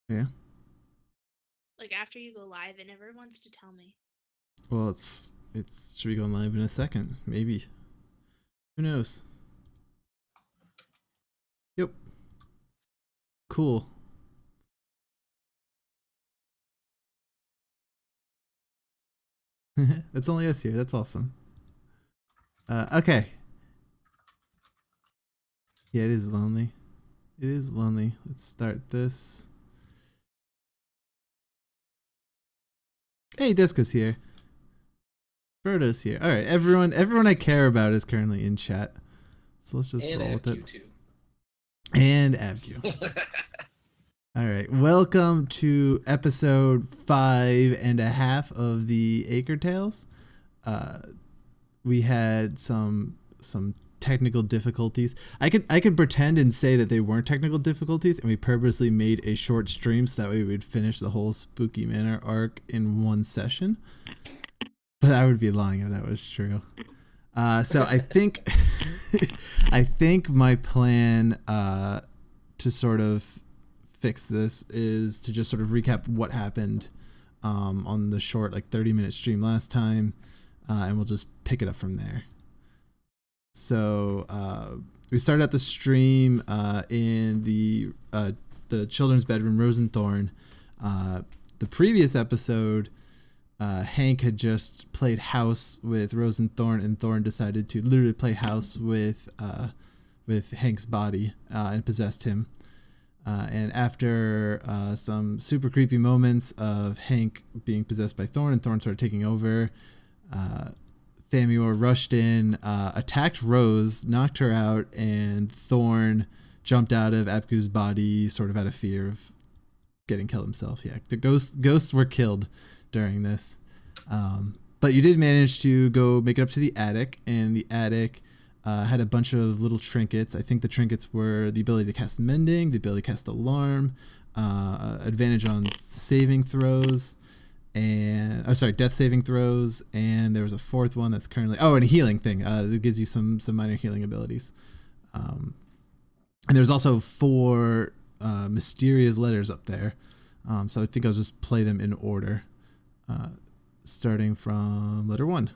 Yeah. Like after you go live, it never wants to tell me. Well, it's should be going live in a second, maybe. Who knows? Yep. Cool. That's only us here. That's awesome. Okay. Yeah, it is lonely. It is lonely. Let's start this. Hey, Disco's here. Frodo's here. All right, everyone I care about is currently in chat. So let's just and roll with it. FQ too. And AbQ. All right, welcome to episode 5.5 of the Akertales. We had some technical difficulties. I could pretend and say that they weren't technical difficulties, and we purposely made a short stream so that way we'd finish the whole Spooky Manor arc in one session. But I would be lying if that was true. So I think I think my plan to sort of fix this is to just sort of recap what happened on the short 30-minute stream last time, and we'll just pick it up from there. So we started out the stream in the children's bedroom, Rosenthorn. The previous episode, Hank had just played house with Rosenthorn, and Thorn decided to literally play house with Hank's body and possessed him. And after some super creepy moments of Hank being possessed by Thorn and Thorn sort of taking over, Thamior rushed in, attacked Rose, knocked her out, and Thorn jumped out of Apku's body sort of out of fear of getting killed himself. Yeah, the ghosts were killed during this. But you did manage to go make it up to the attic, and the attic had a bunch of little trinkets. I think the trinkets were the ability to cast Mending, the ability to cast Alarm, advantage on saving throws, and death saving throws, and there was a fourth one that's currently and a healing thing that gives you some minor healing abilities. And there's also 4 mysterious letters up there, so I think I'll just play them in order, starting from letter 1.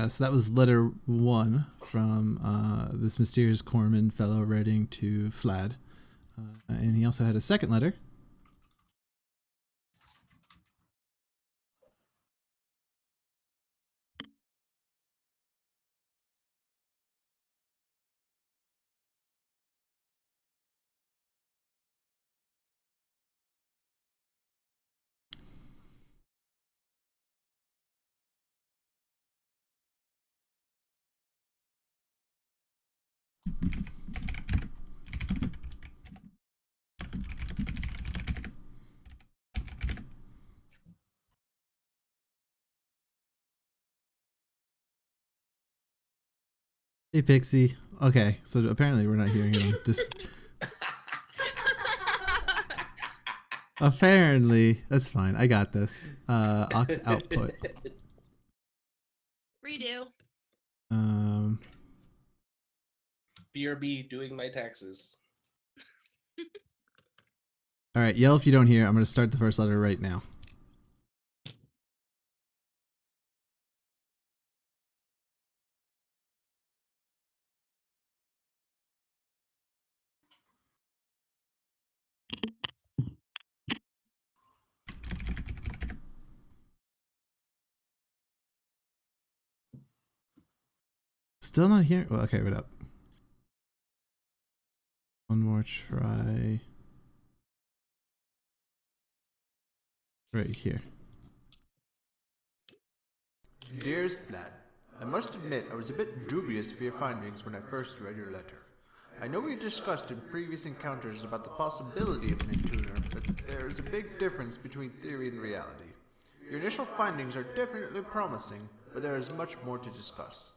So that was letter 1 from this mysterious Corman fellow writing to Flad. And he also had a second letter. Hey, Pixie. Okay, so apparently we're not hearing him. Just apparently, that's fine. I got this. Aux output. Redo. BRB doing my taxes. All right, yell if you don't hear. I'm going to start the first letter right now. Still not hearing. Well, okay, wait up. One more try. Right here. Dearest Vlad, I must admit I was a bit dubious of your findings when I first read your letter. I know we discussed in previous encounters about the possibility of an intruder, but there is a big difference between theory and reality. Your initial findings are definitely promising, but there is much more to discuss.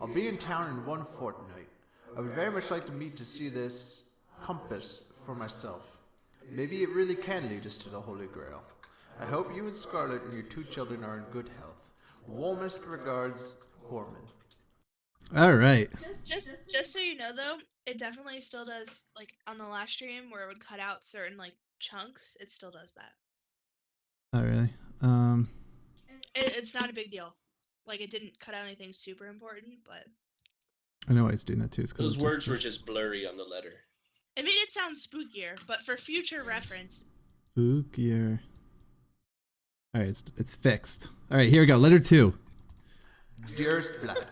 I'll be in town in 1 fortnight. I would very much like to meet to see this compass for myself. Maybe it really can lead us to the Holy Grail. I hope you and Scarlet and your 2 children are in good health. Warmest regards, Corman. All right. Just so you know though, it definitely still does, like on the last stream where it would cut out certain like chunks, it still does that. Oh, really? It's not a big deal. Like it didn't cut out anything super important, but I know why it's doing that too. It's 'cause Those of words Discord. were just blurry on the letter. it made it sound spookier. But for future reference, Spookier. All right, it's fixed. All right, here we go. Letter 2. Dearest Vlad,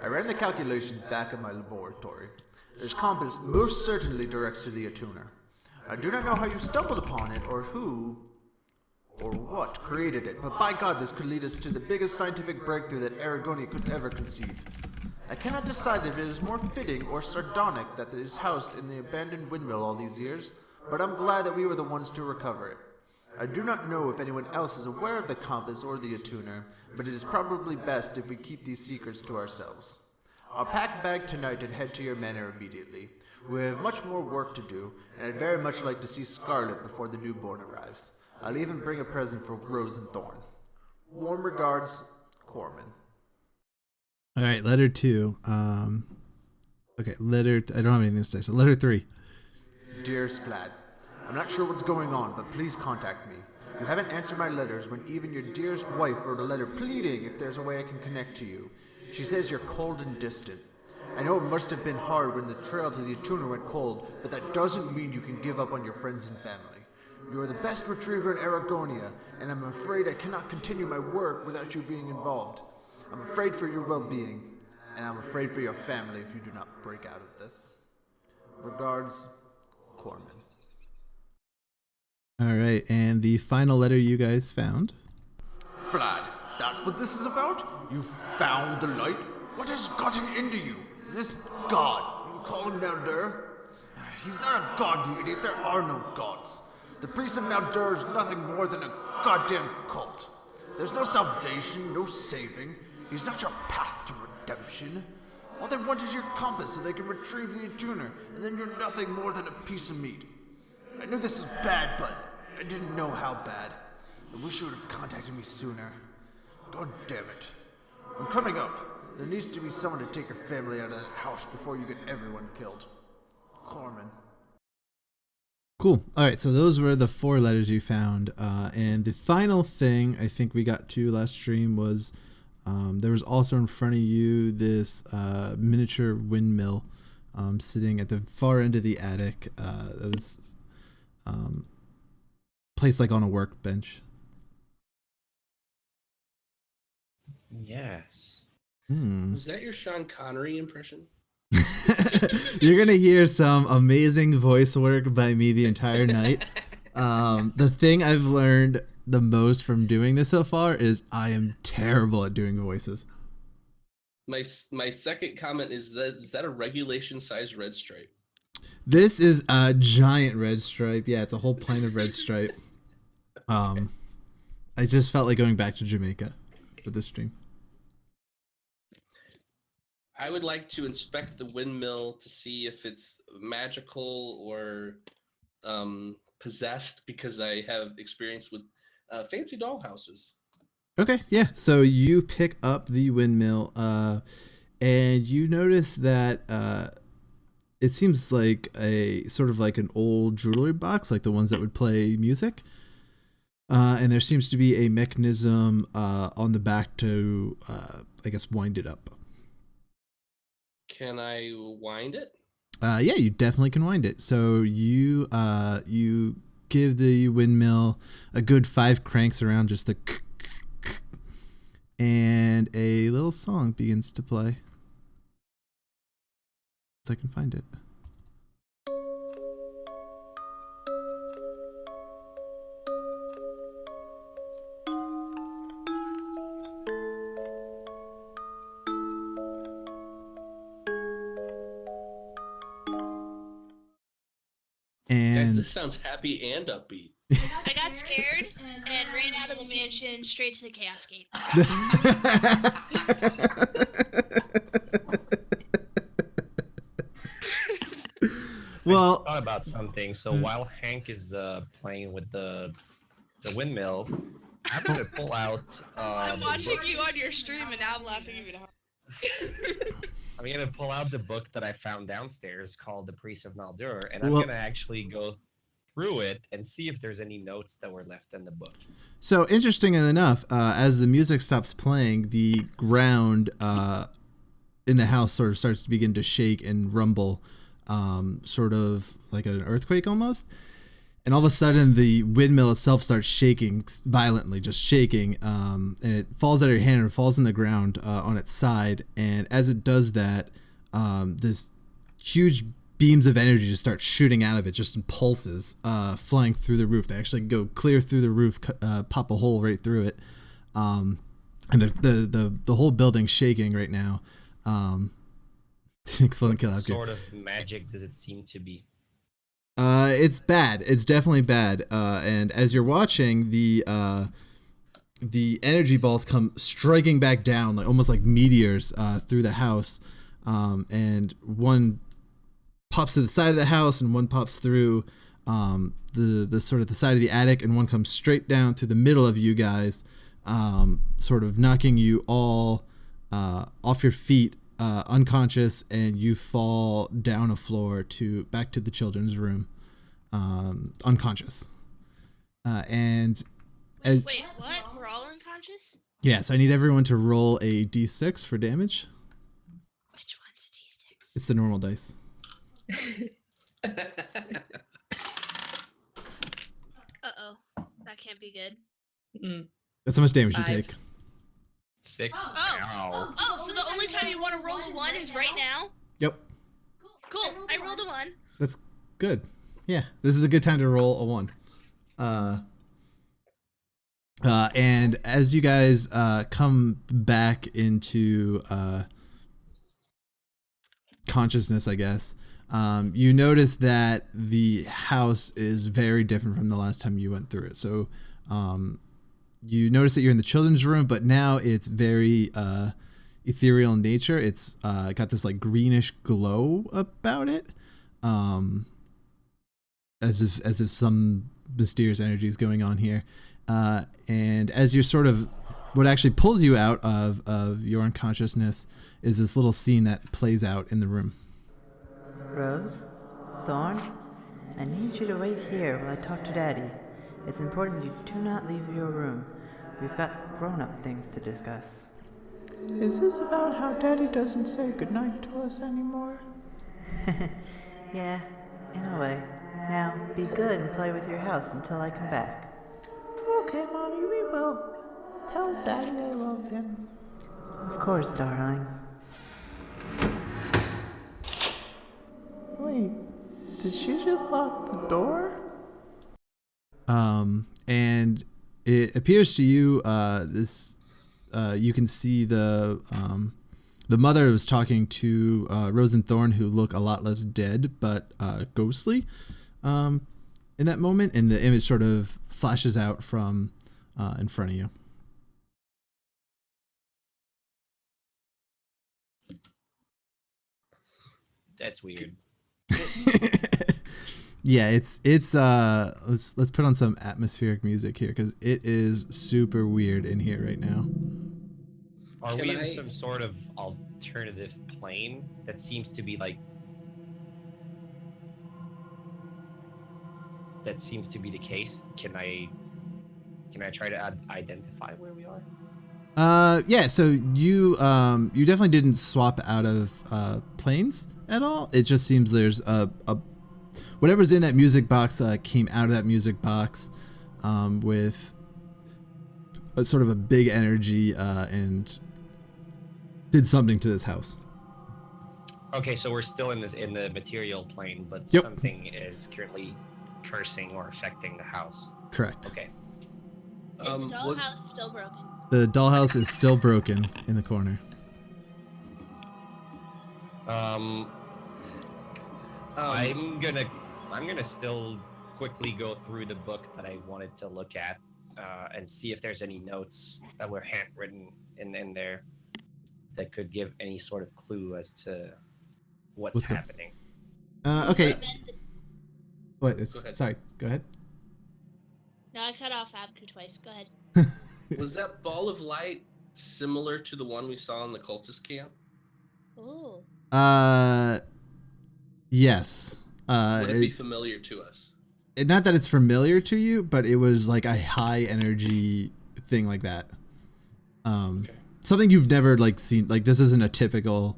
I ran the calculations back in my laboratory. This compass most certainly directs to the attuner. I do not know how you stumbled upon it or who or what created it, but by God, this could lead us to the biggest scientific breakthrough that Aragonia could ever conceive. I cannot decide if it is more fitting or sardonic that it is housed in the abandoned windmill all these years, but I'm glad that we were the ones to recover it. I do not know if anyone else is aware of the compass or the attuner, but it is probably best if we keep these secrets to ourselves. I'll pack a bag tonight and head to your manor immediately. We have much more work to do, and I'd very much like to see Scarlet before the newborn arrives. I'll even bring a present for Rose and Thorn. Warm regards, Corman. All right, letter 2. Okay, I don't have anything to say. So letter 3. Dearest Vlad, I'm not sure what's going on, but please contact me. You haven't answered my letters when even your dearest wife wrote a letter pleading if there's a way I can connect to you. She says you're cold and distant. I know it must have been hard when the trail to the attuner went cold, but that doesn't mean you can give up on your friends and family. You are the best retriever in Aragonia, and I'm afraid I cannot continue my work without you being involved. I'm afraid for your well-being, and I'm afraid for your family if you do not break out of this. Regards, Corman. All right, and the final letter you guys found. Vlad, that's what this is about? You found the light? What has gotten into you? This god, you call him Naldur? He's not a god, you idiot. There are no gods. The priest of Naldur is nothing more than a goddamn cult. There's no salvation, no saving. He's not your path to redemption. All they want is your compass so they can retrieve the attuner, and then you're nothing more than a piece of meat. I knew this was bad, but I didn't know how bad. I wish you would have contacted me sooner. God damn it. I'm coming up. There needs to be someone to take your family out of that house before you get everyone killed. Corman. Cool. All right, so those were the 4 letters you found. And the final thing I think we got to last stream was there was also in front of you this miniature windmill sitting at the far end of the attic. That was placed like on a workbench. Yes. Was that your Sean Connery impression? You're gonna hear some amazing voice work by me the entire night. The thing I've learned the most from doing this so far is I am terrible at doing voices. My second comment is that a regulation size red stripe? This is a giant red stripe. Yeah, it's a whole pint of red stripe. I just felt like going back to Jamaica for this stream. I would like to inspect the windmill to see if it's magical or possessed, because I have experience with fancy dollhouses. Okay, yeah. So you pick up the windmill, and you notice that it seems like a sort of like an old jewelry box, like the ones that would play music. And there seems to be a mechanism on the back to, I guess, wind it up. Can I wind it? Yeah, you definitely can wind it. So you give the windmill a good 5 cranks around, just the and a little song begins to play. So I can find it. Guys, And this sounds happy and upbeat. I got scared and ran out of the mansion straight to the chaos gate. well, Thought about something. So while Hank is playing with the windmill, I'm gonna pull out. I'm watching you on your stream and now I'm laughing even harder. I'm gonna pull out the book that I found downstairs called The Priest of Naldur, and I'm Well- gonna actually go through it and see if there's any notes that were left in the book. so interesting enough, as the music stops playing, the ground in the house sort of starts to begin to shake and rumble, sort of like an earthquake almost. And all of a sudden, the windmill itself starts shaking violently, just shaking, and it falls out of your hand and falls in the ground on its side. And as it does that, this huge beams of energy just start shooting out of it, just in pulses, flying through the roof. They actually go clear through the roof, pop a hole right through it, and the whole building's shaking right now. Exploding kill. What sort of magic does it seem to be? It's bad. It's definitely bad. And as you're watching, the energy balls come striking back down, like almost like meteors, through the house. And one pops to the side of the house, and one pops through the sort of the side of the attic, and one comes straight down through the middle of you guys, sort of knocking you all off your feet, unconscious, and you fall down a floor back to the children's room, unconscious. And as Wait, what? We're all unconscious? yeah, so I need everyone to roll a d6 for damage. Which one's a D6? It's the normal dice. Uh-oh. That can't be good. That's how much damage you 5. take. 6. Oh. Ow. Oh, so the only time you want to roll a 1 is right now? Yep, Cool. I rolled a 1. that's good. Yeah, this is a good time to roll a 1. And as you guys come back into consciousness, I guess, you notice that the house is very different from the last time you went through it. So you notice that you're in the children's room, but now it's very ethereal in nature. It's got this like greenish glow about it, as if some mysterious energy is going on here. And as you're sort of, what actually pulls you out of your unconsciousness is this little scene that plays out in the room. Rose? Thorn? I need you to wait here while I talk to Daddy. It's important you do not leave your room. We've got grown-up things to discuss. Is this about how Daddy doesn't say goodnight to us anymore? Yeah, in a way. Now, be good and play with your house until I come back. Okay, Mommy, we will. Tell Daddy I love him. Of course, darling. Wait, did she just lock the door? And it appears to you, you can see the mother was talking to Rose and Thorn, who look a lot less dead but ghostly in that moment, and the image sort of flashes out from in front of you. That's weird. Yeah, it's let's put on some atmospheric music here because it is super weird in here right now. Are Can we I- in some sort of alternative plane that seems to be like... That seems to be the case. Can I try to identify where we are? Yeah, so you definitely didn't swap out of planes at all. It just seems there's a whatever's in that music box came out of that music box with a sort of a big energy and did something to this house. Okay, so we're still in the material plane, but Yep. something is currently cursing or affecting the house. Correct. Okay. Is the was dollhouse still broken? The dollhouse is still broken in the corner. I'm gonna I'm gonna still quickly go through the book that I wanted to look at and see if there's any notes that were handwritten in there that could give any sort of clue as to what's Let's go. happening. Okay. Recommend- What? Go ahead. Sorry. Go ahead. No, I cut off Abku twice. Go ahead. Was that ball of light similar to the one we saw in the cultist camp? Ooh. Yes. Would it be familiar to us? Not that it's familiar to you, but it was like a high energy thing like that. Okay. Something you've never like seen. Like this isn't a typical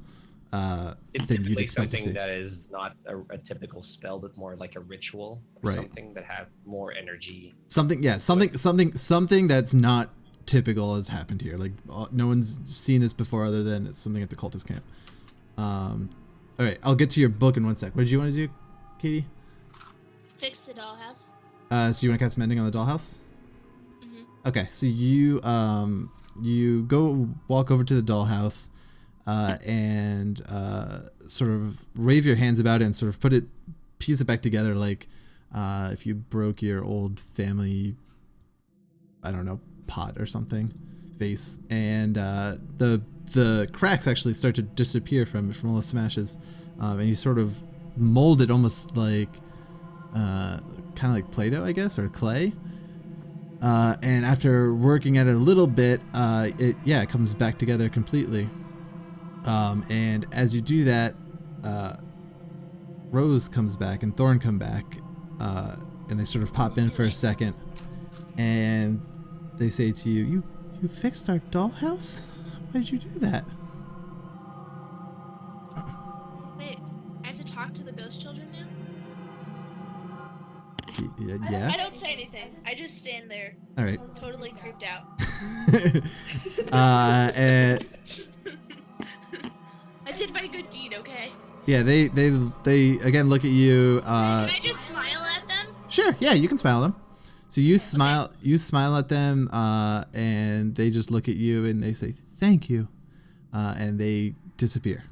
It's thing you'd typically expect to see. something that is not a typical spell, but more like a ritual or Right. something that have more energy. Something that's not typical has happened here. Like no one's seen this before, other than it's something at the cultist camp. All right, I'll get to your book in one sec. What did you want to do, Katie? Fix the dollhouse. So you want to cast Mending on the dollhouse? Mm-hmm. Okay, so you go walk over to the dollhouse, and sort of wave your hands about it and sort of piece it back together like if you broke your old family, I don't know, pot or something, vase, and the cracks actually start to disappear from all the smashes, and you sort of mold it almost like kind of like Play-Doh, I guess, or clay. And after working at it a little bit, it comes back together completely. And as you do that, Rose comes back and Thorn come back, and they sort of pop in for a second, and they say to you, "You fixed our dollhouse? Why did you do that?" Wait, I have to talk to the ghost children now? Yeah. I don't say anything. I just stand there, All right. totally creeped out. And I did my good deed, okay? yeah, they again look at you. Can I just smile at them? Sure. Yeah, you can smile at them. So you smile at them, and they just look at you and they say thank you, and they disappear.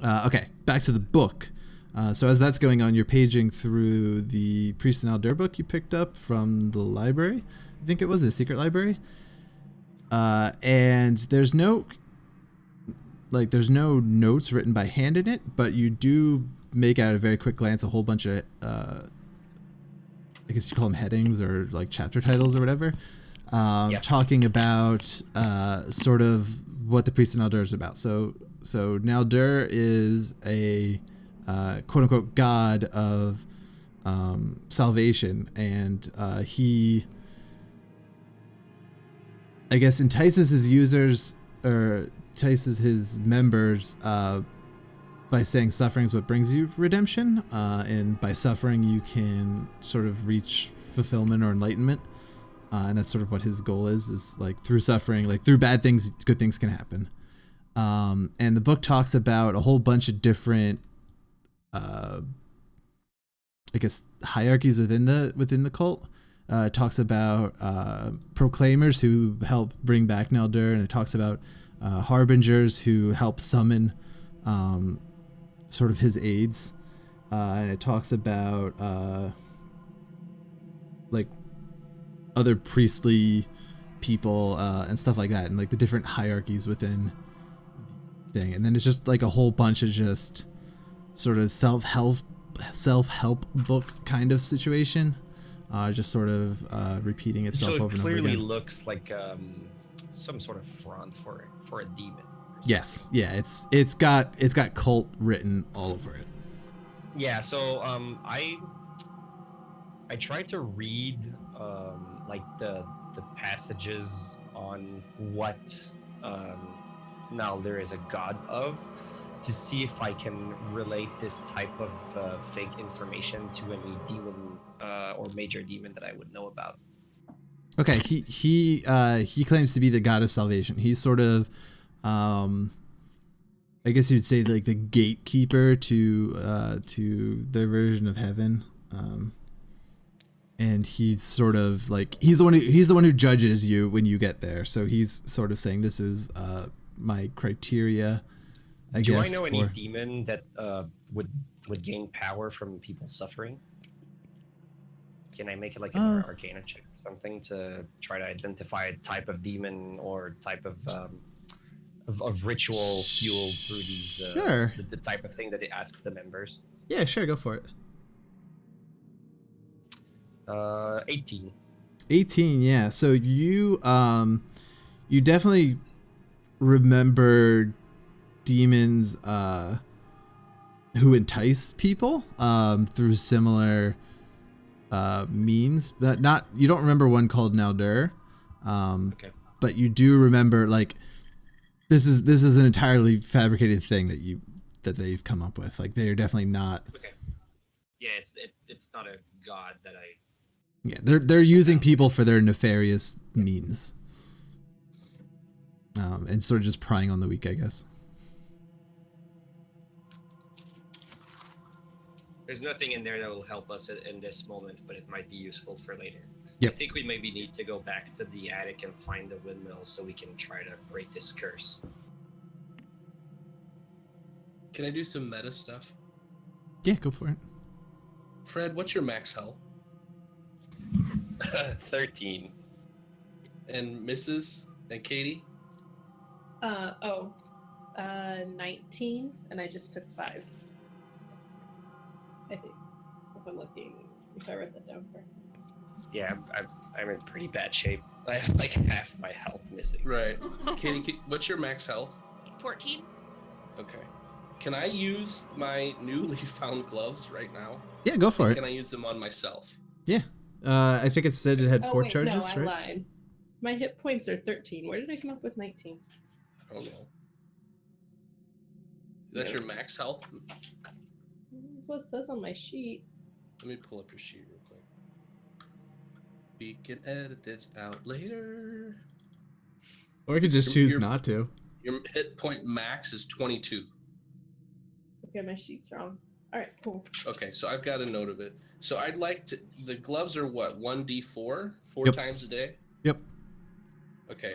Okay, back to the book. So as that's going on, you're paging through the Priest and Aldur book you picked up from the library. I think it was the secret library. And there's no notes written by hand in it, but you do make out at a very quick glance a whole bunch of I guess you call them headings or like chapter titles or whatever, talking about sort of what the Priest and Aldur is about. So Naldur is a quote unquote god of salvation, and he, I guess, entices his users or entices his members by saying suffering is what brings you redemption, and by suffering you can sort of reach fulfillment or enlightenment, and that's sort of what his goal is like through suffering, like through bad things, good things can happen. And the book talks about a whole bunch of different I guess hierarchies within the cult. It talks about proclaimers who help bring back Naldur, and it talks about harbingers who help summon sort of his aides, and it talks about like other priestly people and stuff like that, and like the different hierarchies within the thing. And then it's just like a whole bunch of just sort of self-help book kind of situation, just sort of repeating itself So it over and over clearly again. looks like some sort of front for a demon. Yes, yeah, it's got cult written all over it. Yeah, so I tried to read like the passages on what Naldur is a god of, to see if I can relate this type of fake information to any demon or major demon that I would know about. Okay, he claims to be the god of salvation. He's sort of, I guess you'd say like the gatekeeper to their version of heaven, and he's sort of like he's the one who judges you when you get there. So he's sort of saying this is my criteria. Do I know any demon that would would gain power from people suffering. Can I make it like an arcana check or something to try to identify a type of demon or type of ritual fueled through these Sure. the type of thing that it asks the members? Yeah, sure, go for it. 18. 18, yeah. So you definitely remember demons who entice people through similar means, but not, you don't remember one called Naldur. Okay. But you do remember, like, this is an entirely fabricated thing that they've come up with. Like, they're definitely not. Okay. Yeah, it's not a god that I. Yeah, they're using people for their nefarious means, and sort of just prying on the weak, I guess. There's nothing in there that will help us in this moment, but it might be useful for later. Yep. I think we maybe need to go back to the attic and find the windmill so we can try to break this curse. Can I do some meta stuff? Yeah, go for it. Fred, what's your max health? 13. And Mrs. and Katie? 19, and I just took 5. I think, if I'm looking, if I wrote that down correctly. Yeah, I'm in pretty bad shape. I have like half my health missing. Right. Katie, what's your max health? 14. Okay. Can I use my newly found gloves right now? Yeah, go for it. Can I use them on myself? Yeah. I think it said it had 4 wait, charges, no, I right? lied. My hit points are 13. Where did I come up with 19? I don't know. That's your max health? That's what it says on my sheet. Let me pull up your sheet real quick. We can edit this out later. Or you could just choose not to. Your hit point max is 22. Okay, my sheet's wrong. All right, cool. Okay, so I've got a note of it. So I'd like to. The gloves are what? 1d4, 4 Yep. times a day. Yep. Okay,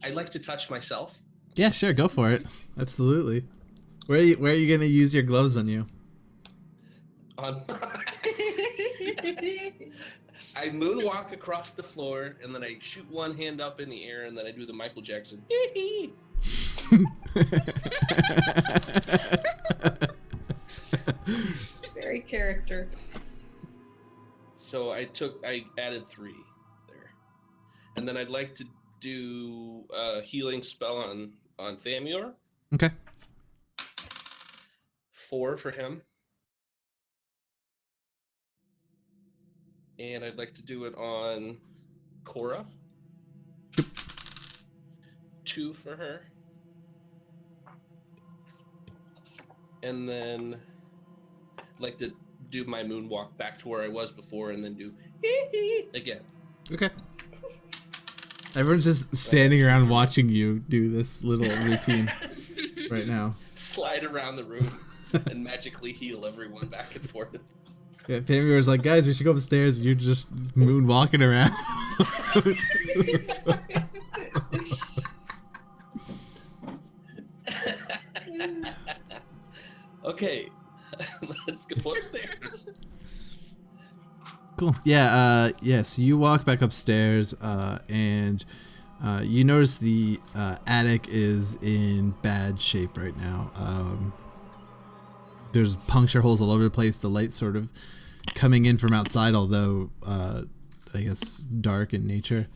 I'd like to touch myself. Yeah, sure, go for it. Absolutely. Where are you gonna use your gloves on you? On. I moonwalk across the floor, and then I shoot one hand up in the air, and then I do the Michael Jackson. Very character. So I added 3 there, and then I'd like to do a healing spell on Thamior. Okay. 4 for him. And I'd like to do it on Cora. 2 for her. And then I'd like to do my moonwalk back to where I was before and then do again. Okay. Everyone's just standing around watching you do this little routine right now. Slide around the room and magically heal everyone back and forth. Yeah, Pammy was like, guys, we should go upstairs, and you're just moonwalking around. Okay, let's go upstairs. Cool. Yeah, so you walk back upstairs, and you notice the attic is in bad shape right now. There's puncture holes all over the place. The light's sort of coming in from outside, although I guess dark in nature.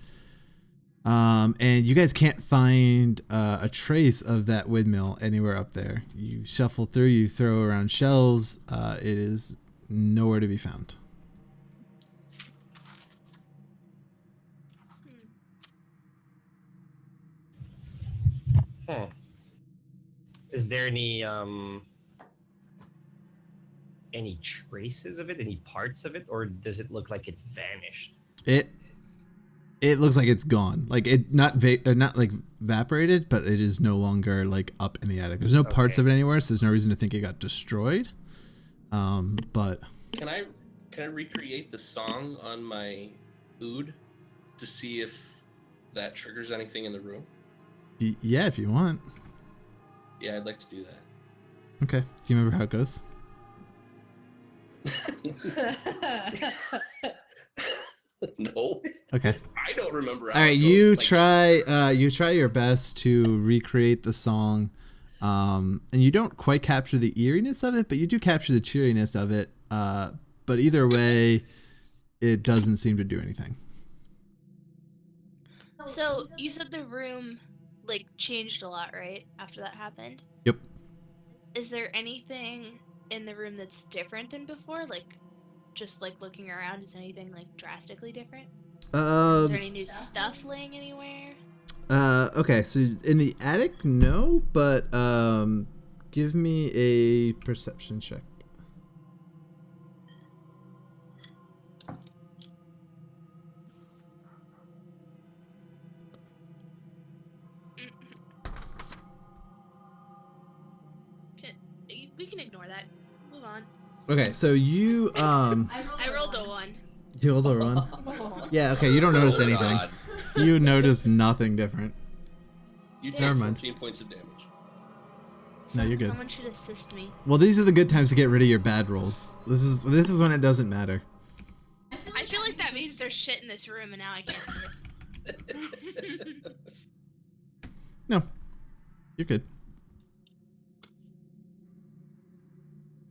And you guys can't find a trace of that windmill anywhere up there. You shuffle through, you throw around shells. It is nowhere to be found. Is there any traces of it, any parts of it, or does it look like it vanished? It looks like it's gone. Like it not like evaporated, but it is no longer like up in the attic. There's no parts of it anywhere, so there's no reason to think it got destroyed. But Can I recreate the song on my oud to see if that triggers anything in the room? yeah, if you want. Yeah, I'd like to do that. Okay. Do you remember how it goes? No. Okay. I don't remember. All right, you try your best to recreate the song, and you don't quite capture the eeriness of it, but you do capture the cheeriness of it. But either way, it doesn't seem to do anything. So you said the room like changed a lot, right? After that happened. Yep. Is there anything in the room that's different than before? Like, just like looking around, is anything like drastically different? Is there any new stuff laying anywhere? Okay, so in the attic, no, but give me a perception check. We can ignore that. Move on. Okay, so you I rolled a 1. you rolled a run. Yeah, okay, you don't notice anything. God. You notice nothing different. You Never take mind. 14 points of damage. No, you're good. Someone should assist me. Well, these are the good times to get rid of your bad rolls. This is when it doesn't matter. I feel like that means there's shit in this room and now I can't see it. No, you're good.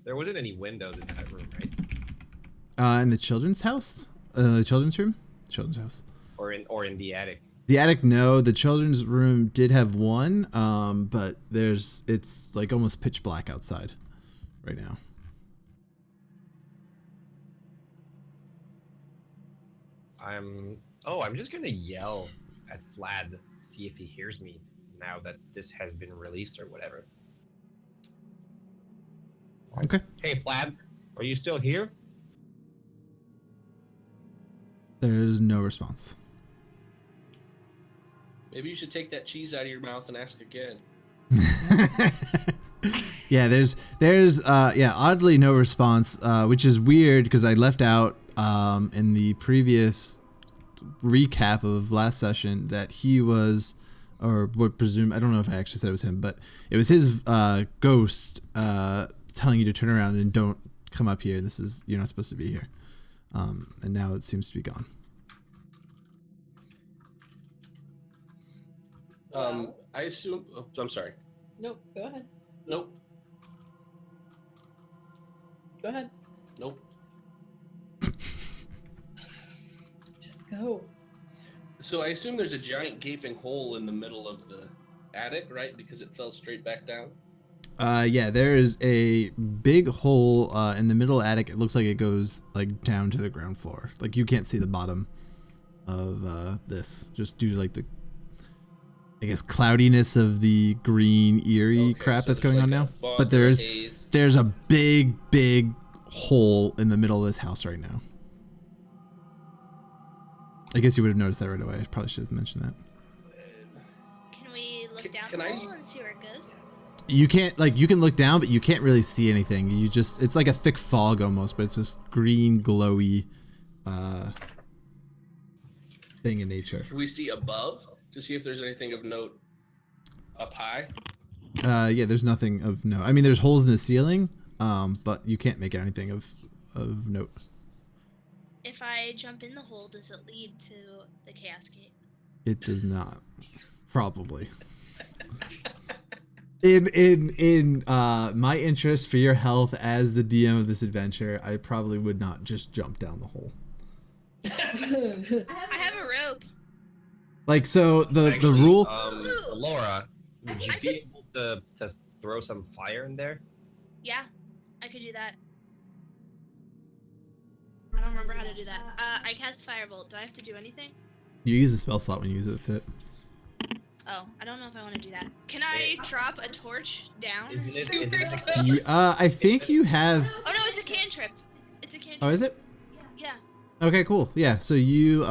There wasn't any windows in that room, right? In the children's house, the children's room, children's house, Or in the attic. the attic. No, the children's room did have one, but it's like almost pitch black outside right now. I'm just gonna yell at Vlad, see if he hears me now that this has been released or whatever. Okay. Hey Vlad, are you still here? There's no response. Maybe you should take that cheese out of your mouth and ask again. Yeah, there's oddly no response, which is weird because I left out in the previous recap of last session that he was, or would presume, I don't know if I actually said it was him, but it was his ghost telling you to turn around and don't come up here. You're not supposed to be here. And now it seems to be gone. I assume. Oh, I'm sorry. Nope. Go ahead. Nope. Go ahead. Nope. Just go. So I assume there's a giant gaping hole in the middle of the attic, right? Because it fell straight back down. Yeah, there is a big hole in the middle attic. It looks like it goes like down to the ground floor. Like you can't see the bottom of this, just due to like the, I guess, cloudiness of the green eerie crap so that's there's going like on a now. fog But or there's haze. a big hole in the middle of this house right now. I guess you would have noticed that right away. I probably should have mentioned that. Can we look down can the I- hole and see where it goes? You can't, like, you can look down, but you can't really see anything. It's like a thick fog almost, but it's this green, glowy thing in nature. Can we see above to see if there's anything of note up high? Yeah, there's nothing of note. I mean, there's holes in the ceiling, but you can't make anything of note. If I jump in the hole, does it lead to the Chaos Gate? It does not. Probably. In my interest for your health as the DM of this adventure, I probably would not just jump down the hole. I have a rope. Like, so the Actually, rule. Laura, would you I be able to throw some fire in there? Yeah, I could do that. I don't remember how to do that. I cast Firebolt. Do I have to do anything? You use a spell slot when you use it. That's it. Oh, I don't know if I want to do that. Can I drop a torch down? Isn't it- to isn't where it it a- goes? I think you have. Oh no, it's a cantrip. It's a cantrip. Oh, is it? Yeah. Okay, cool. Yeah. So you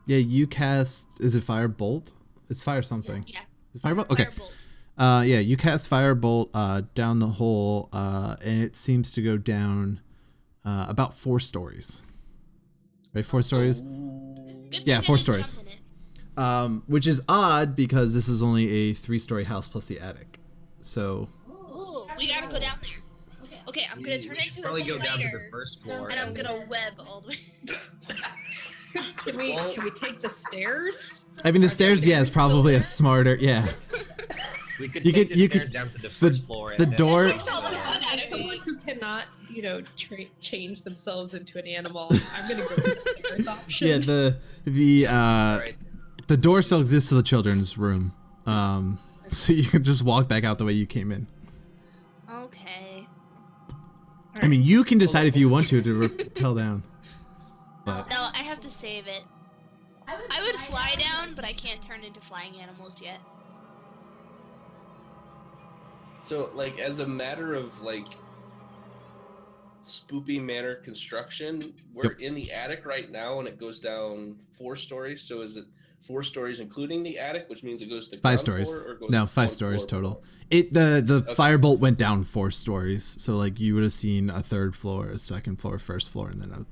you cast. Is it Firebolt? It's fire something. Yeah. Is it Firebolt? Okay. Firebolt. Yeah, you cast Firebolt down the hole, and it seems to go down about 4 stories. Right, 4 stories. Good Yeah, thing I 4 didn't stories. jump in it. Which is odd because this is only a 3-story house plus the attic. So Ooh. We gotta go down there. Okay, I'm gonna turn into a Probably go down to the spider, first floor. and I'm gonna web all the way. Can we take the stairs? I mean, the stairs, yeah, is probably a smarter, yeah. We could You take could- the you stairs could- down to the first floor. the and then- door- Someone who cannot, change themselves into an animal. I'm gonna go with the stairs option. Yeah, the door still exists to the children's room. So you can just walk back out the way you came in. Okay. I mean, you can decide if you want to rappel down. But No, I have to save it. I would fly down, but I can't turn into flying animals yet. So, like, as a matter of like spoopy manor construction, we're in the attic right now, and it goes down 4 stories. So, is it 4 stories including the attic, which means it goes to 5 ground stories. floor, or goes No, to 5 one stories floor total. below? The Okay. firebolt went down 4 stories. So like you would have seen a 3rd floor, a 2nd floor, 1st floor, and then a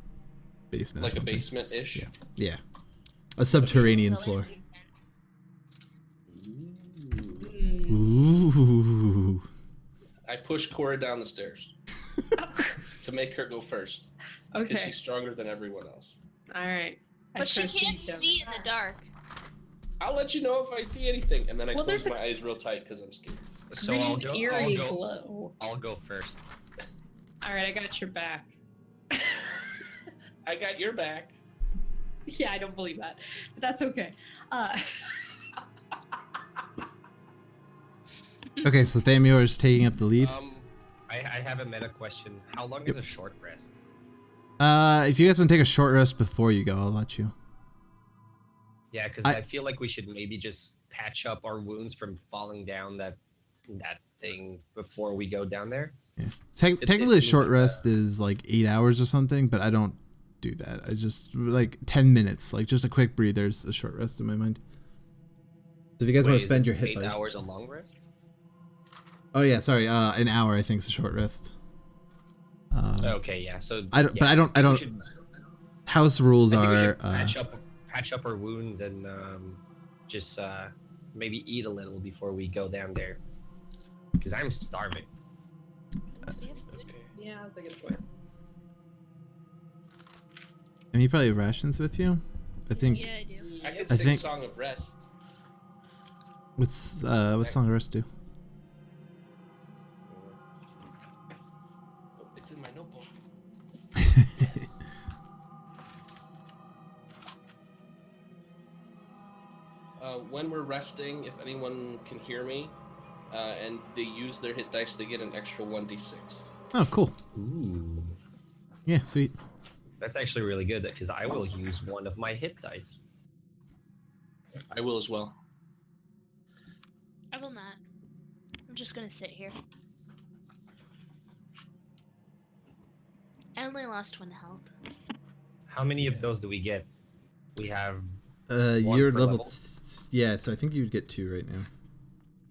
basement. Like or a something. basement-ish. Yeah. Yeah. A subterranean floor. Ooh. I pushed Cora down the stairs to make her go first because Okay. she's stronger than everyone else. All right. But she can't see in the dark. I'll let you know if I see anything, and then I Well, close there's my eyes real tight because I'm scared. So I'll Green go. eerie glow. I'll go first. All right, I got your back. I got your back. Yeah, I don't believe that, but that's okay. Okay, so Thamur is taking up the lead. I have a meta question. How long is a short rest? If you guys want to take a short rest before you go, I'll let you. Yeah, because I feel like we should maybe just patch up our wounds from falling down that thing before we go down there. Yeah. Technically, a short rest is like 8 hours or something, but I don't do that. I just like 10 minutes, like just a quick breather is a short rest in my mind. So if you guys want to spend your hit 8 dice. hours a long rest? Oh yeah, sorry. An hour I think is a short rest. Okay, yeah. So I don't. yeah, But I don't. I we don't. should- House rules I think we are. should patch up our wounds and just maybe eat a little before we go down there. Because I'm starving. Yeah, that's a good point. And you probably have rations with you. I think. Yeah, I do. I could I sing think- Song of Rest. What's Song of Rest do? Oh, it's in my notebook. When we're resting, if anyone can hear me, and they use their hit dice, they get an extra 1d6. Oh, cool. Ooh. Yeah, sweet. That's actually really good because I will use one of my hit dice. I will as well. I will not. I'm just gonna sit here. I only lost 1 health. How many of those do we get? We have. You're per level. level? Yeah, so I think you'd get 2 right now.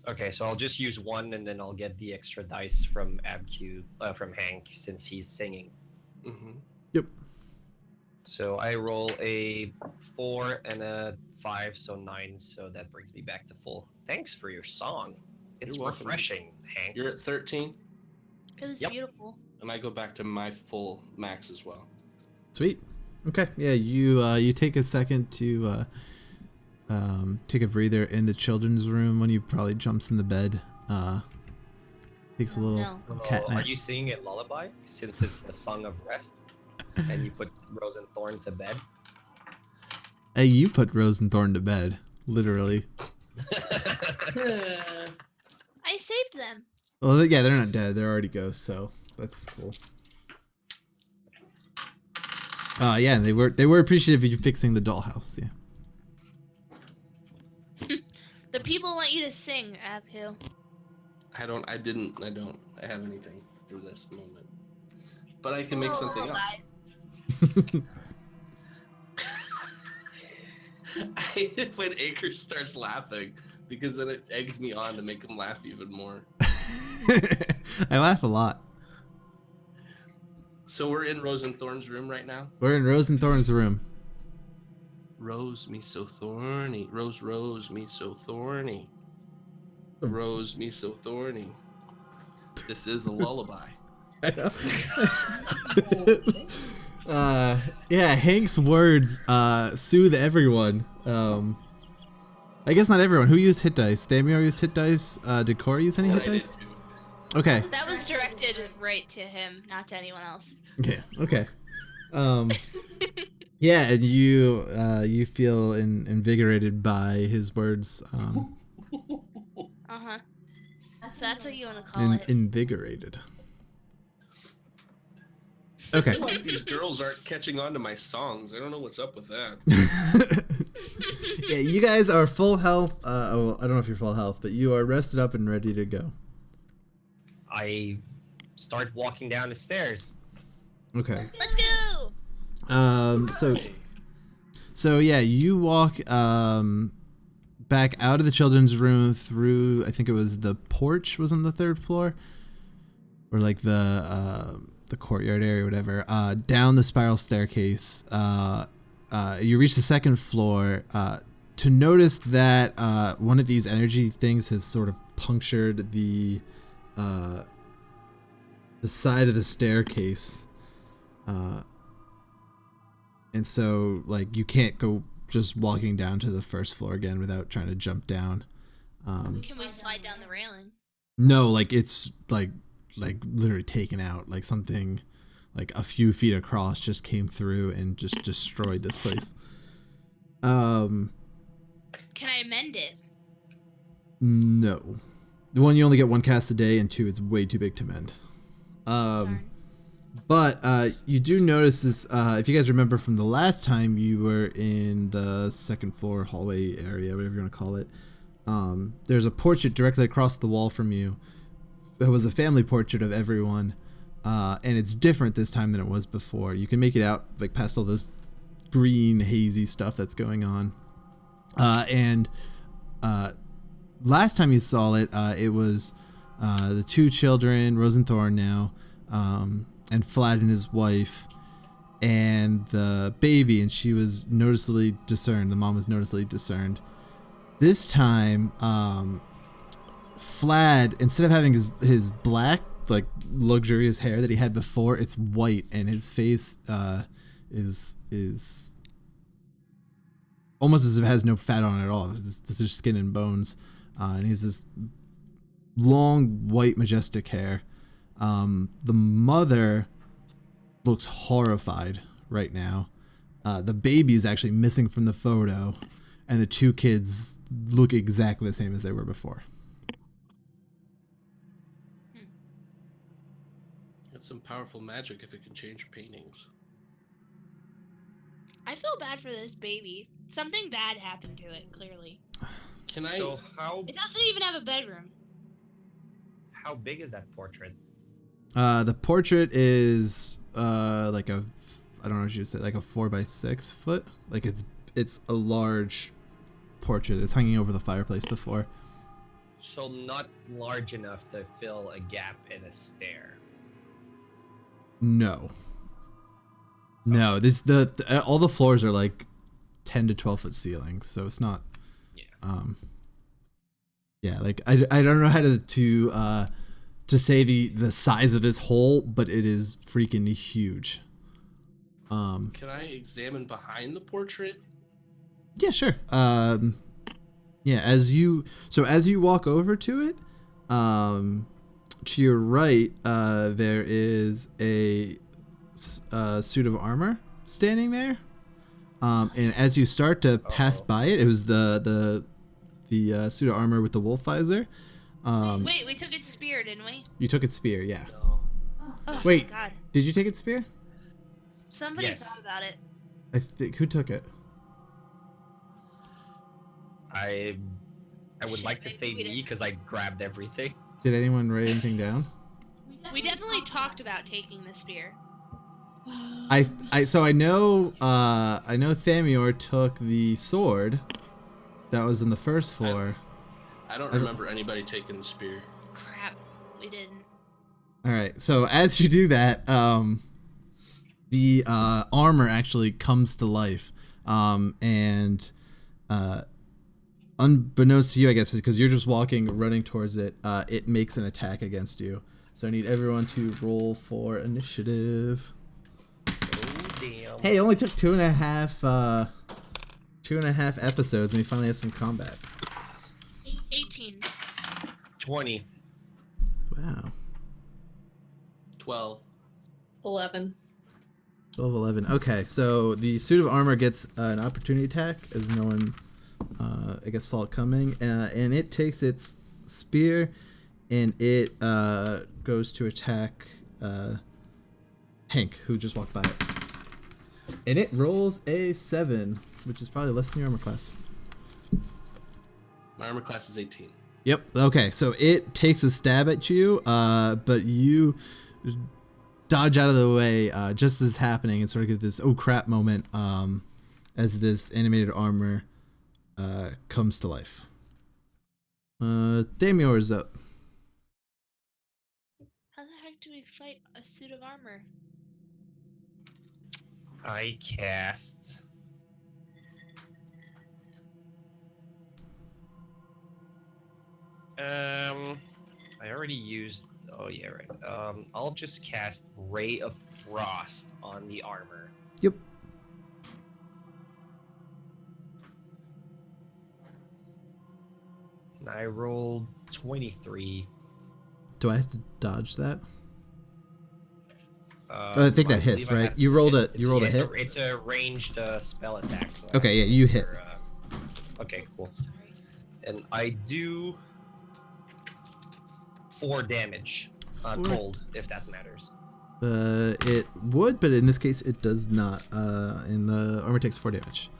Okay, so I'll just use 1 and then I'll get the extra dice from from Hank since he's singing. Mm-hmm. Yep. So I roll a 4 and a 5, so 9. So that brings me back to full. Thanks for your song. It's You're welcome. refreshing, Hank. You're at 13, It was Yep. beautiful. and I go back to my full max as well. Sweet. Okay. Yeah, you take a second to take a breather in the children's room when he probably jumps in the bed. Takes a little No. cat Are nap. you singing it lullaby since it's a song of rest? And you put Rose and Thorn to bed? Hey, you put Rose and Thorn to bed, literally. I saved them. Well, yeah, they're not dead. They're already ghosts, so that's cool. Yeah, they were appreciative of you fixing the dollhouse. Yeah. The people want you to sing, Abhill. I don't have anything for this moment. But I can make something up. I hate it when Aker starts laughing because then it eggs me on to make him laugh even more. I laugh a lot. So we're in Rose and Thorn's room right now. We're in Rose and Thorn's room. Rose, me so thorny. Rose, rose, me so thorny. Rose, me so thorny. This is a lullaby. I know. Yeah, Hank's words soothe everyone. I guess not everyone. Who used hit dice? Thamior used hit dice. Did Corey use any hit dice? Okay. That was directed right to him, not to anyone else. Yeah. Okay. Yeah, and you feel invigorated by his words. Uh-huh. So that's what you want to call it. Invigorated. Okay. Like these girls aren't catching on to my songs. I don't know what's up with that. Yeah, you guys are full health. I don't know if you're full health, but you are rested up and ready to go. I start walking down the stairs. Okay. Let's go! So yeah, you walk back out of the children's room through, I think it was the porch was on the 3rd floor, or like the courtyard area or whatever, down the spiral staircase. You reach the 2nd floor to notice that one of these energy things has sort of punctured the side of the staircase. And so, like, you can't go just walking down to the 1st floor again without trying to jump down. Can we slide down the railing? No, like, it's, like literally taken out. Like, something, like, a few feet across just came through and just destroyed this place. Can I amend it? No. The one, you only get 1 cast a day, and 2, it's way too big to mend. But you do notice this, if you guys remember from the last time you were in the 2nd floor hallway area, whatever you want to call it, there's a portrait directly across the wall from you. That was a family portrait of everyone, and it's different this time than it was before. You can make it out, like, past all this green, hazy stuff that's going on. And last time you saw it, it was the 2 children, Rose and Thorn now, and Vlad and his wife, and the baby, and she was noticeably discerned. The mom was noticeably discerned. This time, Vlad, instead of having his black, like, luxurious hair that he had before, it's white, and his face is almost as if it has no fat on it at all. It's just skin and bones, and he has this long, white, majestic hair. The mother looks horrified right now. The baby is actually missing from the photo, and the 2 kids look exactly the same as they were before. That's some powerful magic if it can change paintings. I feel bad for this baby. Something bad happened to it, clearly. Can I? So how It doesn't even have a bedroom. big is that portrait? The portrait is like a, I don't know what you say, like a 4x6 foot. Like it's a large portrait. It's hanging over the fireplace before. So not large enough to fill a gap in a stair. No. No, this all the floors are like 10 to 12 foot ceilings, so it's not. Yeah. Yeah, like I don't know how to say the size of this hole, but it is freaking huge. Can I examine behind the portrait? Yeah, sure. Yeah, as you walk over to it, to your right, there is a suit of armor standing there. And as you start to pass by it, it was the suit of armor with the wolf visor. Wait, we took its spear, didn't we? You took its spear, yeah. No. Oh, Wait, God. did you take its spear? Somebody Yes. thought about it. I think, who took it? I would Shit, like to say maybe we me because I grabbed everything. Did anyone write anything down? We definitely talked about taking the spear. So I know Thamior took the sword that was in the 1st floor. I don't remember anybody taking the spear. Crap, we didn't. All right. So as you do that, the armor actually comes to life, and unbeknownst to you, I guess, because you're just running towards it, it makes an attack against you. So I need everyone to roll for initiative. Oh damn. Hey, it only took 2.5 episodes, and we finally have some combat. 18. 20. Wow. 12. 11. 12, 11. Okay, so the suit of armor gets an opportunity attack as no one, I guess, saw it coming, and it takes its spear, and it goes to attack Hank, who just walked by it. And it rolls a 7, which is probably less than your armor class. My armor class is 18. Yep. Okay, so it takes a stab at you, but you dodge out of the way just as it's happening and sort of get this oh crap moment as this animated armor comes to life. Damior is up. How the heck do we fight a suit of armor? I cast. I already used. Oh yeah, right. I'll just cast Ray of Frost on the armor. Yep. And I rolled 23. Do I have to dodge that? I think that hits, believe I right? have You to rolled hit. a you rolled a hit. It's a ranged spell attack. So I Okay, have yeah, to you make hit. sure, okay, cool. And I do 4 damage. Four. Cold, if that matters. It would, but in this case, it does not. And the armor takes 4 damage.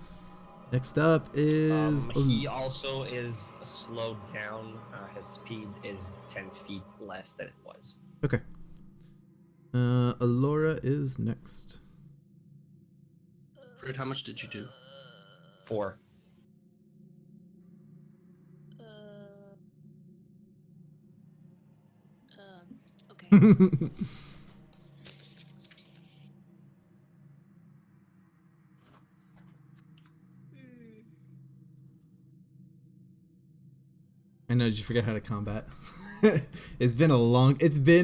Next up is He also is slowed down. His speed is 10 feet less than it was. okay. Alora is next. Fred, how much did you do? 4. Okay. I know. Did you forget how to combat? It's been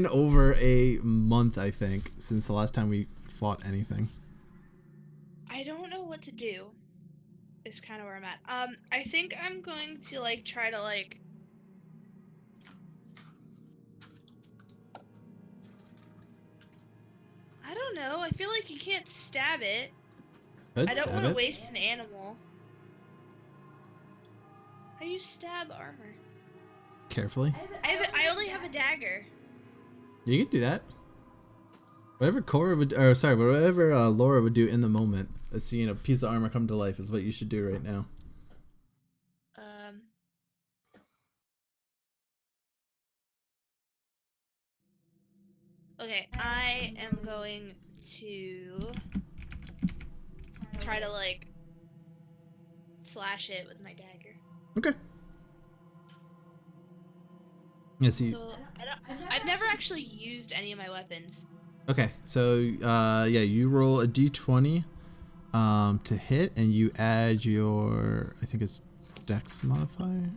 over a month, I think, since the last time we fought anything. I don't know what to do. Is kind of where I'm at. I think I'm going to try to I don't know. I feel like you can't stab it. I don't want to waste an animal. How do you stab armor? Carefully. I only have a dagger. You can do that. Whatever whatever Laura would do in the moment, seeing a piece of armor come to life is what you should do right now. Okay, I am going to try to slash it with my dagger. Okay. Yeah, see. So I've never actually used any of my weapons. Okay, so yeah, you roll a d20 to hit, and you add your, I think it's Dex modifier.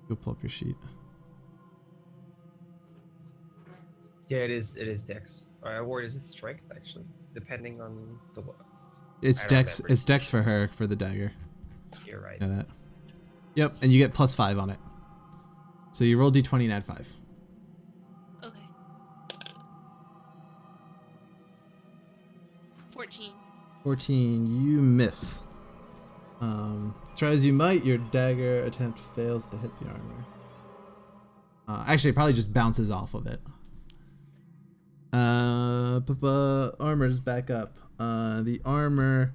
Go pull up your sheet. Yeah, it is Dex. Or is it Strength, actually? Depending on the... It's Dex. It's Dex for her, for the dagger. You're right. You know that. Yep, and you get +5 on it. So you roll d20 and add 5. Okay. 14. 14, you miss. Try as you might, your dagger attempt fails to hit the armor. Actually, it probably just bounces off of it. Armor's back up. The armor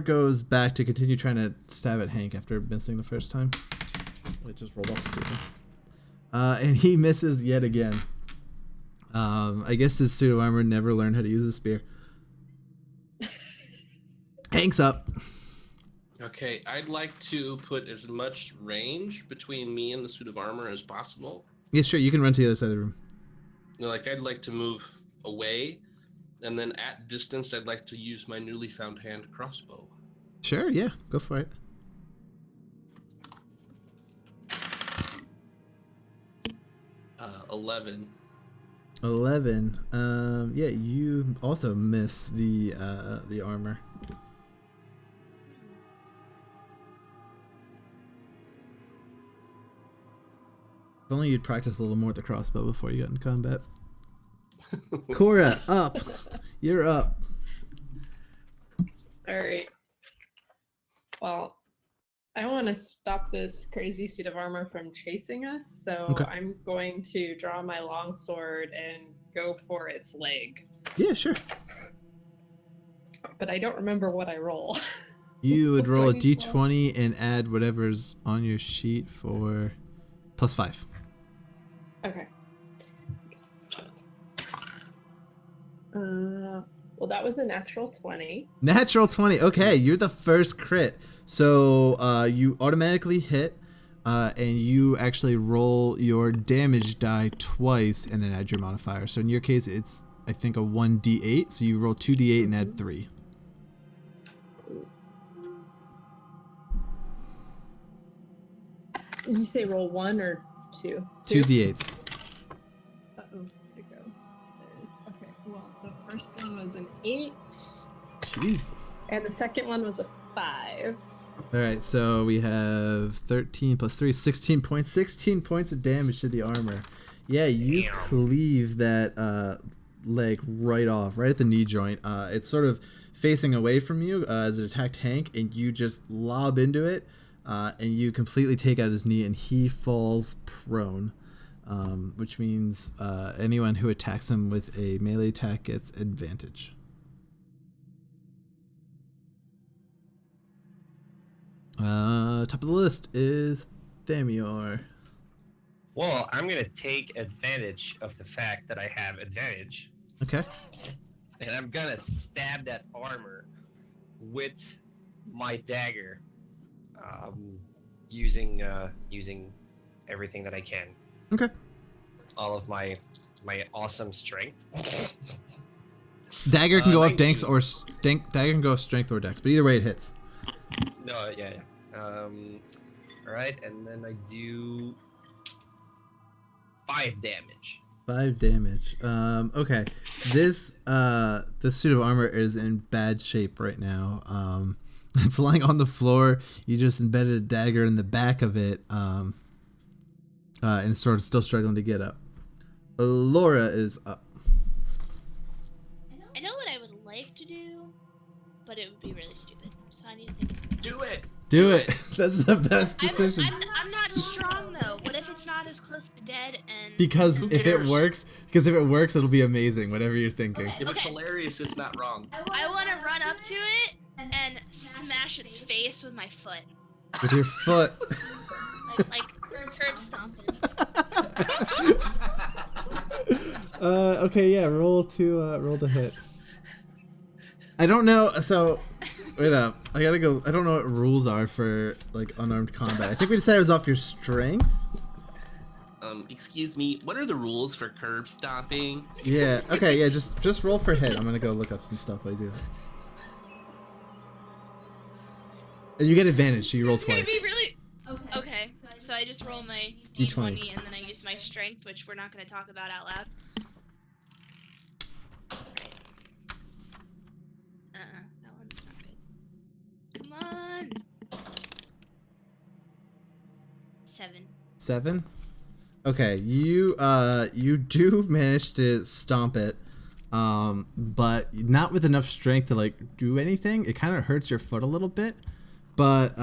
goes back to continue trying to stab at Hank after missing the first time. It just rolled off the table. And he misses yet again. I guess his suit of armor never learned how to use a spear. Hank's up. Okay, I'd like to put as much range between me and the suit of armor as possible. Yeah, sure. You can run to the other side of the room. I'd like to move away, and then at distance, I'd like to use my newly found hand crossbow. Sure, yeah. Go for it. 11. 11. Yeah, you also miss the armor. If only you'd practice a little more with the crossbow before you got in combat. Cora, up. You're up. All right. Well, I want to stop this crazy suit of armor from chasing us, so Okay. I'm going to draw my longsword and go for its leg. Yeah, sure. But I don't remember what I roll. You would roll a Do I need to roll? d20 and add whatever's on your sheet for +5. Okay. Well, that was a natural 20. Natural 20. Okay, you're the first crit. So you automatically hit, and you actually roll your damage die twice and then add your modifier. So in your case, it's, I think, a 1d8. So you roll 2d8 and add 3. Did you say roll 1 or 2? 2d8s. Uh-oh, where'd it go? There it is. Okay, well, the first one was an 8, Jesus. and the second one was a 5. All right, so we have 13 plus 3, 16 points. 16 points of damage to the armor. Yeah, you Damn. cleave that leg right off, right at the knee joint. It's sort of facing away from you as it attacked Hank, and you just lob into it, and you completely take out his knee, and he falls prone, which means anyone who attacks him with a melee attack gets advantage. Top of the list is Thamior. Well, I'm gonna take advantage of the fact that I have advantage, Okay. and I'm gonna stab that armor with my dagger, using everything that I can. Okay. All of my awesome strength. Dagger can go off 19. Danks or dagger can go off strength or dex, but either way it hits. No, yeah. All right, and then I do 5 damage. 5 damage. Okay. This suit of armor is in bad shape right now. It's lying on the floor. You just embedded a dagger in the back of it, and it's sort of still struggling to get up. Laura is up. I know what I would like to do, but it would be really stupid. So I need to think of something. Do it. Do it. That's the best I'm decision. not strong though. What if it's not as close to dead and? Because Who if it cares? works, it'll be amazing. Whatever you're thinking. Okay. If it's hilarious, it's not wrong. I want to run up to it and smash its face with my foot, With your foot. like curb stomping. Okay, yeah. Roll to hit. I don't know. So, wait up. I gotta go. I don't know what rules are for like unarmed combat. I think we decided it was off your strength. Excuse me. What are the rules for curb stomping? Yeah. Okay. Yeah. Just roll for hit. I'm gonna go look up some stuff while you do that. And you get advantage, so you roll It's gonna twice. be really. Okay. So I just roll my D20. D20 and then I use my strength, which we're not going to talk about out loud. That one's not good. Come on. 7. 7. Okay. You do manage to stomp it, but not with enough strength to like do anything. It kind of hurts your foot a little bit, but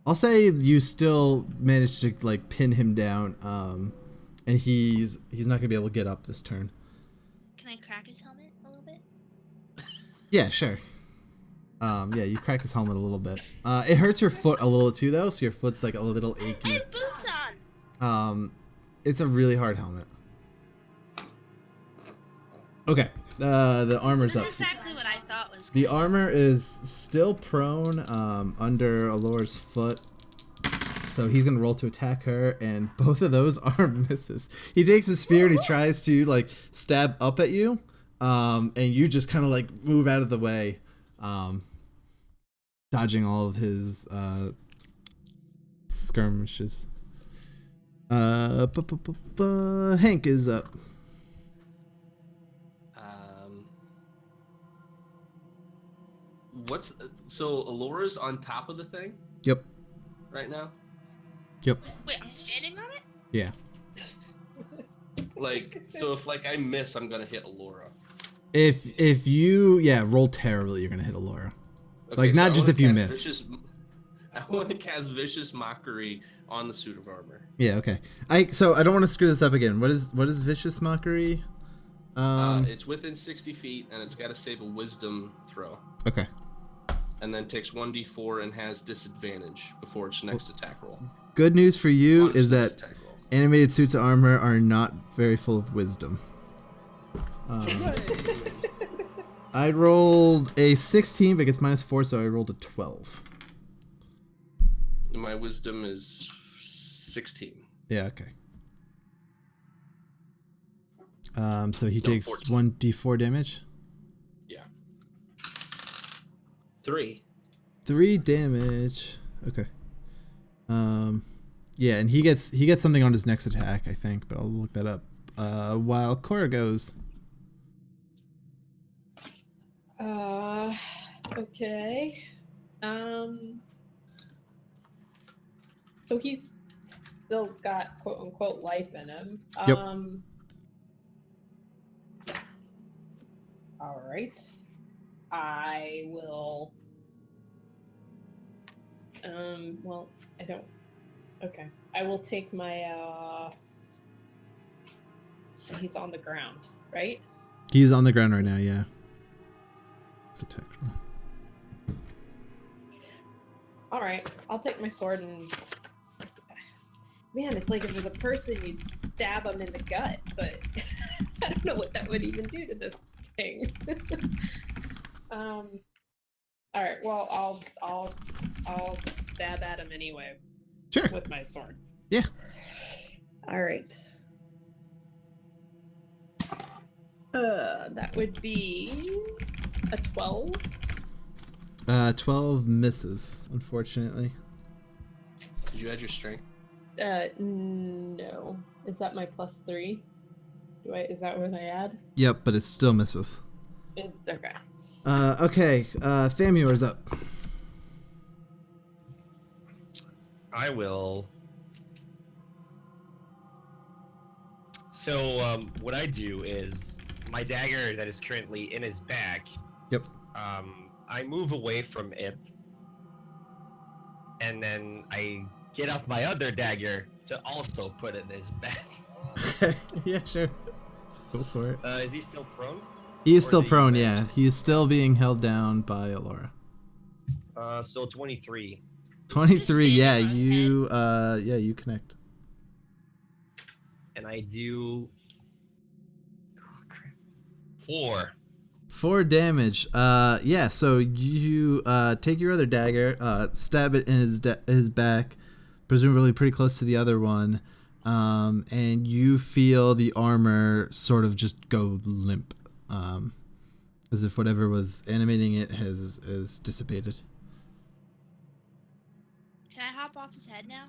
I'll say you still managed to like pin him down, and he's not gonna be able to get up this turn. Can I crack his helmet a little bit? Yeah, sure. Yeah, you crack his helmet a little bit. It hurts your foot a little too though, so your foot's like a little I achy. have boots on. It's a really hard helmet. Okay, the armor's That's up. exactly what I thought was. The armor is still prone under Alora's foot. So he's going to roll to attack her, and both of those are misses. He takes his spear and he tries to like stab up at you, and you just kind of like move out of the way, dodging all of his skirmishes. Hank is up. So Alora's on top of the thing Yep. right now? Yep. Wait, I'm standing on it? Yeah. Like, so if like I miss, I'm gonna hit Alora. If you roll terribly, you're gonna hit Alora. Okay, Like, so not I just wanna if you cast miss. I want to cast Vicious Mockery on the suit of armor. Yeah. Okay. I don't want to screw this up again. What is Vicious Mockery? It's within 60 feet, and it's got to save a Wisdom throw. Okay. And then takes 1d4 and has disadvantage before its next attack roll. Good news for you On its is next that attack roll. animated suits of armor are not very full of wisdom. I rolled a 16, but it gets -4, so I rolled a 12. My Wisdom is 16. Yeah. Okay. So he No, takes 14. 1d4 damage. Yeah. 3. 3 damage. Okay. Yeah, and he gets something on his next attack, I think, but I'll look that up. While Cora goes. Okay. So he's still got quote unquote life in him. Yep. All right. I will. Well, I don't. Okay. I will take my. He's on the ground, right? He's on the ground right now, yeah. It's attack roll. All right. I'll take my sword and. Man, it's like if it was a person, you'd stab him in the gut, but I don't know what that would even do to this thing. All right. Well, I'll stab at him anyway. Sure. With my sword. Yeah. All right. That would be a 12. 12 misses, unfortunately. Did you add your strength? No. Is that my +3? Is that what I add? Yep, but it still misses. It's okay. Okay, Famuor's up. I will. So what I do is my dagger that is currently in his back. Yep. I move away from it, and then I get off my other dagger to also put it in his back. Yeah, sure. Go for it. Is he still prone? He is Or still is he prone, dead? yeah. He is still being held down by Alora. So 23. 23, Just yeah, standing on his you connect. And I do 4. 4 damage. Yeah, so you take your other dagger, stab it in his back, presumably pretty close to the other one, and you feel the armor sort of just go limp, as if whatever was animating it has dissipated. Can I hop off his head now?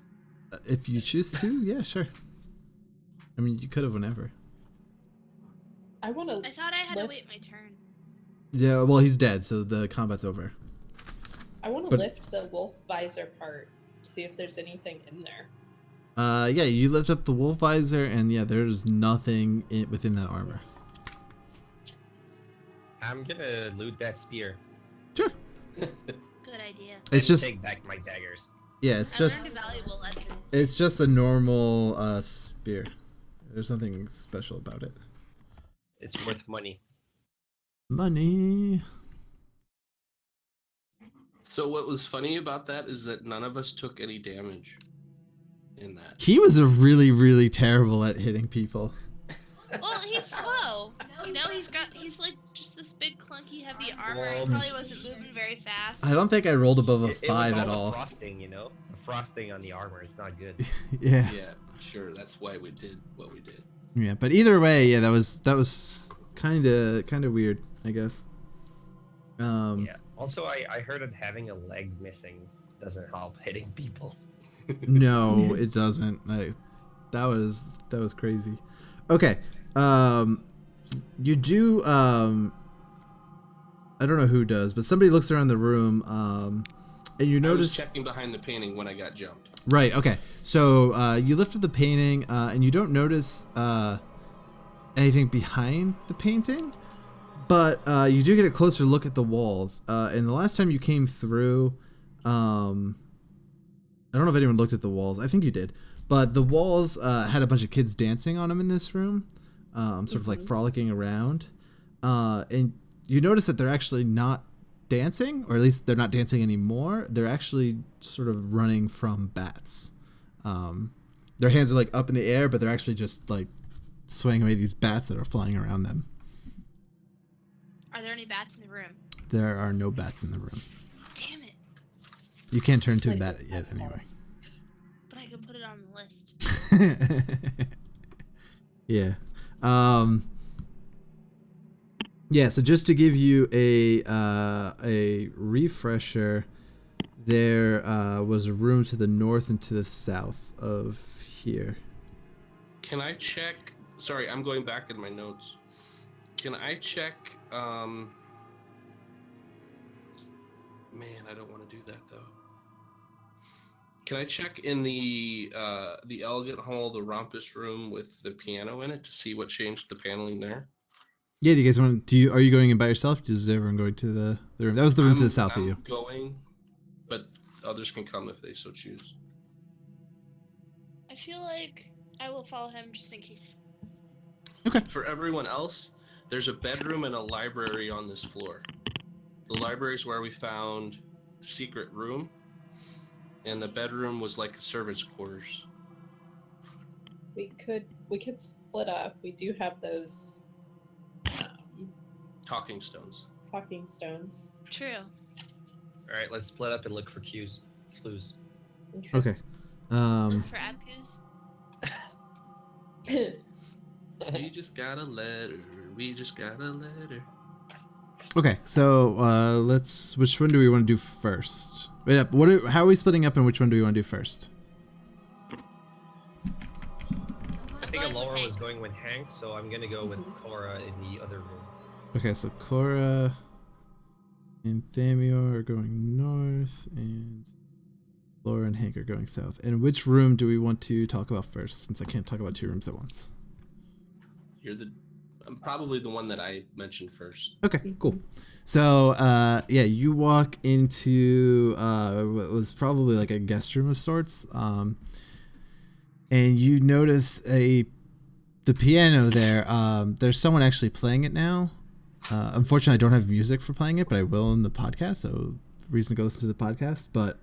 If you choose to, yeah, sure. I mean, you could have whenever. I want to. I thought I had to wait my turn. Yeah, well, he's dead, so the combat's over. I want to But- lift the wolf visor part, see if there's anything in there. Yeah, you lift up the wolf visor, and yeah, there's nothing within that armor. I'm gonna loot that spear. Sure. Good idea. It's and just take back my daggers. yeah, it's I just learned a valuable lesson. it's just a normal spear. There's nothing special about it. It's worth money. Money. So what was funny about that is that none of us took any damage in that. He was a really terrible at hitting people. Well, he's slow. You know, he's like just this big clunky heavy armor. He Well, probably wasn't moving very fast. I don't think I rolled above a It was 5 at the all. frosting, you know? The frosting on the armor is not good. Yeah. Yeah, sure. That's why we did what we did. Yeah, but either way, yeah, that was kind of weird, I guess. Yeah. Also, I heard that having a leg missing doesn't help hitting people. No, it doesn't. That was crazy. Okay. You do. I don't know who does, but somebody looks around the room, and you notice. I was checking behind the painting when I got jumped. Right. Okay. So you lift up the painting, and you don't notice anything behind the painting, but you do get a closer look at the walls. And the last time you came through, I don't know if anyone looked at the walls. I think you did, but the walls had a bunch of kids dancing on them in this room, sort of like frolicking around, and you notice that they're actually not dancing, or at least they're not dancing anymore. They're actually sort of running from bats. Their hands are like up in the air, but they're actually just like swaying away these bats that are flying around them. Are there any bats in the room? There are no bats in the room. Damn it. You can't turn to a bat yet anyway. But I could put it on the list. Yeah. Yeah, so just to give you a refresher, there was a room to the north and to the south of here. Can I check? Sorry, I'm going back in my notes. Can I check? Man, I don't want to do that though. Can I check in the elegant hall, the rompus room with the piano in it, to see what changed the paneling there? Yeah, do you guys want? Are you going in by yourself? Is everyone going to the room? That was the room to the south of you. I'm going, but others can come if they so choose. I feel like I will follow him just in case. Okay. For everyone else, there's a bedroom and a library on this floor. The library is where we found the secret room, and the bedroom was like servants' quarters. We could split up. We do have those Talking stones. talking stones. True. All right, let's split up and look for clues. Okay. Look for abcus. We just got a letter. We just got a letter. Okay, so which one do we want to do first? Wait up. How are we splitting up, and which one do we want to do first? I think Alora was going with Hank, so I'm gonna go with Cora in the other room. Okay, so Cora and Thamior are going north, and Laura and Hank are going south. And which room do we want to talk about first, since I can't talk about two rooms at once? I'm probably the one that I mentioned first. Okay, cool. So, you walk into what was probably like a guest room of sorts, and you notice the piano there. There's someone actually playing it now. Unfortunately, I don't have music for playing it, but I will in the podcast, so reason to go listen to the podcast. But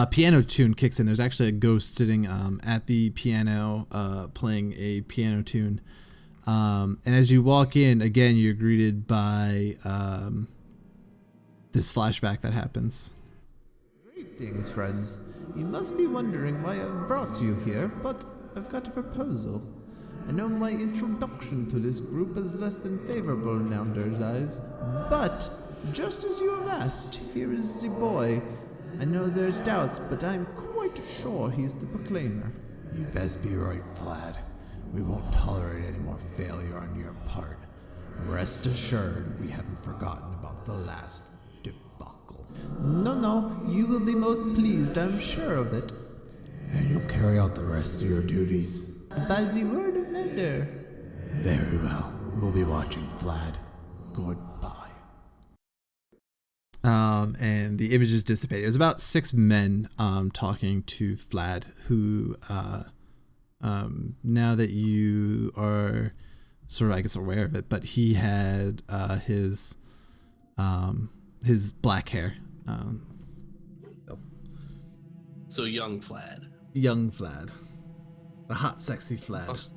piano tune kicks in. There's actually a ghost sitting at the piano playing a piano tune. And as you walk in, again, you're greeted by this flashback that happens. Greetings, friends. You must be wondering why I've brought you here, but I've got a proposal. I know my introduction to this group is less than favorable in Elder's eyes, but just as you have asked, here is the boy. I know there's doubts, but I'm quite sure he's the proclaimer. You best be right, Vlad. We won't tolerate any more failure on your part. Rest assured, we haven't forgotten about the last debacle. No, you will be most pleased, I'm sure of it. And you'll carry out the rest of your duties. By the word of Nether. Very well. We'll be watching, Vlad. Goodbye. And the images dissipate. It was about 6 men talking to Vlad, who now that you are sort of, I guess, aware of it, but he had his black hair. So young Vlad. Young Vlad. The hot, sexy Vlad.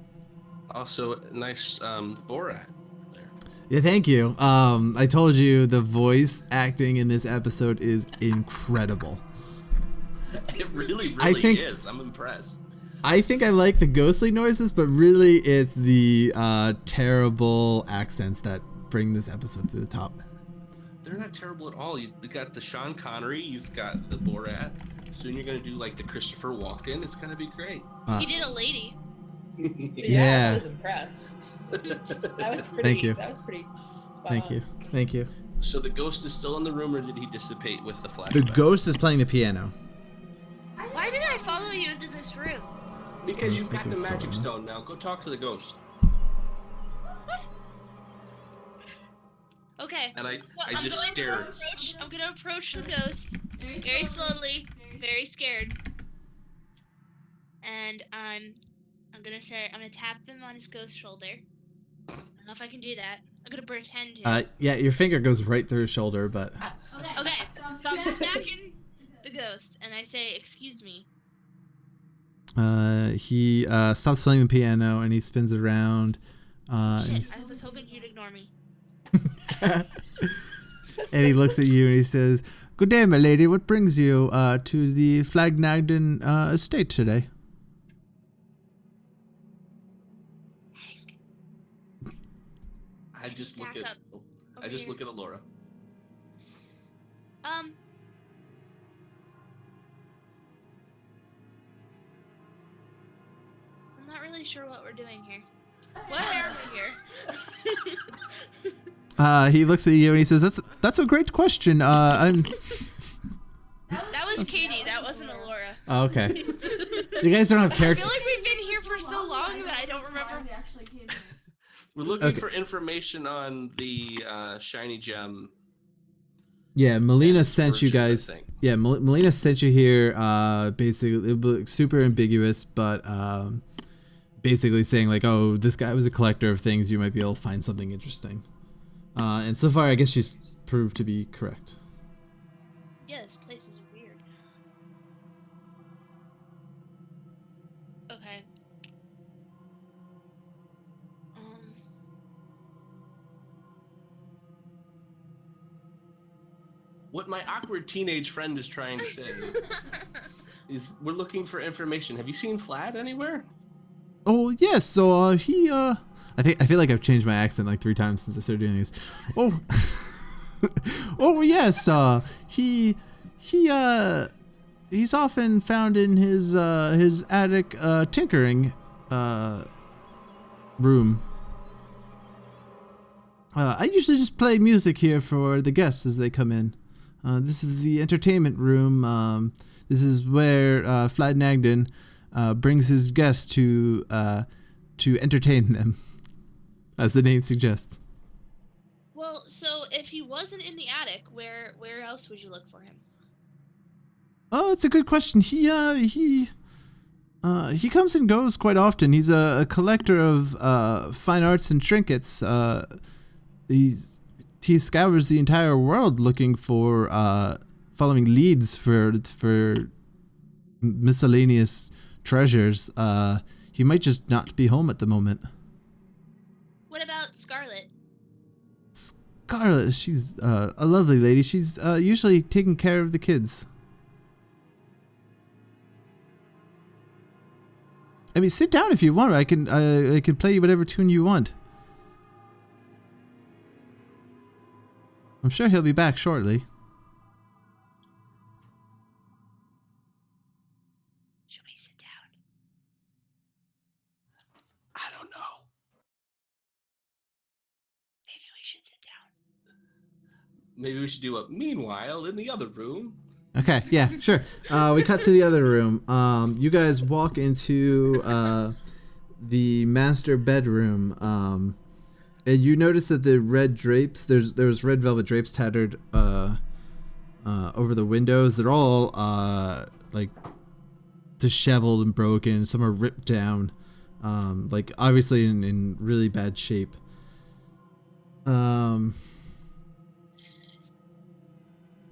Also nice Borat there. Yeah, thank you. I told you the voice acting in this episode is incredible. It really think- is. I'm impressed. I think I like the ghostly noises, but really it's the terrible accents that bring this episode to the top. They're not terrible at all. You got the Sean Connery, you've got the Borat. Soon you're gonna do like the Christopher Walken. It's gonna be great. He did a lady. Yeah, I was impressed. That was pretty. Thank you. That was pretty. Spot Thank on. you. Thank you. So the ghost is still in the room, or did he dissipate with the flashback? The ghost is playing the piano. Why did I follow you into this room? Because you've got This the is magic stone. stone now. Go talk to the ghost. Okay. And I I'm just going stared. I'm gonna approach the ghost very slowly, very scared. And I'm gonna tap him on his ghost shoulder. I don't know if I can do that. I'm gonna pretend to. Yeah, your finger goes right through his shoulder, but Okay. So I'm smacking the ghost, and I say, "Excuse me." he stops playing the piano and he spins around. And, Shit, I was hoping you'd ignore me. and he looks at you and he says, "Good day, my lady. What brings you to the Flagnagden estate today?" I just look Back at. up I just here. look at Alora. I'm not really sure what we're doing here. Why are we here? He looks at you and he says, "That's a great question. I'm." That was Katie. That wasn't Alora. Oh, okay. You guys don't have I character. feel like we've been here for so long that I don't remember. We're looking Okay. for information on the shiny gem. Yeah, Melina and sent you merchants, I guys. think. Yeah, Melina sent you here. Basically, it was super ambiguous, but basically saying like, "Oh, this guy was a collector of things. You might be able to find something interesting." And so far, I guess she's proved to be correct. Yeah, this place is weird. Okay. What my awkward teenage friend is trying to say is we're looking for information. Have you seen Flad anywhere? Oh yes, so he I feel like I've changed my accent like 3 times since I started doing this. Oh, oh yes, he's often found in his attic tinkering room. I usually just play music here for the guests as they come in. This is the entertainment room. This is where Flagnagden brings his guests to entertain them, as the name suggests. Well, so if he wasn't in the attic, where else would you look for him? Oh, it's a good question. He comes and goes quite often. He's a collector of fine arts and trinkets. He scours the entire world looking for following leads for miscellaneous treasures. He might just not be home at the moment. What about Scarlet? Scarlet, she's a lovely lady. She's usually taking care of the kids. I mean, sit down if you want. I can play you whatever tune you want. I'm sure he'll be back shortly. Should we sit down? I don't know. Maybe we should sit down. Maybe we should do a meanwhile in the other room. Okay, yeah, sure. We cut to the other room. You guys walk into the master bedroom. And you notice that the red drapes, there was red velvet drapes tattered over the windows. They're all like disheveled and broken. Some are ripped down, like obviously in really bad shape.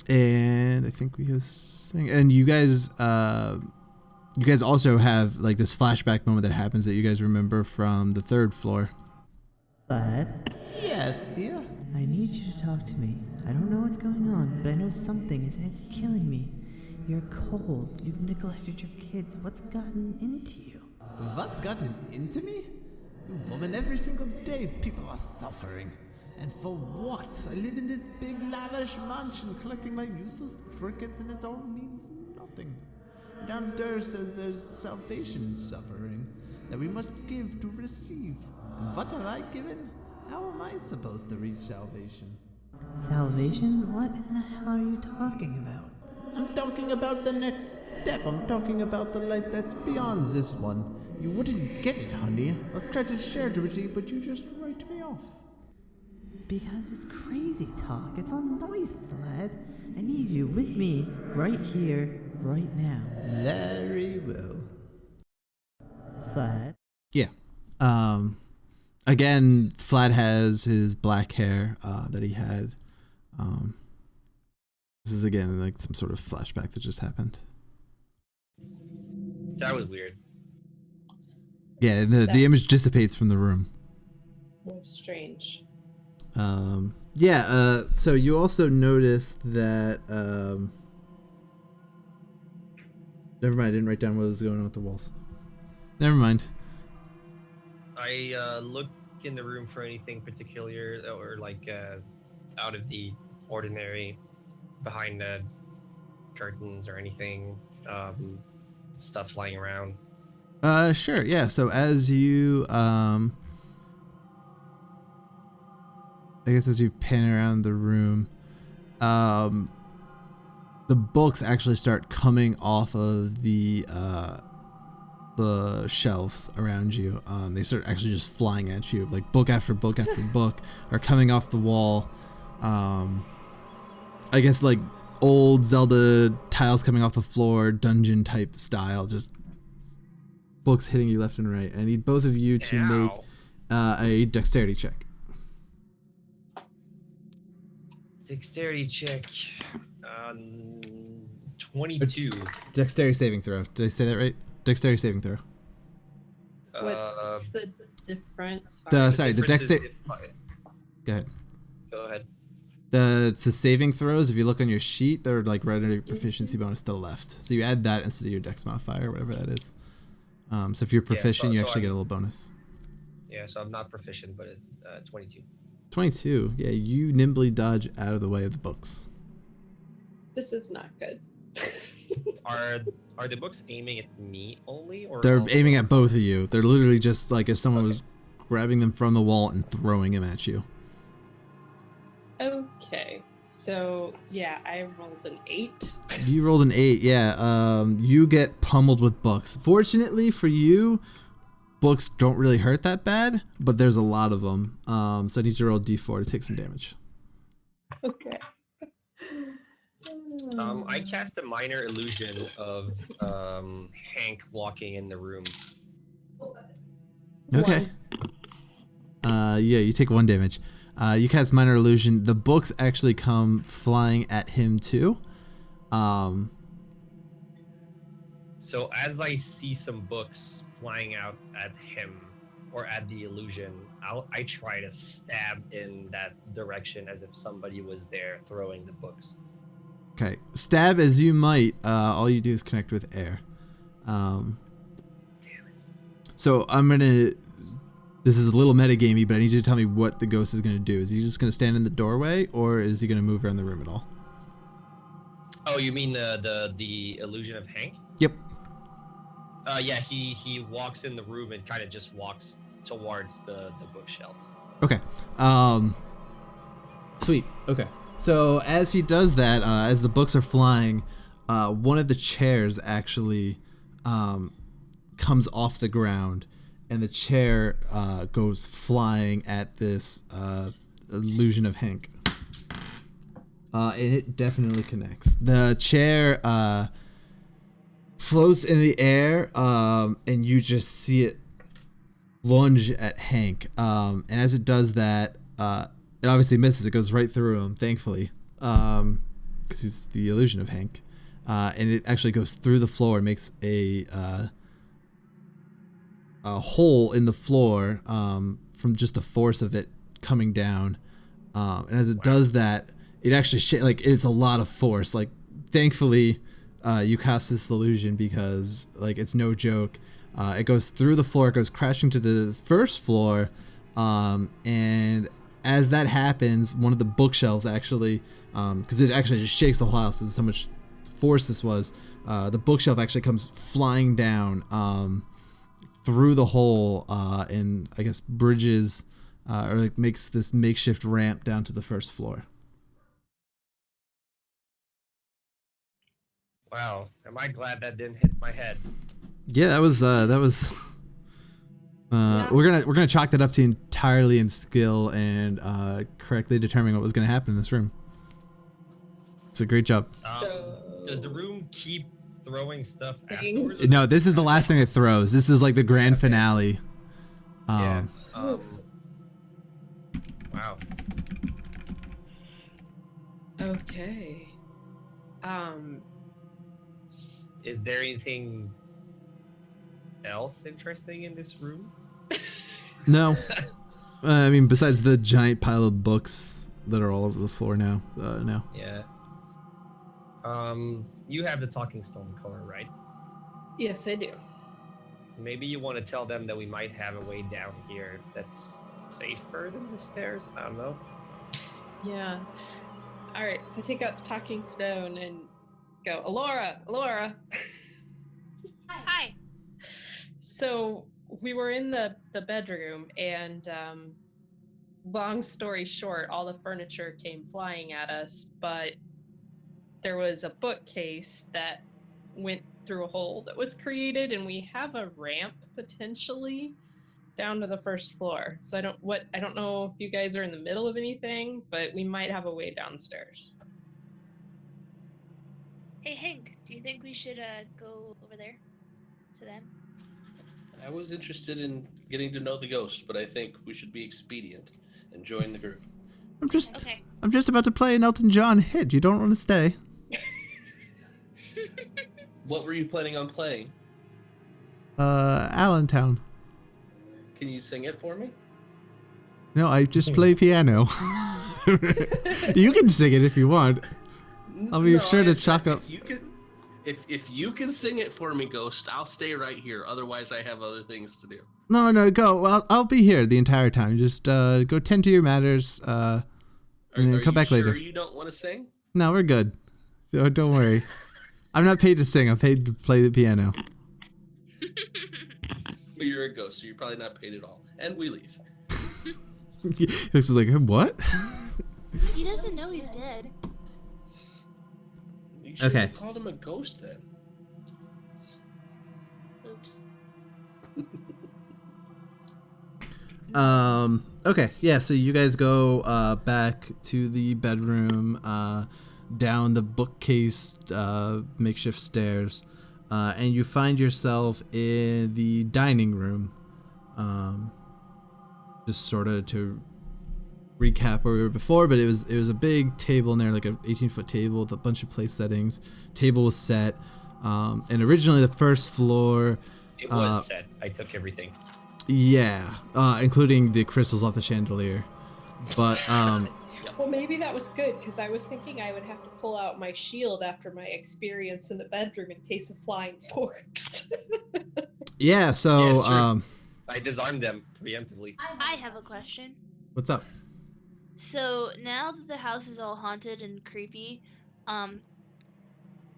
And I think we have, and you guys also have like this flashback moment that happens that you guys remember from the 3rd floor. Bud, Yes, dear. I need you to talk to me. I don't know what's going on, but I know something is, and it's killing me. You're cold. You've neglected your kids. What's gotten into you? What's gotten into me? You woman, every single day people are suffering. And for what? I live in this big lavish mansion collecting my useless trinkets and it all means nothing. Madame Durr says there's salvation in suffering that we must give to receive. And what have I given? How am I supposed to reach salvation? Salvation? What in the hell are you talking about? I'm talking about the next step. I'm talking about the life that's beyond this one. You wouldn't get it, honey. I'll try to share it with you, but you just write me off. Because it's crazy talk. It's all noise, Vlad. I need you with me right here, right now. Very well. Vlad? Yeah. Again, Vlad has his black hair that he had. This is again like some sort of flashback that just happened. That was weird. Yeah, the image dissipates from the room. Strange. So you also notice that never mind, I didn't write down what was going on with the walls. Never mind. I look in the room for anything particular or like out of the ordinary behind the curtains or anything, stuff lying around. Sure, yeah. So as you I guess as you pan around the room, the books actually start coming off of the shelves around you. They start actually just flying at you, like book after book after book are coming off the wall. I guess like old Zelda tiles coming off the floor, dungeon type style, just books hitting you left and right. I need both of you to make a dexterity check. Dexterity check. 22. Dexterity saving throw. Did I say that right? Dexterity saving throw. What's the difference? The dexterity. Go ahead. Go ahead. The saving throws, if you look on your sheet, they're like right under your proficiency bonus to the left. So you add that instead of your dex modifier, whatever that is. So if you're proficient, you actually get a little bonus. Yeah, so I'm not proficient, but 22. 22. Yeah, you nimbly dodge out of the way of the books. This is not good. Are the books aiming at me only, or they're aiming at both of you? They're literally just like if someone was grabbing them from the wall and throwing them at you. Okay, so yeah, I rolled an 8. You rolled an 8, yeah. You get pummeled with books. Fortunately for you, books don't really hurt that bad, but there's a lot of them. So I need you to roll a d4 to take some damage. Okay. I cast a minor illusion of Hank walking in the room. Okay. Yeah, you take 1 damage. You cast minor illusion. The books actually come flying at him too. So as I see some books flying out at him or at the illusion, I try to stab in that direction as if somebody was there throwing the books. Okay, stab as you might. All you do is connect with air. Damn it. So I'm gonna. This is a little metagamey, but I need you to tell me what the ghost is gonna do. Is he just gonna stand in the doorway, or is he gonna move around the room at all? Oh, you mean the illusion of Hank? Yep. Yeah, he walks in the room and kind of just walks towards the bookshelf. Okay. Sweet. Okay. So as he does that, as the books are flying, one of the chairs actually comes off the ground, and the chair goes flying at this illusion of Hank. And it definitely connects. The chair floats in the air, and you just see it lunge at Hank. And as it does that, it obviously misses. It goes right through him, thankfully, because he's the illusion of Hank. And it actually goes through the floor and makes a hole in the floor from just the force of it coming down. And as it does that, it actually it's a lot of force. Like, thankfully, you cast this illusion because it's no joke. It goes through the floor, it goes crashing to the first floor, and as that happens, one of the bookshelves actually, because it actually just shakes the whole house. This is how much force this was. The bookshelf actually comes flying down through the hole and I guess bridges or like makes this makeshift ramp down to the first floor. Wow, am I glad that didn't hit my head? Yeah, that was we're gonna chalk that up to entirely in skill and correctly determining what was gonna happen in this room. It's a great job. Does the room keep throwing stuff Things. afterwards? No, this is the last thing it throws. This is like the grand finale. Yeah. Wow. Okay. Is there anything else interesting in this room? No. I mean, besides the giant pile of books that are all over the floor now. No. Yeah. You have the talking stone core, right? Yes, I do. Maybe you want to tell them that we might have a way down here that's safer than the stairs? I don't know. Yeah. All right. So I take out the talking stone and go, Alora. Hi. So we were in the bedroom, and long story short, all the furniture came flying at us, but there was a bookcase that went through a hole that was created, and we have a ramp potentially down to the first floor. So I don't know if you guys are in the middle of anything, but we might have a way downstairs. Hey, Hank, do you think we should go over there to them? I was interested in getting to know the ghost, but I think we should be expedient and join the group. Okay. I'm just about to play an Elton John hit. You don't want to stay. What were you planning on playing? Allentown. Can you sing it for me? No, I just play piano. You can sing it if you want. I'll be sure to chalk up. If you can sing it for me, Ghost, I'll stay right here. Otherwise, I have other things to do. No, go. Well, I'll be here the entire time. Just go tend to your matters, and then come back later. Are you don't want to sing? No, we're good. So don't worry. I'm not paid to sing. I'm paid to play the piano. But you're a ghost, so you're probably not paid at all. And we leave. This is like, what? He doesn't know he's dead. You should have called him a ghost then. Oops. Okay, yeah, so you guys go back to the bedroom, down the bookcase makeshift stairs, and you find yourself in the dining room. Just sort of to recap where we were before, but it was a big table in there, like an 18-foot table with a bunch of place settings. Table was set, and originally the first floor. It was set. I took everything. Yeah, including the crystals off the chandelier. But Well, maybe that was good, because I was thinking I would have to pull out my shield after my experience in the bedroom in case of flying forks. yeah, so I disarmed them preemptively. I have a question. what's up? So now that the house is all haunted and creepy,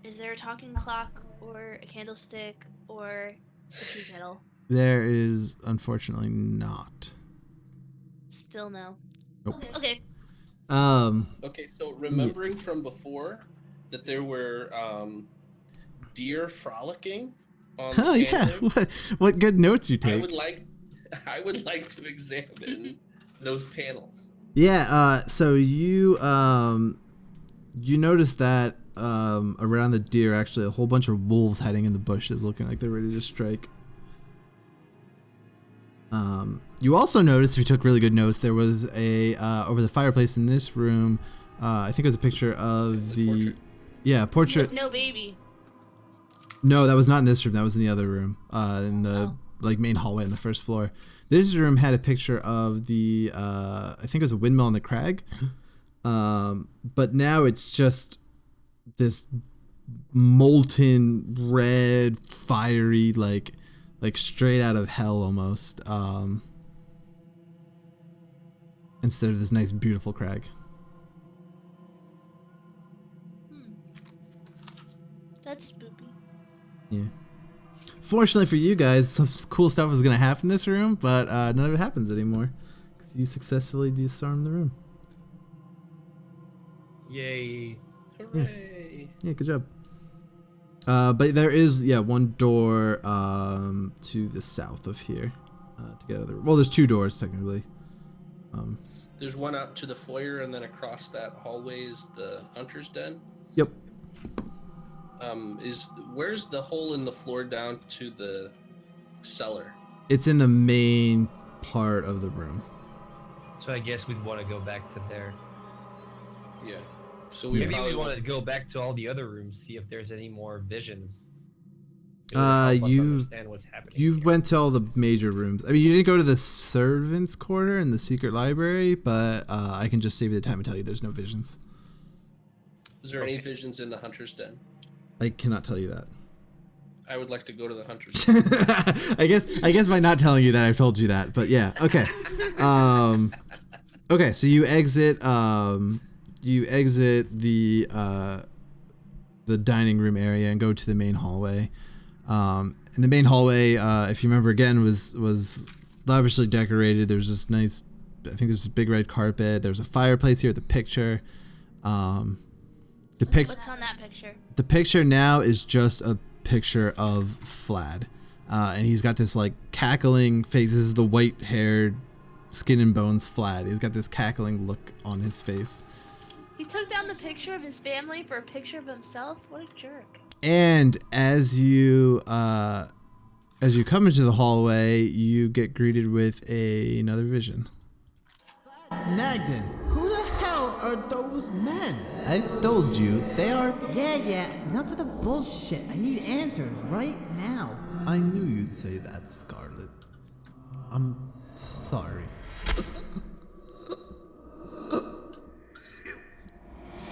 is there a talking clock or a candlestick or a tea kettle? There is unfortunately not. Still no. Nope. Okay. Okay, so remembering from before that there were deer frolicking on the Oh yeah, paneling, what good notes you take. I would like to examine those panels. Yeah, so you notice that around the deer actually a whole bunch of wolves hiding in the bushes looking like they're ready to strike. You also noticed, if you took really good notes, there was a over the fireplace in this room, I think it was a picture of the portrait. Yeah, portrait. With no baby. No, that was not in this room. That was in the other room, in the like main hallway on the first floor. This room had a picture of the I think it was a windmill on the crag, but now it's just this molten red, fiery, like straight out of hell almost instead of this nice, beautiful crag. That's spoopy. Yeah. Fortunately for you guys, some cool stuff was going to happen in this room, but none of it happens anymore because you successfully disarmed the room. Yay. Hooray! Yeah, good job. But there is, one door to the south of here to get out of the room. Well, there's 2 doors technically. There's one out to the foyer, and then across that hallway is the hunter's den. Yep. Where's the hole in the floor down to the cellar? It's in the main part of the room. So I guess we'd want to go back to there. Yeah. So Maybe we want to go back to all the other rooms, see if there's any more visions. It would help us understand what's happening you here. went to all the major rooms. I mean, you didn't go to the servants' quarter and the secret library, but I can just save you the time and tell you there's no visions. Is there any visions in the hunter's den? I cannot tell you that. I would like to go to the hunter's den. I guess by not telling you that, I've told you that. But yeah, okay. Okay, so you exit the dining room area and go to the main hallway. And the main hallway, if you remember again, was lavishly decorated. There's this nice, I think there's a big red carpet. There's a fireplace here with a picture. What's on that picture? The picture now is just a picture of Vlad. And he's got this like cackling face. This is the white-haired, skin and bones Vlad. He's got this cackling look on his face. He took down the picture of his family for a picture of himself? What a jerk. And as you come into the hallway, you get greeted with another vision. Nagden, who the hell are those men? I've told you, they are... Yeah, enough of the bullshit. I need answers right now. I knew you'd say that, Scarlet. I'm sorry.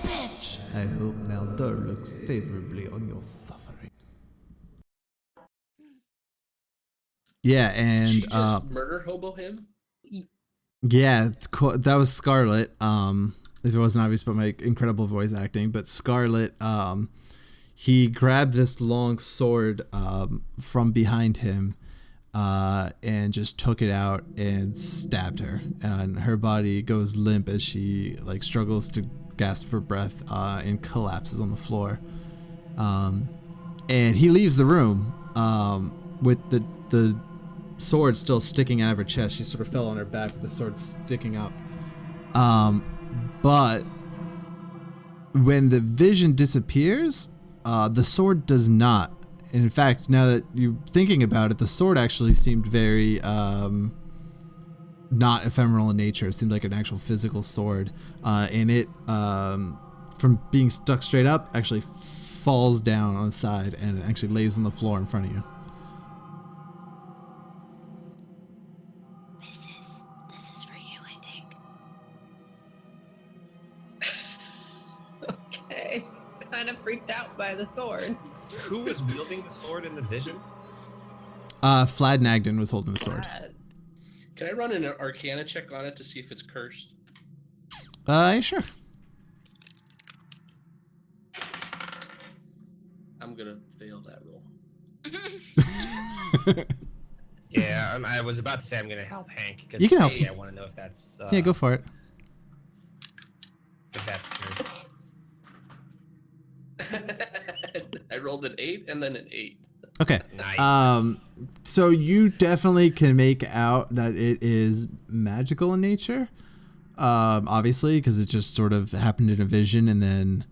Bitch! I hope Naldor looks favorably on your suffering. Yeah, Did she and just murder hobo him? yeah, that was Scarlet. If it wasn't obvious by my incredible voice acting, but Scarlet, he grabbed this long sword from behind him and just took it out and stabbed her, and her body goes limp as she like struggles to gasp for breath and collapses on the floor. And he leaves the room with the sword still sticking out of her chest. She sort of fell on her back with the sword sticking up. But when the vision disappears, the sword does not. And in fact, now that you're thinking about it, the sword actually seemed very not ephemeral in nature. It seemed like an actual physical sword. And it, from being stuck straight up, actually falls down on the side and it actually lays on the floor in front of you. This is for you, I think. Okay. Kind of freaked out by the sword. Who was wielding the sword in the vision? Vlad Nagden was holding the sword. Can I run an Arcana check on it to see if it's cursed? Sure. I'm gonna fail that roll. Yeah, I was about to say I'm gonna help Hank. You can help. I want to know if that's. Yeah, go for it. If that's cursed. I rolled an 8 and then an 8. Okay. Nice. So you definitely can make out that it is magical in nature. Obviously, because it just sort of happened in a vision and then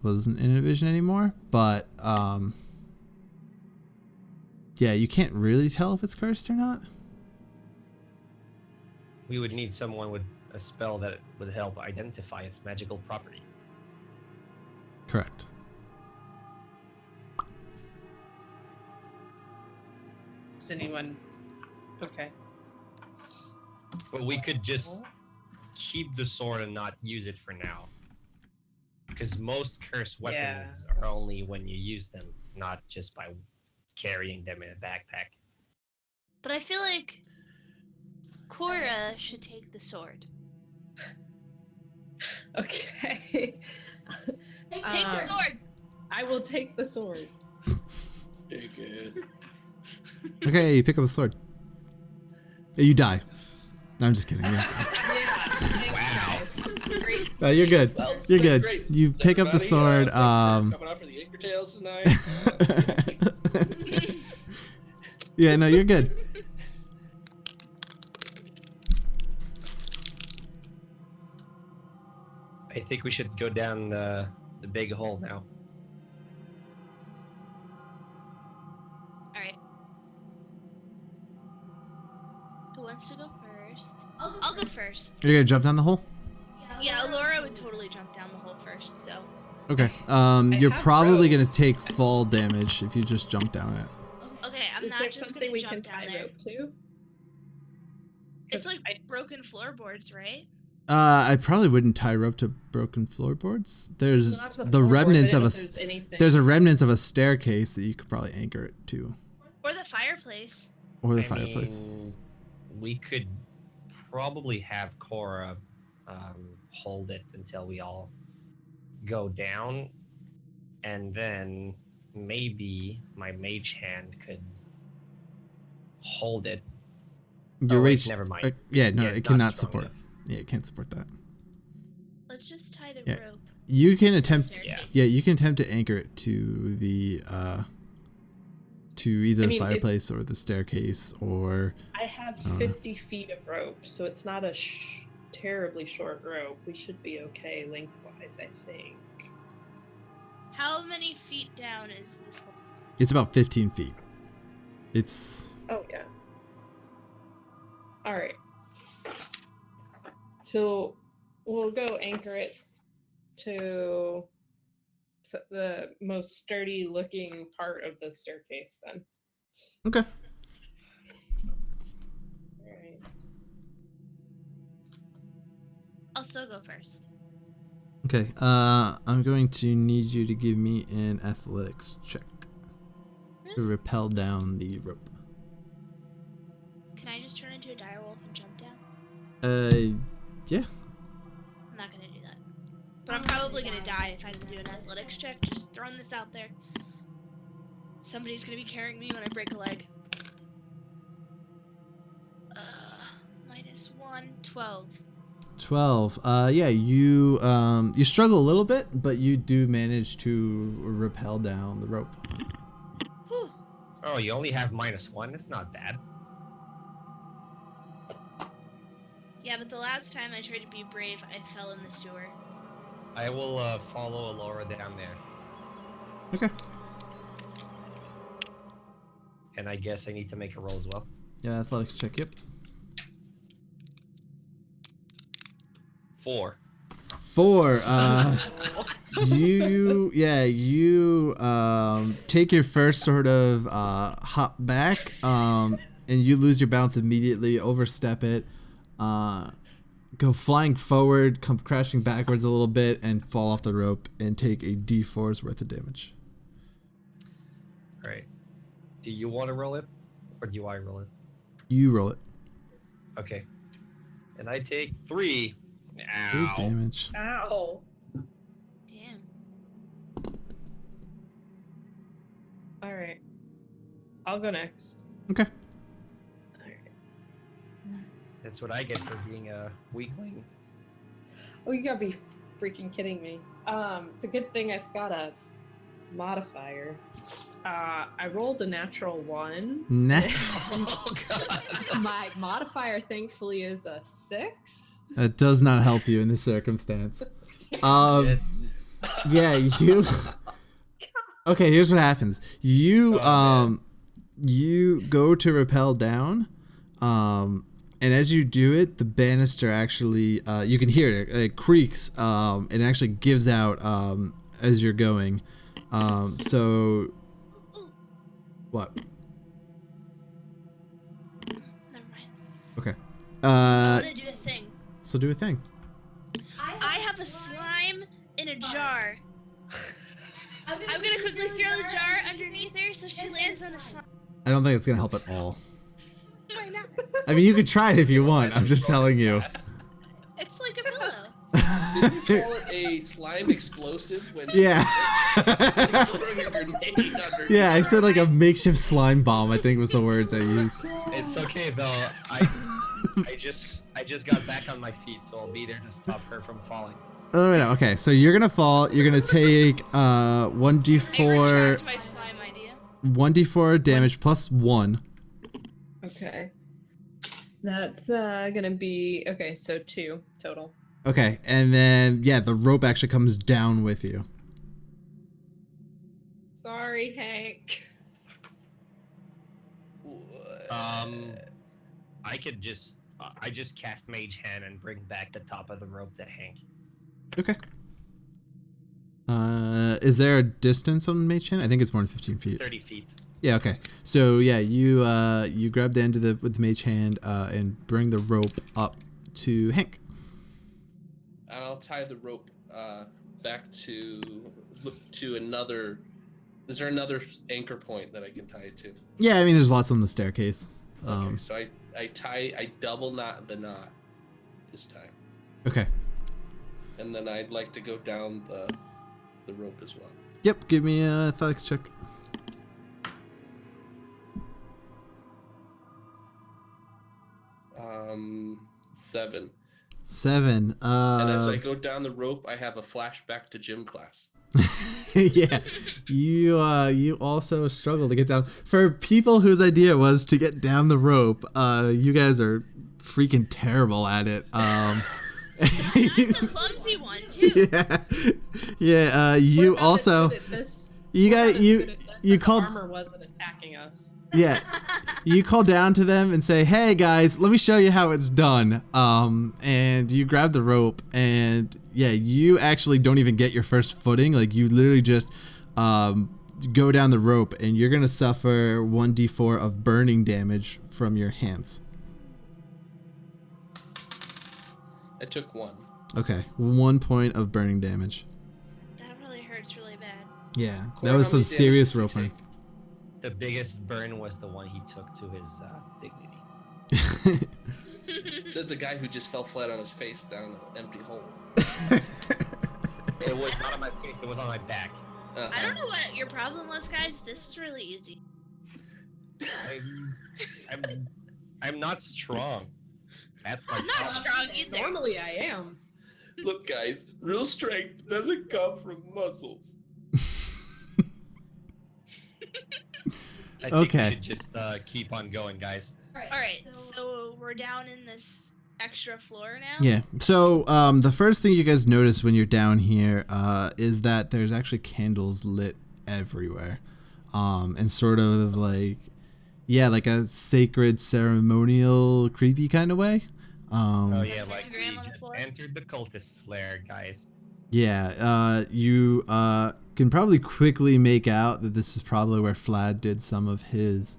wasn't in a vision anymore. But yeah, you can't really tell if it's cursed or not. We would need someone with a spell that would help identify its magical property. Correct. Is anyone okay? But we could just keep the sword and not use it for now. Because most cursed weapons are only when you use them, not just by carrying them in a backpack. But I feel like Cora should take the sword. Okay. Take the sword. I will take the sword. Take it. Okay, you pick up the sword. You die. No, I'm just kidding. Yeah. Wow. Great. No, you're good. Well, it's You're been good. great, You pick up the everybody. sword. Thanks for coming out for the Akertales tonight. Yeah, no, you're good. I think we should go down the big hole now. Alright. Who wants to go first? I'll go first. You're gonna jump down the hole? Yeah, Laura would totally jump down the hole first, so. Okay. You're probably gonna take fall damage if you just jump down it. Okay, I'm Is not there just something gonna we jump can down tie there. rope to? It's like broken floorboards, right? I probably wouldn't tie rope to broken floorboards. There's Not to the floorboard, remnants I of didn't a know if there's anything. there's a remnants of a staircase that you could probably anchor it to, Or the fireplace. or the I fireplace. mean, we could probably have Cora hold it until we all go down, and then maybe my mage hand could hold it. Your wait, reach. never mind. Yeah, no, Yeah, it's it not cannot strong support. enough. Yeah, it can't support that. Let's just tie the Yeah. rope. You can to the attempt. staircase. Yeah, you can attempt to anchor it to the to either I the mean, fireplace or the staircase, or I have 50 feet of rope, so it's not a terribly short rope. We should be okay lengthwise, I think. How many feet down is this hole? it's about 15 feet. It's Oh, yeah. All right. So we'll go anchor it to the most sturdy looking part of the staircase then. okay. All right. I'll still go first. Okay. I'm going to need you to give me an athletics check to rappel down the rope. Can I just turn into a direwolf and jump down? Yeah. I'm not gonna do that. But I'm probably gonna die if I have to do an athletics check. Just throwing this out there. Somebody's gonna be carrying me when I break a leg. -1, 12. 12. Yeah, you struggle a little bit, but you do manage to rappel down the rope. Whew. Oh, you only have -1? It's not bad. Yeah, but the last time I tried to be brave, I fell in the sewer. I will follow Laura down there. Okay. And I guess I need to make a roll as well. Yeah, athletics check. Yep. 4. 4. You take your first sort of hop back, and you lose your balance immediately, overstep it, go flying forward, come crashing backwards a little bit, and fall off the rope and take a D4's worth of damage. All right. Do you want to roll it, or do I roll it? You roll it. Okay. And I take 3. 3 Ow. damage. Ow. Damn. All right. I'll go next. Okay. All right. That's what I get for being a weakling. Oh, you gotta be freaking kidding me. It's a good thing I've got a modifier. I rolled a natural 1. Oh, God. My modifier, thankfully, is a 6. That does not help you in this circumstance. Yeah, you. Okay, here's what happens. You you go to rappel down, and as you do it, the banister actually you can hear it. It creaks. It actually gives out as you're going. So what? Never mind. Okay. I want to do a thing. So do a thing. I have a slime in a jar. I'm gonna quickly throw the jar underneath her so she lands on a slime. I don't think it's gonna help at all. Why not? I mean, you could try it if you want. I'm just telling you. It's like a pillow. Didn't you call it a slime explosive when Yeah. throwing a grenade under? Yeah, I said like a makeshift slime bomb, I think was the words I used. It's okay though. I just got back on my feet, so I'll be there to stop her from falling. Oh no, okay, so you're gonna fall. You're gonna take I 1d4 retract my slime idea. 1d4 damage plus 1. Okay. That's gonna be okay. So 2 total. Okay, and then yeah, the rope actually comes down with you. Sorry, Hank. I could just I just cast Mage Hand and bring back the top of the rope to Hank. Okay. Is there a distance on Mage Hand? I think it's more than 15 feet. 30 feet. Yeah. Okay. So yeah, you grab the end of with the Mage Hand and bring the rope up to Hank. And I'll tie the rope back to another. Is there another anchor point that I can tie it to? Yeah, I mean, there's lots on the staircase. Okay, so I double knot the knot this time. Okay. And then I'd like to go down the rope as well. Yep. Give me a athletics check. Um, 7. 7. And as I go down the rope, I have a flashback to gym class. Yeah, you also struggle to get down. For people whose idea was to get down the rope, you guys are freaking terrible at it. I'm the clumsy one too. Yeah. You also, you called. Armor wasn't attacking us. Yeah, you call down to them and say, "Hey guys, let me show you how it's done." And you grab the rope, and yeah, you actually don't even get your first footing. Like you literally just go down the rope, and you're gonna suffer 1d4 of burning damage from your hands. I took 1. Okay, 1 point of burning damage. That really hurts really bad. Yeah, Cora, that was how some many serious damage did you roping. The biggest burn was the one he took to his dignity. Says the guy who just fell flat on his face down an empty hole. It was not on my face, it was on my back. I don't know what your problem was, guys. This was really easy. I'm not strong. That's my I'm not strong either. Normally I am. Look, guys, real strength doesn't come from muscles. I think Okay. we should just keep on going, guys. Alright, so we're down in this extra floor now? Yeah. So the first thing you guys notice when you're down here is that there's actually candles lit everywhere, and sort of like, yeah, like a sacred ceremonial, creepy kind of way. Oh yeah, like we Pentagram on the just floor? entered the cultist lair, guys. Yeah. You can probably quickly make out that this is probably where Vlad did some of his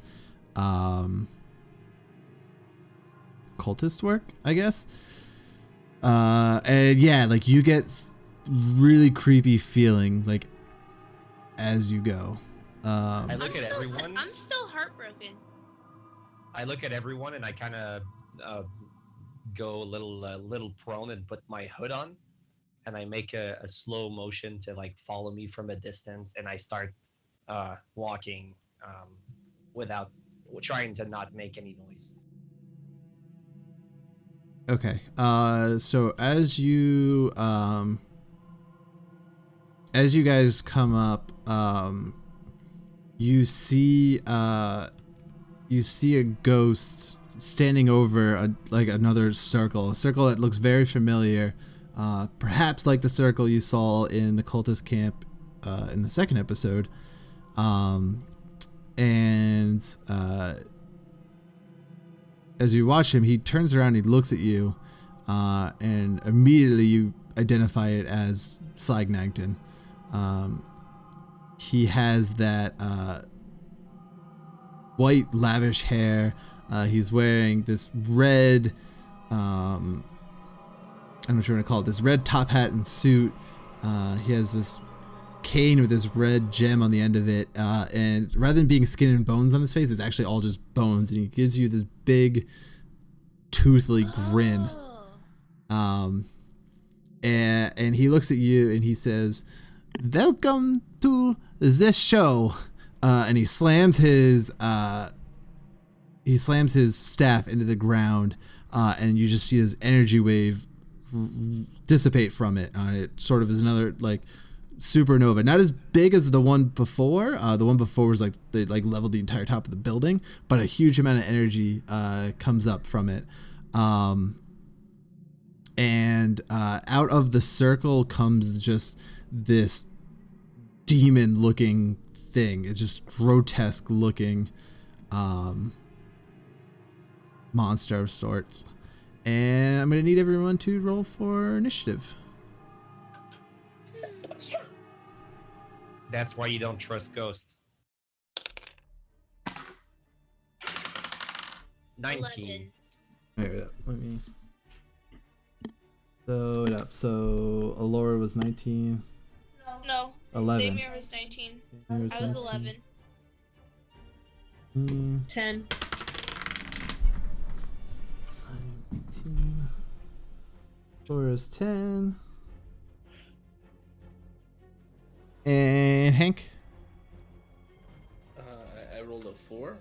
cultist work, I guess. And yeah, like you get really creepy feeling like as you go. I look at everyone. I'm still heartbroken. I look at everyone and I kind of go a little prone and put my hood on, and I make a slow motion to like follow me from a distance, and I start walking without trying to not make any noise. Okay. So as you guys come up, you see a ghost standing over another circle, a circle that looks very familiar, perhaps like the circle you saw in the cultist camp in the second episode. As you watch him, he turns around, he looks at you, and immediately you identify it as Flagnagton. He has that white, lavish hair. He's wearing this red, I'm not sure what to call it, this red top hat and suit. He has this cane with this red gem on the end of it, and rather than being skin and bones on his face, it's actually all just bones, and he gives you this big toothly grin. Oh. And he looks at you and he says, "Welcome to this show." And he slams his staff into the ground, and you just see this energy wave dissipate from it. It sort of is another like supernova, not as big as the one before. The one before was like they like leveled the entire top of the building, but a huge amount of energy comes up from it. And out of the circle comes just this demon-looking thing. It's just grotesque-looking monster of sorts. And I'm going to need everyone to roll for initiative. That's why you don't trust ghosts. 19. 11. Wait up. Let me throw it up. So Alora was 19. No. 11. Damir was 19. Damir was I was 19. 11. 10. 19. Laura's 10. And Hank? I rolled a 4.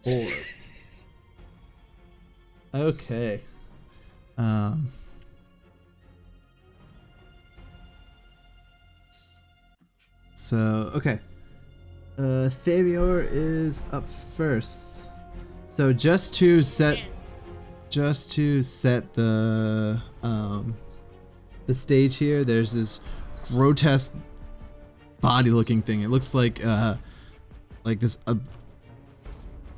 4. Okay. So, okay. Fabior is up first. So just to set the stage here, there's this grotesque body-looking thing. It looks like this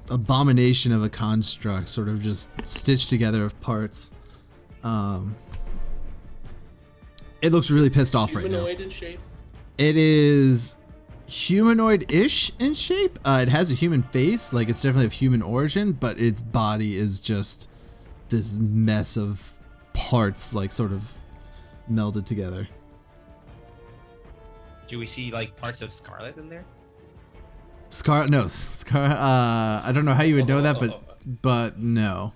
abomination of a construct, sort of just stitched together of parts. It looks really pissed off right now. Humanoid in shape. It is humanoid-ish in shape. It has a human face, like it's definitely of human origin, but its body is just this mess of parts, like sort of melded together. Do we see like parts of Scarlet in there? Scar. I don't know how you would know that, but no.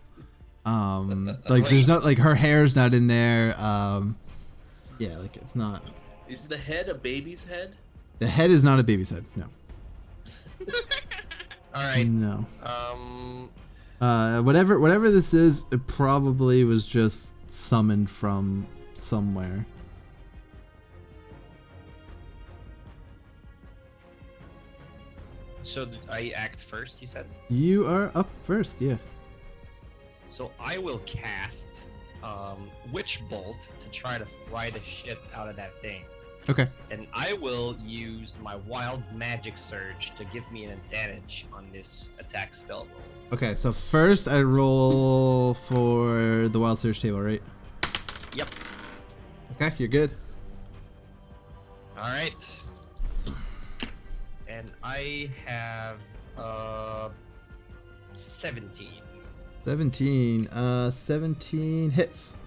Like there's not like her hair's not in there. Yeah, like it's not. Is the head a baby's head? The head is not a baby's head. No. All right. No. Whatever this is, it probably was just summoned from somewhere. So I act first, you said? You are up first, yeah. So I will cast Witch Bolt to try to fry the shit out of that thing. Okay. And I will use my Wild Magic Surge to give me an advantage on this attack spell roll. Okay, so first I roll for the Wild Surge table, right? Yep. Okay, you're good. All right. And I have 17. 17 hits.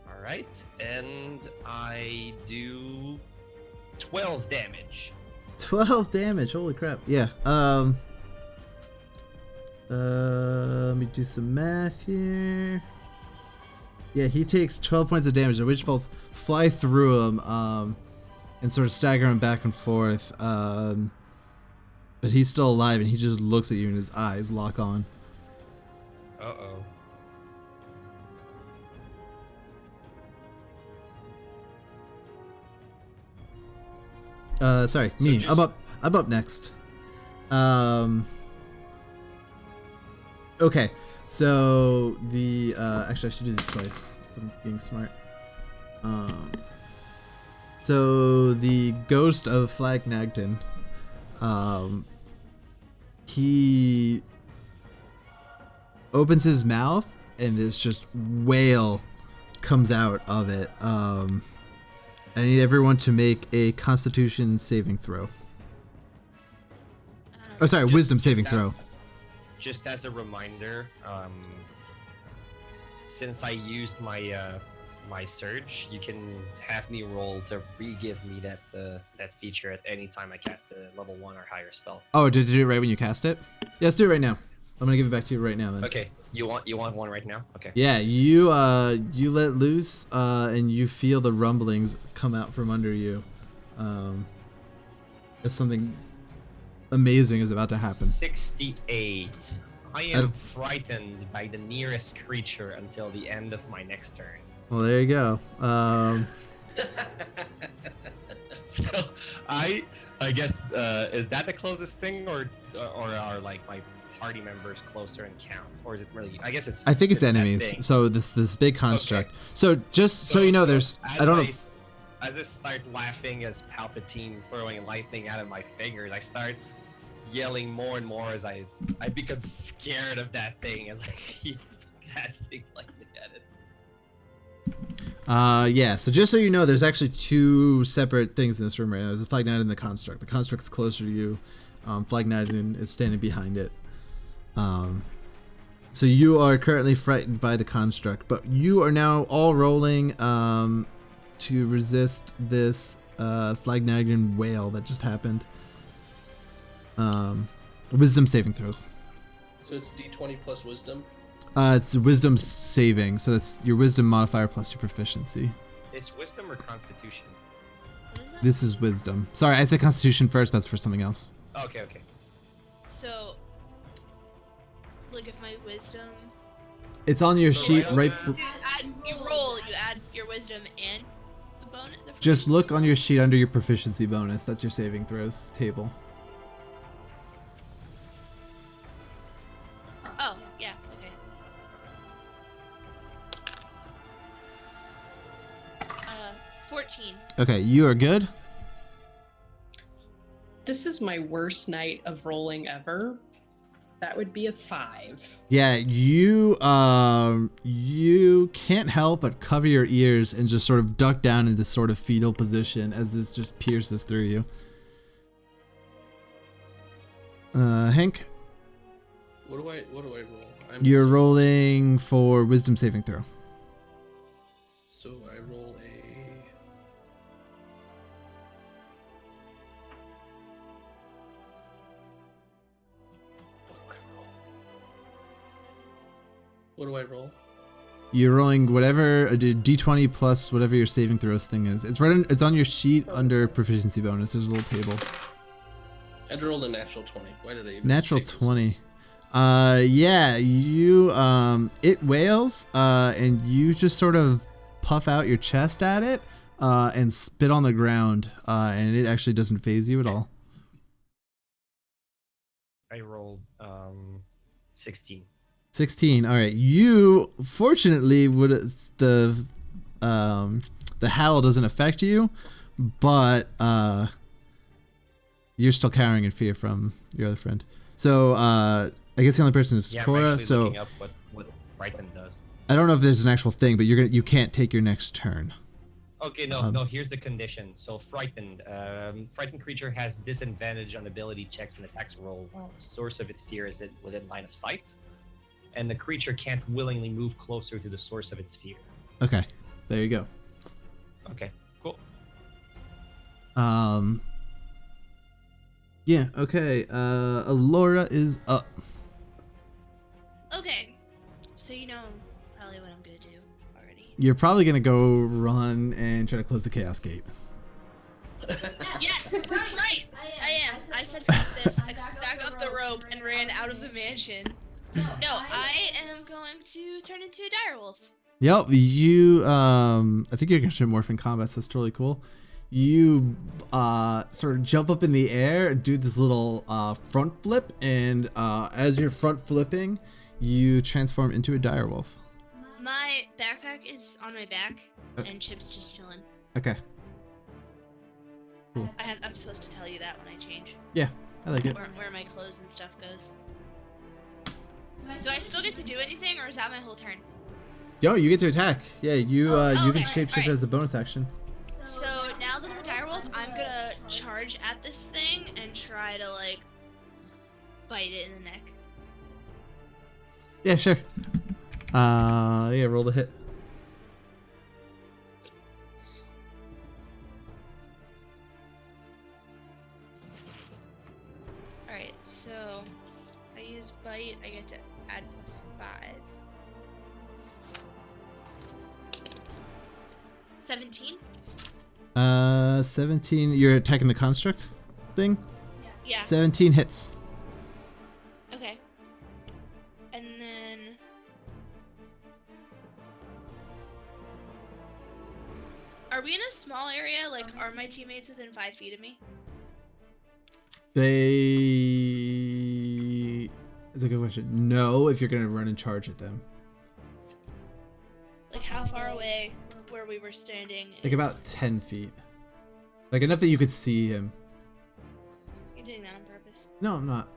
All right, and I do 12 damage. 12 damage. Holy crap. Yeah. Let me do some math here. Yeah, he takes 12 points of damage. The witch bolts fly through him, and sort of stagger him back and forth. But he's still alive, and he just looks at you, and his eyes lock on. Uh-oh. Sorry, me. I'm up next. Okay, so the actually I should do this twice. I'm being smart. So the ghost of Flag Nagton, he opens his mouth and this just wail comes out of it. I need everyone to make a Constitution saving throw. Oh, sorry, Wisdom saving throw. Just as a reminder, since I used my my surge, you can have me roll to re-give me that feature at any time I cast a level 1 or higher spell. Oh, did you do it right when you cast it? Yeah, let's do it right now. I'm gonna give it back to you right now. Then. Okay. You want one right now? Okay. Yeah, you let loose, and you feel the rumblings come out from under you. As something amazing is about to happen. 68. I am frightened by the nearest creature until the end of my next turn. Well, there you go. So I guess is that the closest thing, or are like my party members closer in count, or is it really? I guess it's. I think it's that enemies. thing. So this big construct. Okay. So just so you know, there's I don't know. As I start laughing as Palpatine throwing lightning out of my fingers, I start yelling more and more as I become scared of that thing as I keep casting lightning at it. Yeah, so just so you know, there's actually two separate things in this room right now. There's a Flag Knight and the Construct. The Construct's closer to you. Flag Knight is standing behind it. So you are currently frightened by the Construct, but you are now all rolling to resist this Flag Knight whale that just happened. Wisdom saving throws. So it's D20 plus wisdom? It's wisdom saving, so that's your wisdom modifier plus your proficiency. It's wisdom or constitution? What is that? This is wisdom. Sorry, I said constitution first, but that's for something else. Okay. So, like, if my wisdom. It's on your sheet right. You add your wisdom and the bonus. Just look on your sheet under your proficiency bonus. That's your saving throws table. Oh, yeah, okay. 14. Okay, you are good. This is my worst night of rolling ever. That would be a 5. Yeah, you can't help but cover your ears and just sort of duck down in this sort of fetal position as this just pierces through you. Hank? What do I roll? You're rolling for wisdom saving throw. So I roll a. What do I roll? You're rolling whatever a d20 plus whatever your saving throws thing is. It's it's on your sheet under proficiency bonus. There's a little table. I rolled a natural 20. Why did I even Natural take this? 20. Yeah, you it wails and you just sort of puff out your chest at it and spit on the ground and it actually doesn't phase you at all. I rolled 16. 16. All right. You fortunately the howl doesn't affect you, but you're still cowering in fear from your other friend. So I guess the only person is Cora. I'm So looking up what frightened does. I don't know if there's an actual thing, but you can't take your next turn. Okay, no. Here's the condition. So frightened creature has disadvantage on ability checks and attacks roll while the source of its fear is within line of sight, and the creature can't willingly move closer to the source of its fear. Okay, there you go. Okay, cool. Yeah. Okay. Alora is up. Okay. So you know probably what I'm gonna do already. You're probably gonna go run and try to close the chaos gate. Yes, right. I am. I said fuck this. I back up the rope and ran out of the mansion. No, I am going to turn into a direwolf. Yep, you I think you're gonna show morph in combat, so that's totally cool. You sort of jump up in the air, do this little front flip, and as you're front flipping, you transform into a direwolf. My backpack is on my back, and Chip's just chilling. Okay. Cool. I'm supposed to tell you that when I change. Yeah, I like it. Where my clothes and stuff goes. Do I still get to do anything, or is that my whole turn? Yo, you get to attack. Yeah, you you can okay. shapeshift Alright. as a bonus action. So now that I'm a direwolf, I'm gonna charge at this thing and try to like bite it in the neck. Yeah, sure. Yeah, roll to hit. Alright, so if I use bite, I get to 17? 17. You're attacking the construct thing? Yeah. 17 hits. Okay. And then... Are we in a small area? Like, are my teammates within 5 feet of me? That's a good question. No, if you're going to run and charge at them. Like, how far away where we were standing? Like about 10 feet. Like enough that you could see him. You're doing that on purpose. No, I'm not.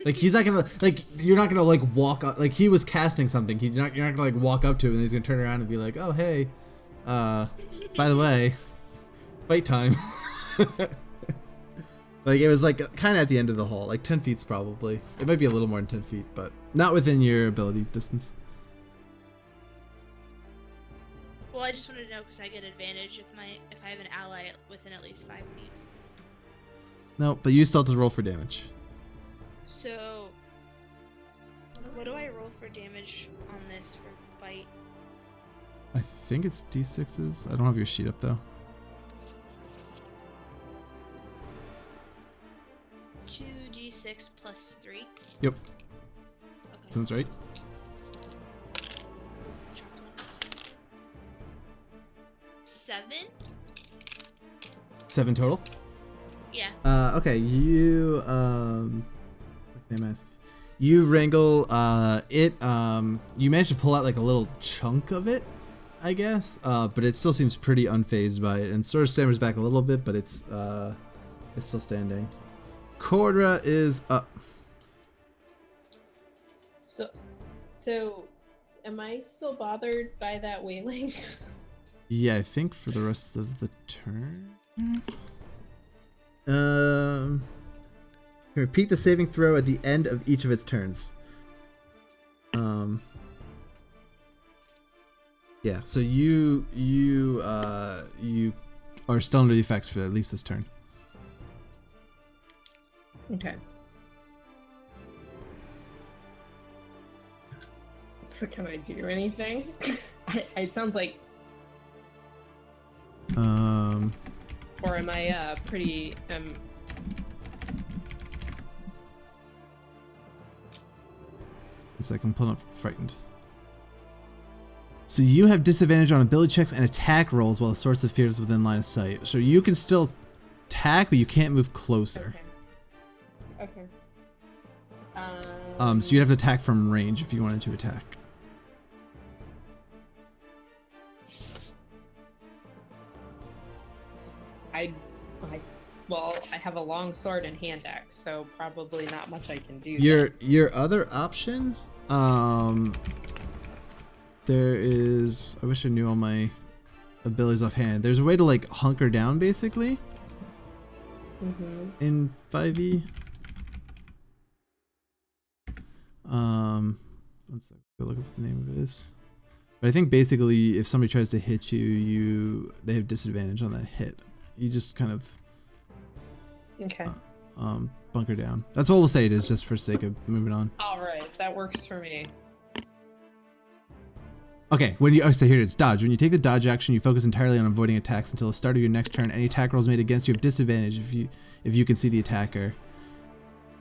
Like he's not gonna like you're not gonna like walk up like he was casting something. You're not gonna like walk up to him and he's gonna turn around and be like, oh hey, by the way, fight time. Like it was like kind of at the end of the hall, like 10 feet's probably. It might be a little more than 10 feet, but not within your ability distance. Well, I just wanted to know because I get advantage if I have an ally within at least 5 feet. No, but you still have to roll for damage. So, what do I roll for damage on this for bite? I think it's d6s. I don't have your sheet up though. 2d6 plus 3. Yep. Okay. Sounds right. 7? 7 total? Yeah. Okay, you you wrangle it you managed to pull out like a little chunk of it, I guess. But it still seems pretty unfazed by it and sort of stammers back a little bit, but it's still standing. Cordra is up. So am I still bothered by that wailing? Yeah, I think for the rest of the turn. Repeat the saving throw at the end of each of its turns. Yeah, so you are still under the effects for at least this turn. Okay. So can I do anything? It sounds like... Or am I pretty... It's like I'm pulling up frightened. So you have disadvantage on ability checks and attack rolls while the source of fear is within line of sight. So you can still attack, but you can't move closer. Okay. So you'd have to attack from range if you wanted to attack. Well, I have a long sword and hand axe, so probably not much I can do. Your other option, there is. I wish I knew all my abilities offhand. There's a way to like hunker down, basically. In 5e. One sec. Go look up what the name of it is. But I think basically, if somebody tries to hit you, they have disadvantage on that hit. You just kind of. Okay. Bunker down. That's what we'll say it is, just for sake of moving on. All right, that works for me. Okay, so here it is. Dodge. When you take the dodge action, you focus entirely on avoiding attacks until the start of your next turn. Any attack rolls made against you have disadvantage if you can see the attacker.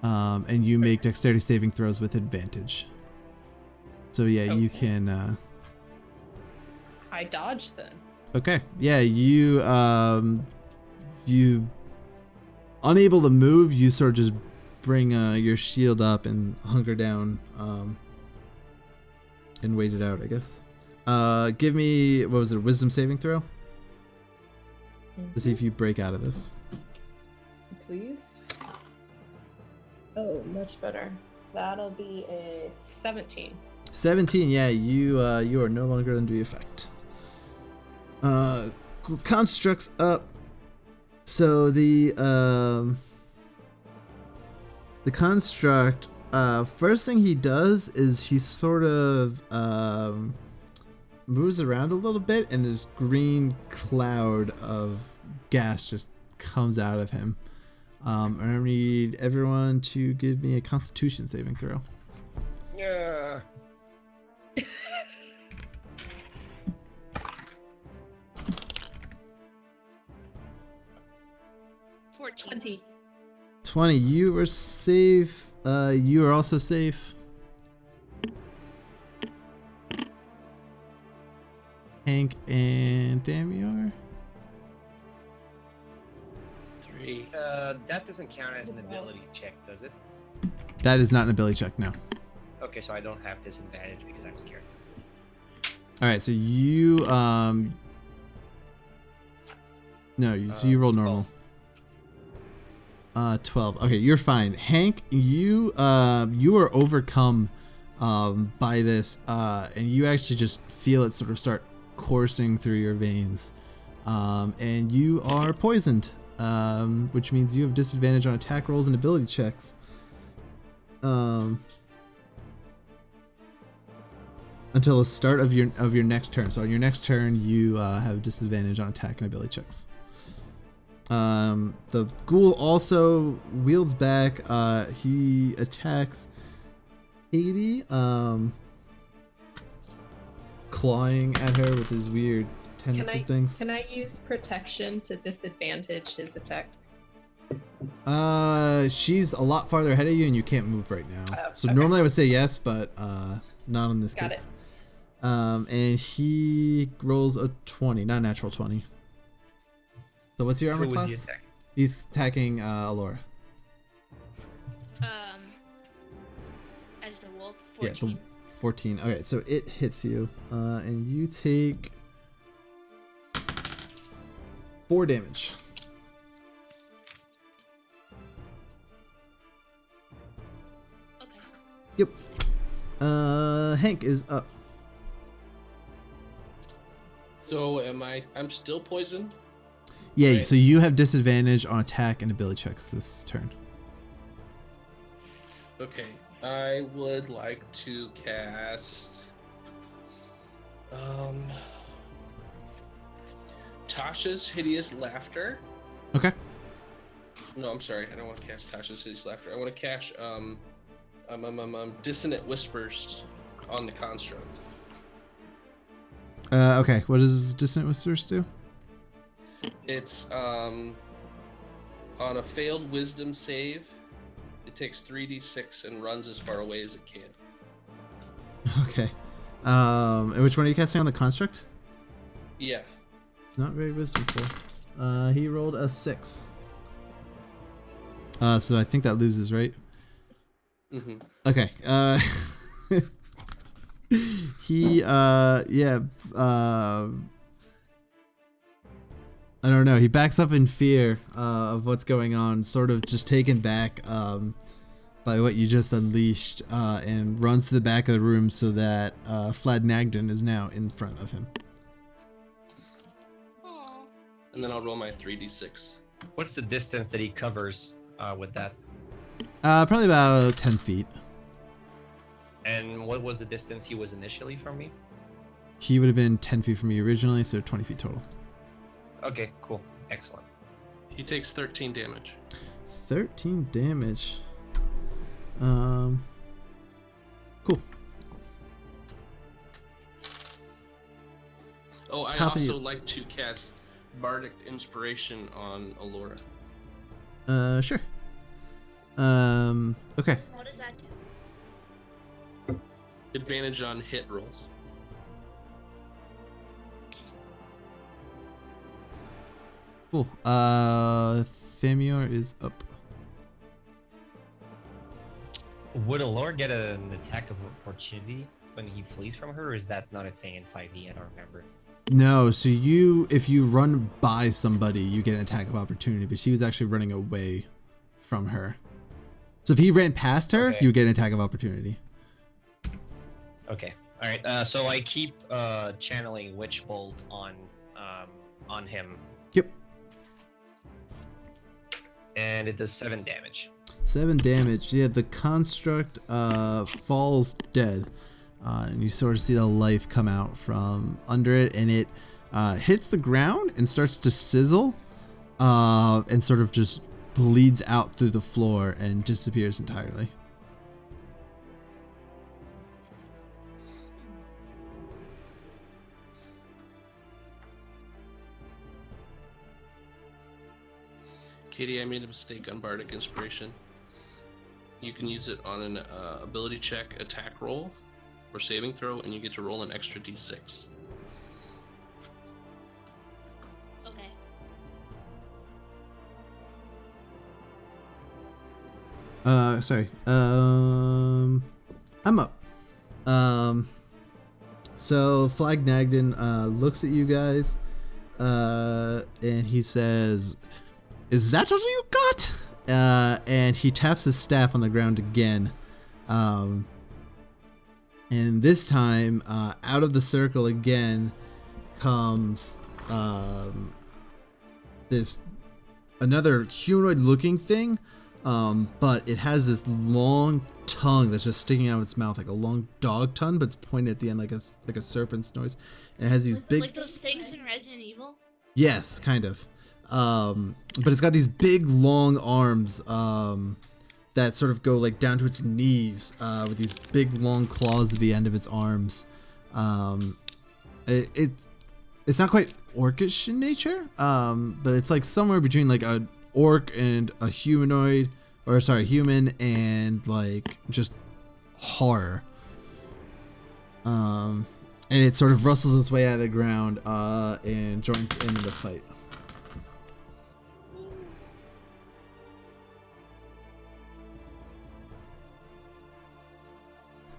And you make dexterity saving throws with advantage. So yeah, okay. You can. I dodge then. Okay. Yeah, you unable to move, you sort of just bring your shield up and hunker down and wait it out, I guess. Give me, what was it, a wisdom saving throw? To see if you break out of this. Please. Oh, much better. That'll be a 17. 17, yeah, you are no longer under the effect. Constructs up. So the construct, first thing he does is he sort of moves around a little bit, and this green cloud of gas just comes out of him. And I need everyone to give me a Constitution saving throw. Yeah. 20. You are safe. You are also safe. Hank and Damior. 3. That doesn't count as an ability check, does it? That is not an ability check, no. Okay, so I don't have disadvantage because I'm scared. All right, so you so you roll normal. 12. Okay, you're fine. Hank, you are overcome by this, and you actually just feel it sort of start coursing through your veins, and you are poisoned, which means you have disadvantage on attack rolls and ability checks. Until the start of your next turn. So on your next turn, you have disadvantage on attack and ability checks. The ghoul also wields back. He attacks 80, clawing at her with his weird tentacle things. Can I use protection to disadvantage his attack? She's a lot farther ahead of you, and you can't move right now. So okay. normally I would say yes, but not in this Got case. it. And he rolls a 20, not a natural 20. So what's your armor Who was he class? attacking? He's attacking Alora. As the wolf, 14. Yeah, the 14. Okay, so it hits you, and you take 4 damage. Okay. Yep. Hank is up. So I'm still poisoned? Yeah, Right. so you have disadvantage on attack and ability checks this turn. Okay. I would like to cast Tasha's Hideous Laughter. Okay. No, I'm sorry. I don't want to cast Tasha's Hideous Laughter. I want to cast Dissonant Whispers on the construct. Okay, what does Dissonant Whispers do? It's on a failed wisdom save, it takes 3d6 and runs as far away as it can. Okay. And which one are you casting on the construct? Yeah. Not very wisdomful. He rolled a 6. So I think that loses, right? Mm-hmm. Okay. He I don't know. He backs up in fear of what's going on, sort of just taken back by what you just unleashed, and runs to the back of the room so that Flad Nagden is now in front of him. Aw. And then I'll roll my 3d6. What's the distance that he covers with that? Probably about 10 feet. And what was the distance he was initially from me? He would have been 10 feet from you originally, so 20 feet total. Okay, cool. Excellent. He takes 13 damage. 13 damage. Cool. Oh, I Top of also your- like to cast Bardic Inspiration on Alora. Sure. Okay. What does that do? Advantage on hit rolls. Cool. Thamior is up. Would Allure get an attack of opportunity when he flees from her, or is that not a thing in 5e? I don't remember. No, so if you run by somebody, you get an attack of opportunity, but she was actually running away from her. So if he ran past her, Okay. you get an attack of opportunity. Okay. All right. So I keep channeling Witch Bolt on him, Yep. and it does 7 damage. 7 damage. Yeah, the construct falls dead. And you sort of see the life come out from under it, and it hits the ground and starts to sizzle, and sort of just bleeds out through the floor and disappears entirely. Katie, I made a mistake on Bardic Inspiration. You can use it on an ability check, attack roll, or saving throw, and you get to roll an extra d6. Okay. Sorry. I'm up. So Flag Nagden looks at you guys, and he says, "Is that all you got?" And he taps his staff on the ground again. And this time, out of the circle again comes this another humanoid-looking thing, but it has this long tongue that's just sticking out of its mouth, like a long dog tongue, but it's pointed at the end like a serpent's nose. And it has these big, like those things in Resident Evil. Yes, kind of. But it's got these big long arms that sort of go like down to its knees, with these big long claws at the end of its arms. It's not quite orcish in nature, but it's like somewhere between like an orc and a humanoid, or sorry, human and like just horror. And it sort of rustles its way out of the ground and joins in the fight.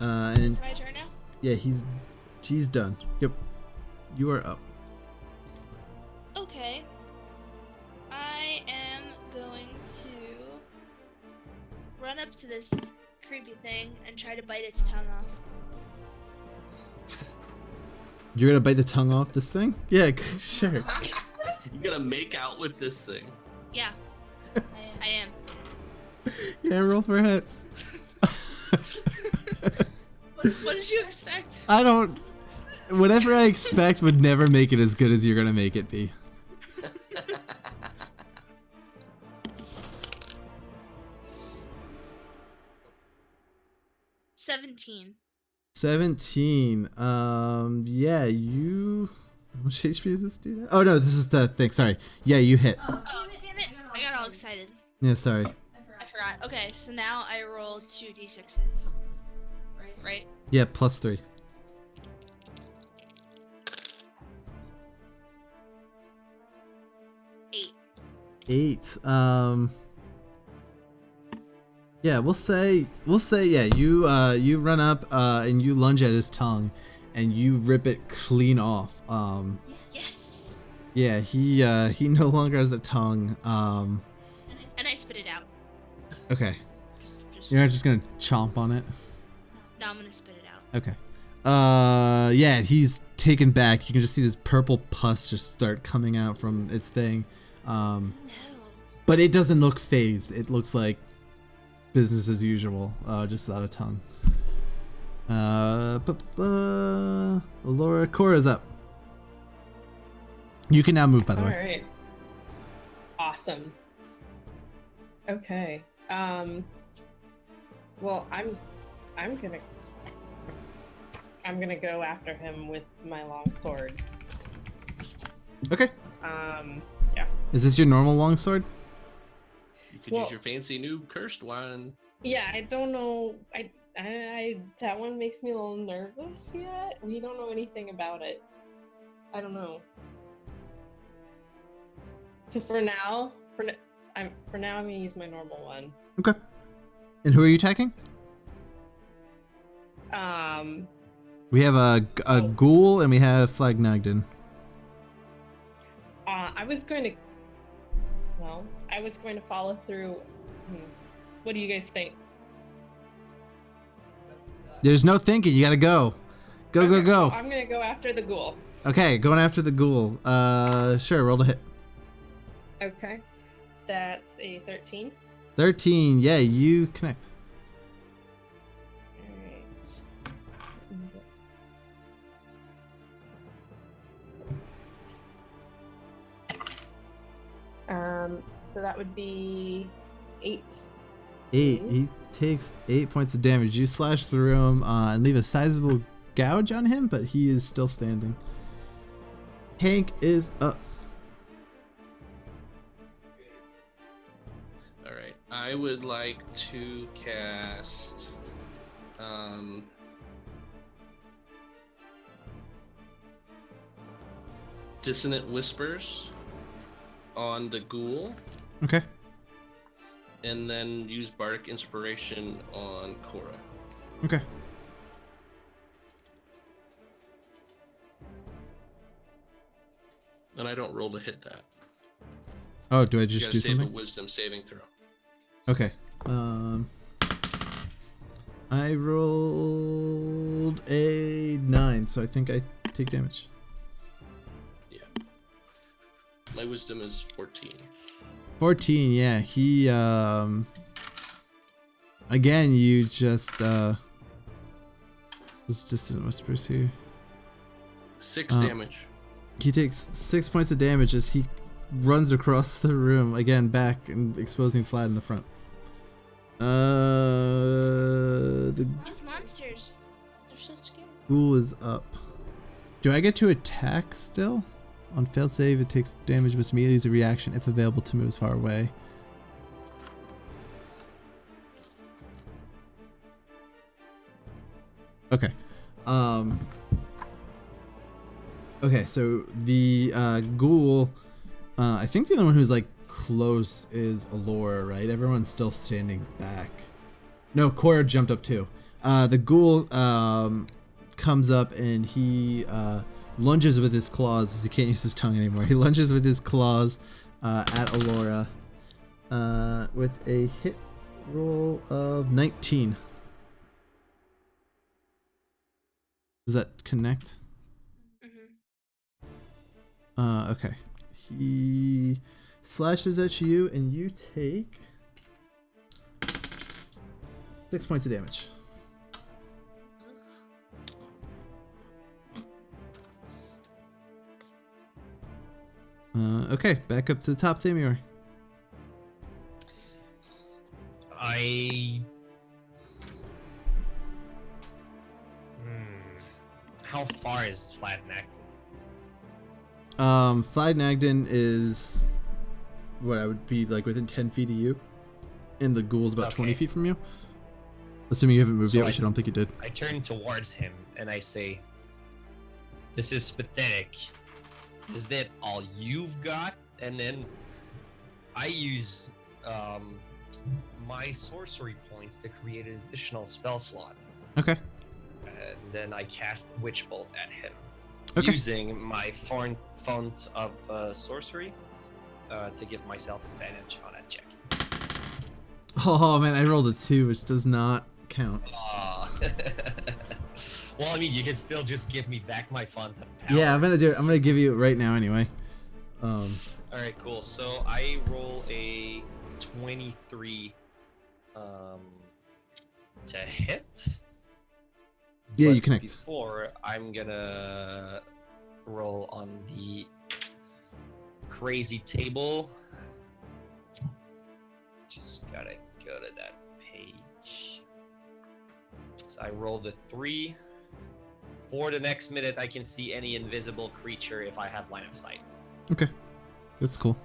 And It's my turn now? yeah, he's done. Yep, you are up. Okay. I am going to run up to this creepy thing and try to bite its tongue off. You're gonna bite the tongue off this thing? Yeah, sure. You're gonna make out with this thing. Yeah, I am. Yeah, roll for a hit. What did you expect? I don't. Whatever I expect would never make it as good as you're gonna make it be. 17. 17. Yeah, you. How much HP is this dude? Oh no, this is the thing. Sorry. Yeah, you hit. Oh, damn it. I got all excited. Yeah, sorry. I forgot. Okay, so now I roll 2d6s. Right? Yeah, +3. Eight. Yeah, we'll say yeah, you run up and you lunge at his tongue and you rip it clean off. Yes. Yeah, he no longer has a tongue. And I spit it out. Okay. Just You're not just gonna chomp on it? No, I'm gonna spit it out. Okay. Yeah, he's taken back. You can just see this purple pus just start coming out from its thing. No. But it doesn't look phased. It looks like business as usual, just without a tongue. Laura, Cora's up. You can now move, by the way. All right. Awesome. Okay. Well, I'm gonna go after him with my long sword. Okay. Yeah. Is this your normal longsword? You could use your fancy new cursed one. Yeah, I don't know. I that one makes me a little nervous yet. We don't know anything about it. I don't know. So for now, I'm gonna use my normal one. Okay. And who are you attacking? We have a ghoul and we have Flag Nagden. I was going to follow through. What do you guys think? There's no thinking. You gotta go. Go, Okay, go, go. I'm gonna go after the ghoul. Okay, going after the ghoul. Sure, roll to hit. Okay. That's a 13. 13. Yeah, you connect. So that would be 8. 8. He takes 8 points of damage. You slash through him and leave a sizable gouge on him, but he is still standing. Hank is up. I would like to cast Dissonant Whispers on the ghoul. Okay. And then use Bardic Inspiration on Cora. Okay. And I don't roll to hit that. Oh, do I You just gotta do save something? a Wisdom saving throw. Okay. I rolled a 9, so I think I take damage. Yeah. My Wisdom is 14. 14, yeah. He, again, you just, was Distant Whispers here. 6 damage. He takes 6 points of damage as he runs across the room, again, back and exposing Flat in the front. These monsters, they're so scary. Ghoul is up. Do I get to attack still? On failed save, it takes damage, but immediately as a reaction if available to move far away. Okay. Okay, so the ghoul, I think the only one who's like close is Allura, right? Everyone's still standing back. No, Cora jumped up too. The ghoul comes up and he lunges with his claws. He can't use his tongue anymore. He lunges with his claws at Allura with a hit roll of 19. Does that connect? Okay. He slashes at you and you take 6 points of damage. Okay, back up to the top, Thamior. How far is Flat Nagden? Flag Nagden is what I would be like within 10 feet of you, and the ghoul's about 20 feet from you. Assuming you haven't moved yet, which I don't think you did. I turn towards him and I say, "This is pathetic. Is that all you've got?" And then I use my sorcery points to create an additional spell slot. Okay. And then I cast Witch Bolt at him. Okay. Using my font of sorcery to give myself advantage on a check. Oh man, I rolled a 2, which does not count. Well, I mean, you can still just give me back my font of power. Yeah, I'm gonna do it. I'm gonna give you it right now anyway. All right, cool. So I roll a 23 to hit. Yeah, But you connect. Before, I'm gonna roll on the crazy table. Just gotta go to that page. So I roll the 3. For the next minute, I can see any invisible creature if I have line of sight. Okay, that's cool.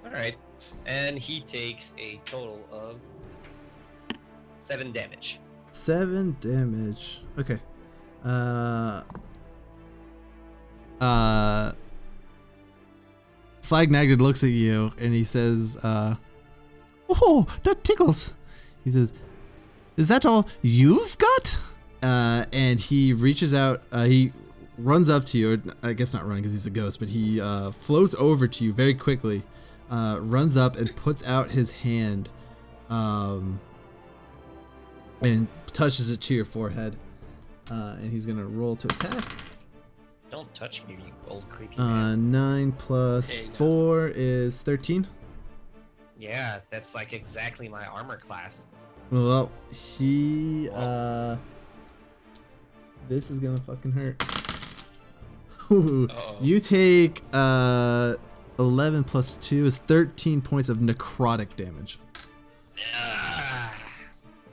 All right, and he takes a total of 7 damage. 7 damage. Okay. Flag Nagden looks at you and he says, "Oh, that tickles." He says, "Is that all you've got?" And he reaches out. He runs up to you. I guess not run because he's a ghost, but he flows over to you very quickly. Runs up and puts out his hand, and touches it to your forehead. And he's gonna roll to attack. Don't touch me, you old creepy man. 9 plus 4 is 13. Yeah, that's like exactly my armor class. Well, he this is gonna fucking hurt. Ooh, you take 11 plus 2 is 13 points of necrotic damage.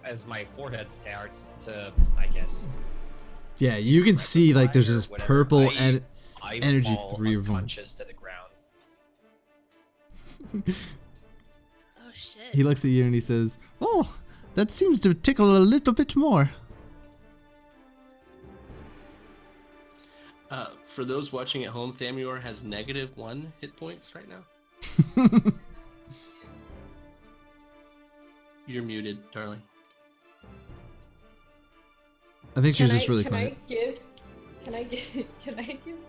As my forehead starts to, I guess. Yeah, you can see like there's this whatever, purple I energy fall through your veins. unconscious to the ground. Oh shit. shit. He looks at you and he says, "Oh, that seems to tickle a little bit more." For those watching at home, Thamior has -1 hit points right now. You're muted, darling. I think she's just really quiet. Can I give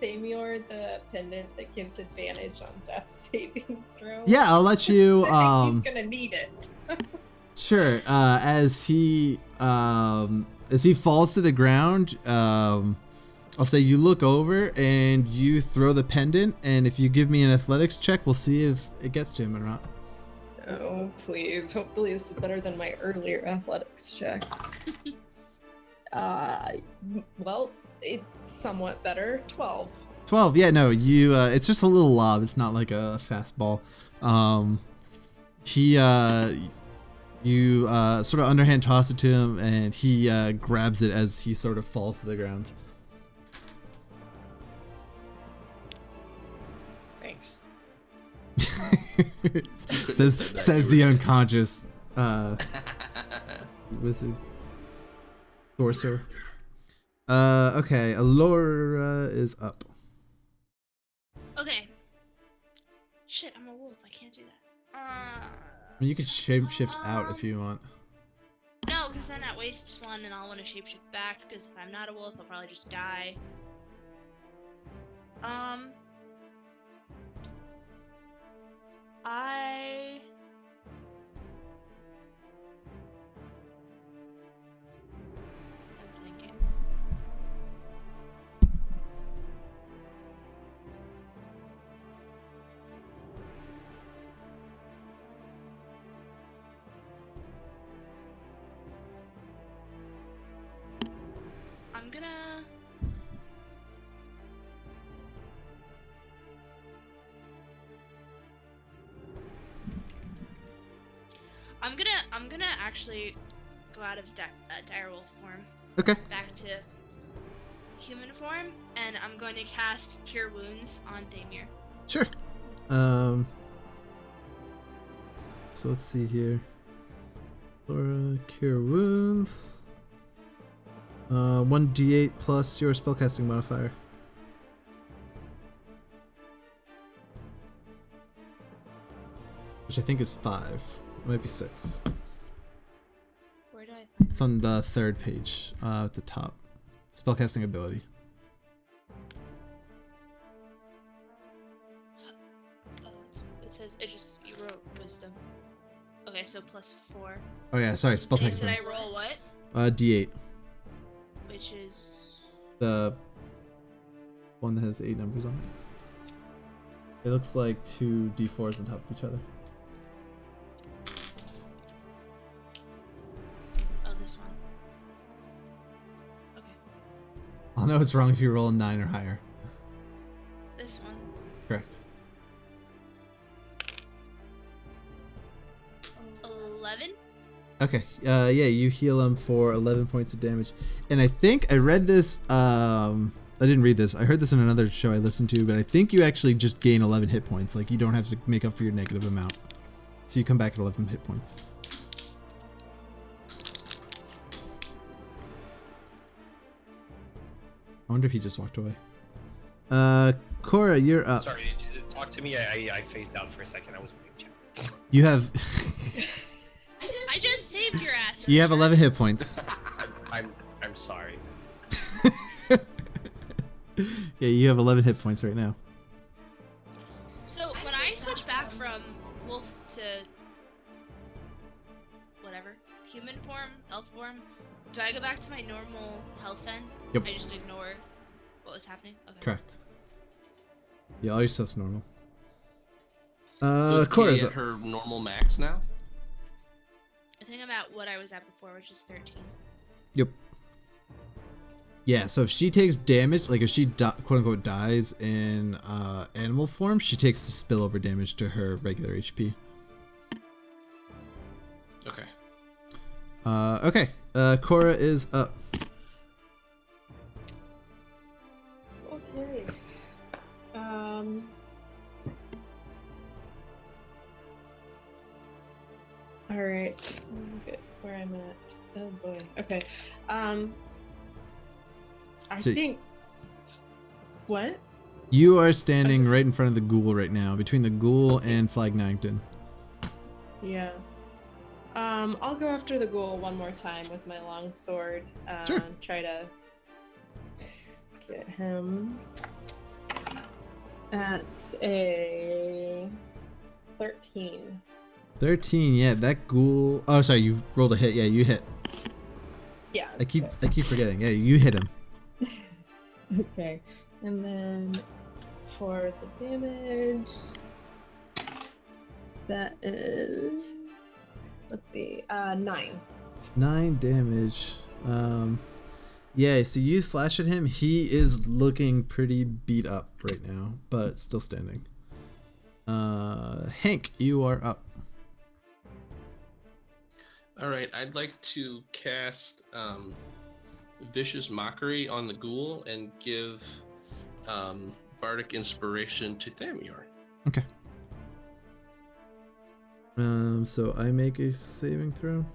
Thamior the pendant that gives advantage on death saving throw? Yeah, I'll let you. He's gonna need it. Sure. As he falls to the ground, I'll say you look over and you throw the pendant, and if you give me an athletics check, we'll see if it gets to him or not. Oh, please. Hopefully this is better than my earlier athletics check. Well, it's somewhat better. 12. 12. Yeah, no, you. It's just a little lob. It's not like a fastball. You sort of underhand toss it to him, and he grabs it as he sort of falls to the ground. Thanks. says the unconscious wizard sorcerer. Okay, Allura is up. Okay. Shit, I'm a wolf. I can't do that. I mean, you could shapeshift out if you want. No, because then that wastes one, and I'll want to shapeshift back. Because if I'm not a wolf, I'll probably just die. I'm thinking. I'm gonna. I'm gonna actually go out of direwolf form. Okay. Back to human form, and I'm going to cast Cure Wounds on Thamir. Sure. So let's see here. Laura, Cure Wounds. 1d8 plus your spellcasting modifier. Which I think is 5. It might be 6. Where do I find It's on the 3rd page at the top. Spellcasting ability. Oh, it says you wrote wisdom. Okay, so +4. Oh yeah, sorry, spellcasting. Did I roll what? D8. Which is The one that has 8 numbers on it. It looks like 2 d4s on top of each other. oh, this one. Okay, I'll know it's wrong if you roll a 9 or higher. this one. Correct. 11. Okay, yeah, you heal him for 11 points of damage. And I think I read this, I didn't read this, I heard this in another show I listened to, but I think you actually just gain 11 hit points. Like, you don't have to make up for your negative amount. So you come back at 11 hit points. I wonder if he just walked away. Cora, you're up. Sorry, talk to me. I phased out for a second. I was reading chat. You have... I just saved your ass. You have 11 hit points. I'm sorry. Yeah, you have 11 hit points right now. So when I switch back from wolf to whatever, human form, elf form, do I go back to my normal health then? Yep. I just ignore what was happening? Okay. Correct. Yeah, all your stuff's normal. So is Cora's Katie up. at her normal max now? I think I'm at what I was at before, which is 13. Yep. Yeah, so if she takes damage, like if she quote unquote dies in animal form, she takes the spillover damage to her regular HP. Okay. Okay. Cora is up. Okay. All right. Look at where I'm at. Oh boy. Okay. I So- think. What? You are standing right in front of the ghoul right now, between the ghoul and Flagnagton. Yeah. I'll go after the ghoul one more time with my long sword. Sure. Try to get him. That's a 13. 13, yeah, that ghoul. Oh, sorry, you rolled a hit. Yeah, you hit. Yeah. I keep forgetting. Yeah, you hit him. Okay. And then for the damage, that is, let's see, 9. 9 damage. Yeah, so you slash at him. He is looking pretty beat up right now, but still standing. Hank, you are up. All right, I'd like to cast Vicious Mockery on the ghoul and give Bardic Inspiration to Thamior. Okay. So I make a saving throw.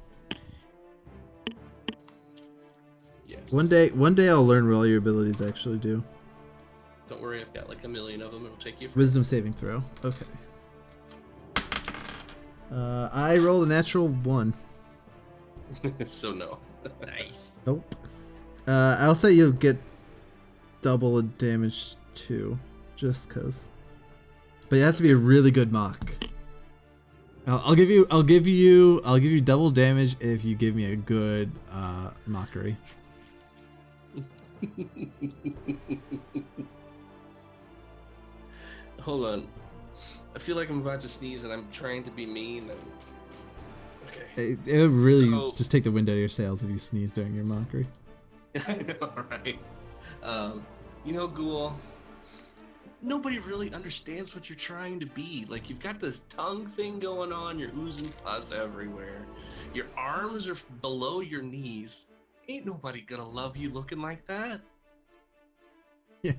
Yes. One day I'll learn what all your abilities actually do. Don't worry, I've got like a million of them. It'll take you. Wisdom saving throw. Okay. I rolled a natural 1. So no. Nice. Nope. I'll say you'll get double the damage too, just cause. But it has to be a really good mock. I'll give you double damage if you give me a good mockery. Hold on. I feel like I'm about to sneeze and I'm trying to be mean. And... Okay. It would really So- just take the wind out of your sails if you sneeze during your mockery. I know, right? Ghoul, nobody really understands what you're trying to be. Like, you've got this tongue thing going on, you're oozing pus everywhere. Your arms are below your knees. Ain't nobody gonna love you looking like that. Yeah.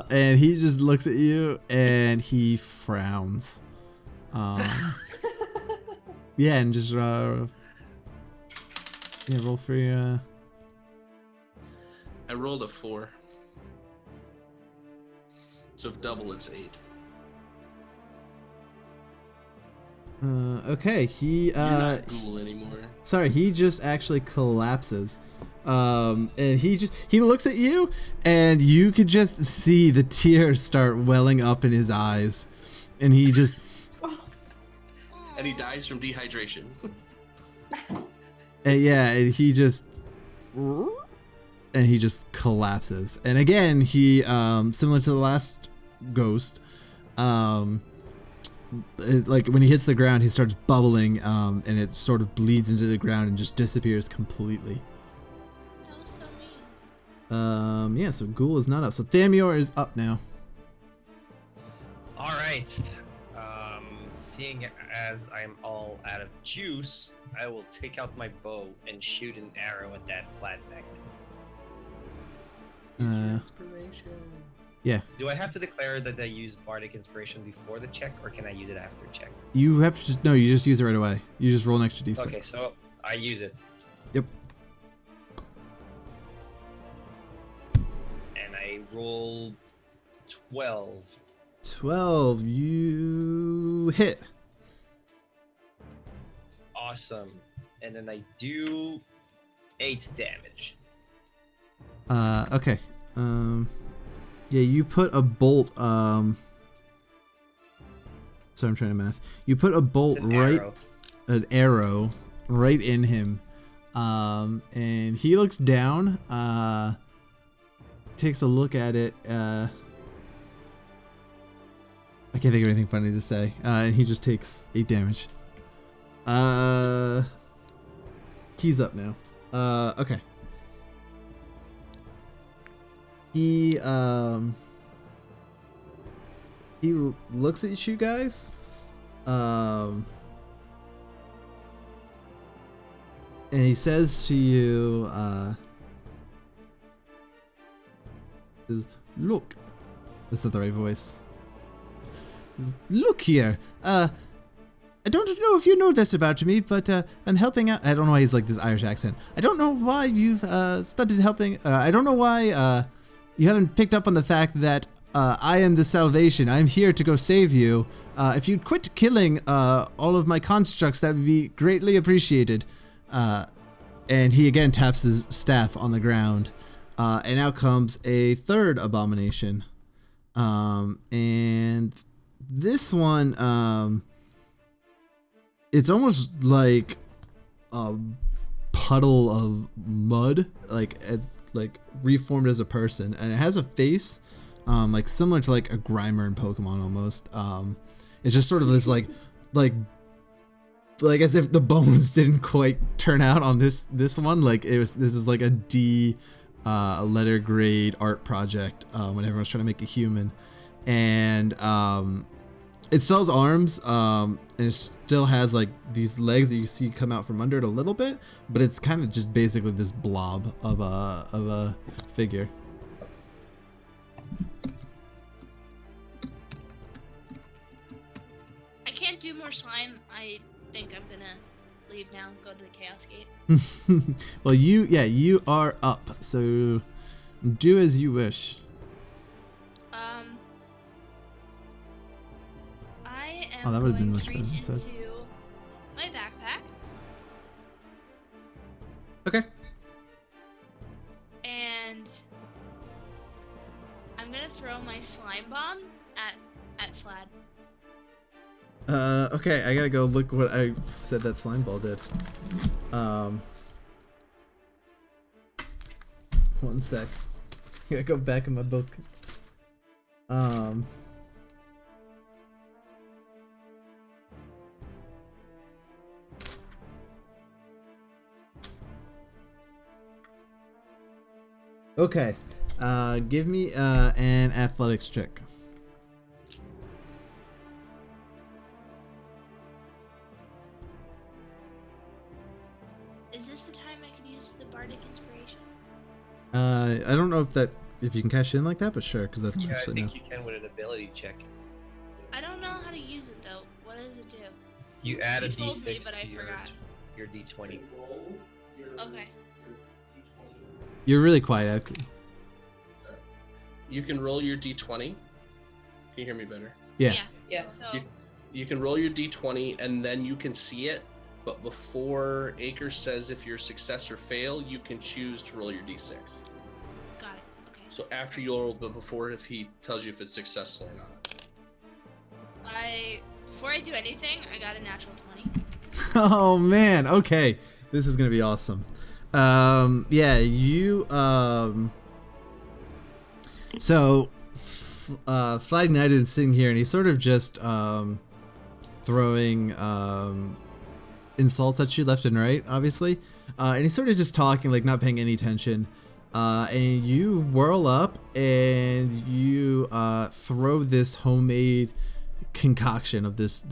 And he just looks at you and he frowns. Yeah, and just roll for your. I rolled a 4. So if double, it's 8. Okay, he You're not Ghoul anymore. sorry, he just actually collapses. And he looks at you and you could just see the tears start welling up in his eyes. And he just And he dies from dehydration. and he just collapses. And again, he similar to the last ghost, like when he hits the ground, he starts bubbling, and it sort of bleeds into the ground and just disappears completely. That was so mean. Yeah, so Ghoul is not up. So Thamior is up now. All right. Seeing as I'm all out of juice, I will take out my bow and shoot an arrow at that flat-necked. Inspiration. Yeah, Do I have to declare that I use Bardic Inspiration before the check, or can I use it after check? you have to just, no, you just use it right away. You just roll an extra d6. Okay, so I use it. Yep. And I roll 12. 12, you hit. Awesome. And then I do 8 damage. Okay. Yeah, you put a bolt, sorry, I'm trying to math. You put a bolt It's an right, arrow. an arrow right in him. And he looks down, takes a look at it, I can't think of anything funny to say. And he just takes 8 damage. He's up now. Okay. He looks at you guys. And he says to you, look, that's not the right voice. Look here, I don't know if you know this about me, but I'm helping out. I don't know why he's like this Irish accent. I don't know why you've started helping. I don't know why you haven't picked up on the fact that I am the salvation. I'm here to go save you. If you'd quit killing all of my constructs, that would be greatly appreciated. And he again taps his staff on the ground. And out comes a third abomination. And this one, it's almost like a puddle of mud, like it's like reformed as a person, and it has a face, like similar to like a Grimer in Pokemon almost. It's just sort of this like as if the bones didn't quite turn out on this one. Like this is like a D letter grade art project when everyone's trying to make a human, and it still has arms, and it still has like these legs that you see come out from under it a little bit, but it's kind of just basically this blob of a figure. I can't do more slime. I think I'm gonna leave now and go to the Chaos Gate. Well, you are up, so do as you wish. I am that would have been going much to better reach instead. into my backpack. Okay. And I'm gonna throw my slime bomb at Flad. Okay, I gotta go look what I said that slime ball did. One sec. I gotta go back in my book. Okay, give me an athletics check. Is this the time I can use the bardic inspiration? I don't know if you can cash in like that, but sure, because I don't Yeah, I actually know. think you can with an ability check. I don't know how to use it though. What does it do? You add a You told me, d6 but I to forgot. your d20. Okay. You're really quiet. You can roll your d20. Can you hear me better? Yeah. Yeah. So You can roll your d20 and then you can see it, but before Aker says if you're success or fail, you can choose to roll your d6. got it. Okay. So after you roll, but before if he tells you if it's successful or not. Before I do anything, I got a natural 20. Oh man. Okay, this is gonna be awesome. Yeah, you So, Flag Knight is sitting here, and he's sort of just throwing insults at you left and right, obviously, and he's sort of just talking, like not paying any attention. And you whirl up and you throw this homemade concoction of this.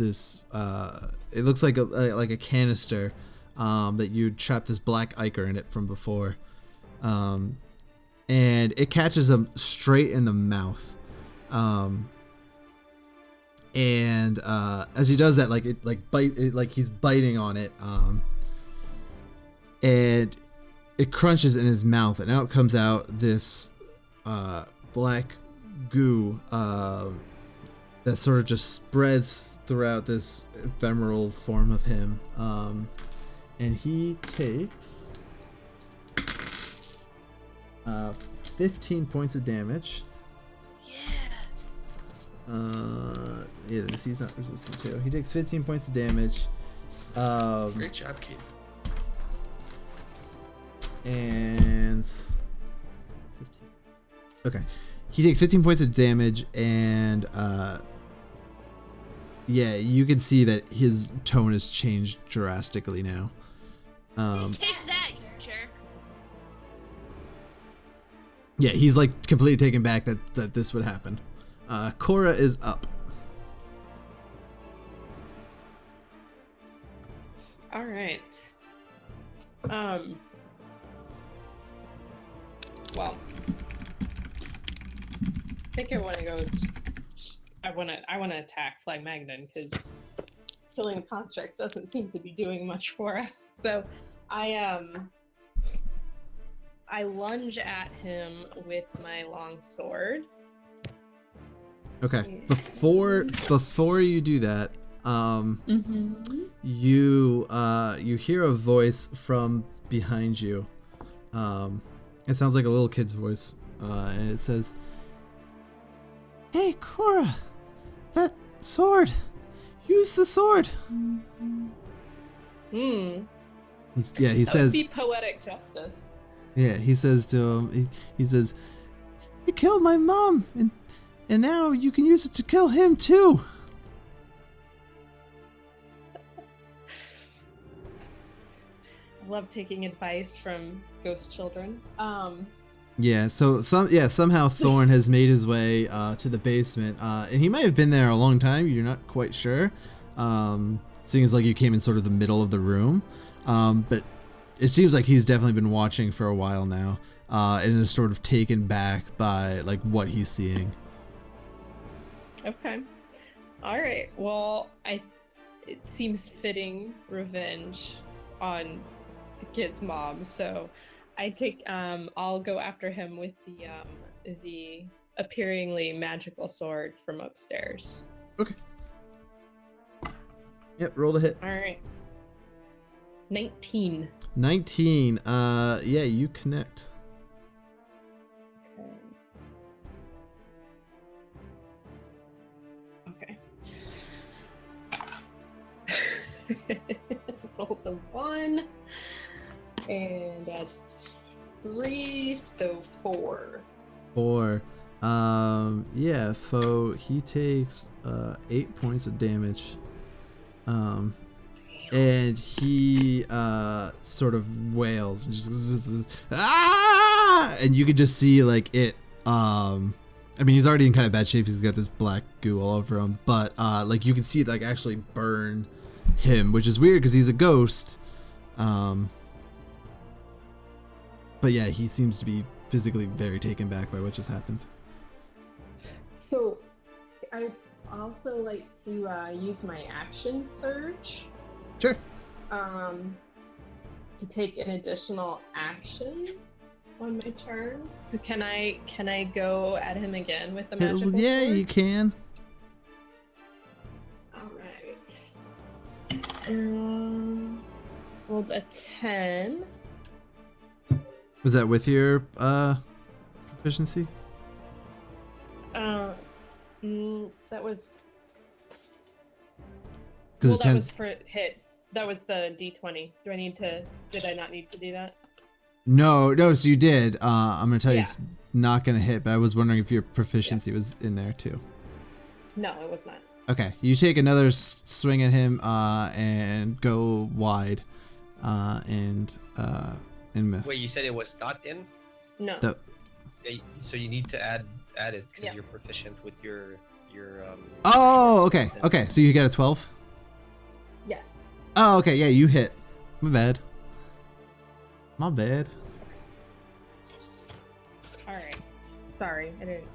It looks like a canister that you trapped this black ichor in it from before. And it catches him straight in the mouth. And as he does that, like he's biting on it, and it crunches in his mouth, and out comes out this black goo that sort of just spreads throughout this ephemeral form of him. And he takes 15 points of damage. Yeah, this he's not resistant to. He takes 15 points of damage. Great job, kid. And 15. Okay, he takes 15 points of damage, and yeah, you can see that his tone has changed drastically now. Take that, you jerk. Yeah, he's like completely taken back that this would happen. Cora is up. All right. Well, I think I want to go. I want to attack Flag Magnon because killing the construct doesn't seem to be doing much for us. So I lunge at him with my long sword. Okay. Before you do that, you hear a voice from behind you. It sounds like a little kid's voice, and it says, "Hey, Cora, that sword. Use the sword." Hmm. He That says. would be poetic justice. Yeah, he says to him. He says, "You killed my mom, and now you can use it to kill him too." I love taking advice from ghost children. Yeah, somehow Thorn has made his way to the basement, and he might have been there a long time. You're not quite sure, seeing as like you came in sort of the middle of the room, but it seems like he's definitely been watching for a while now, and is sort of taken back by like what he's seeing. Okay. All right. Well, it seems fitting revenge on the kid's mom, so I'll go after him with the appearingly magical sword from upstairs. Okay. Yep, roll to hit. All right. 19. 19. Yeah, you connect. Okay. Roll the 1 and add 3, so 4. 4. Yeah, foe, he takes 8 points of damage. And he sort of wails and just ah! And you could just see like it I mean, he's already in kind of bad shape. He's got this black goo all over him, but like you can see it like actually burn him, which is weird because he's a ghost. But yeah, he seems to be physically very taken back by what just happened. So I also like to use my action surge. Sure. To take an additional action on my turn. So can I go at him again with the magical Yeah, sword? you can. All right. Rolled a 10. Was that with your proficiency? That was. Because Well, that was for hit. That was the D20. Did I not need to do that? No, so you did. I'm gonna tell you it's not gonna hit, but I was wondering if your proficiency was in there too. No, it was not. Okay, you take another swing at him and go wide and miss. Wait, you said it was not in? No. Yeah, so you need to add it because Yeah. you're proficient with your Oh, okay. So you got a 12. Yes. Oh, okay. Yeah, you hit. My bad. All right. Sorry, I didn't.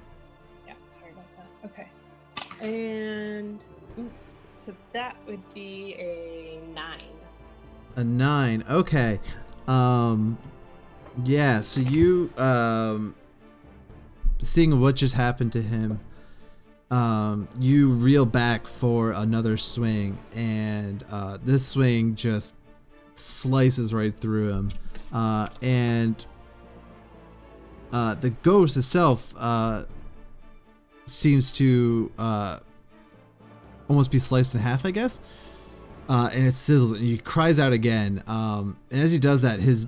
Yeah, sorry about that. Okay. And so that would be a 9. A 9. Okay. Yeah. So you seeing what just happened to him, you reel back for another swing, and this swing just slices right through him, and the ghost itself seems to almost be sliced in half, I guess, and it sizzles, and he cries out again, and as he does that, his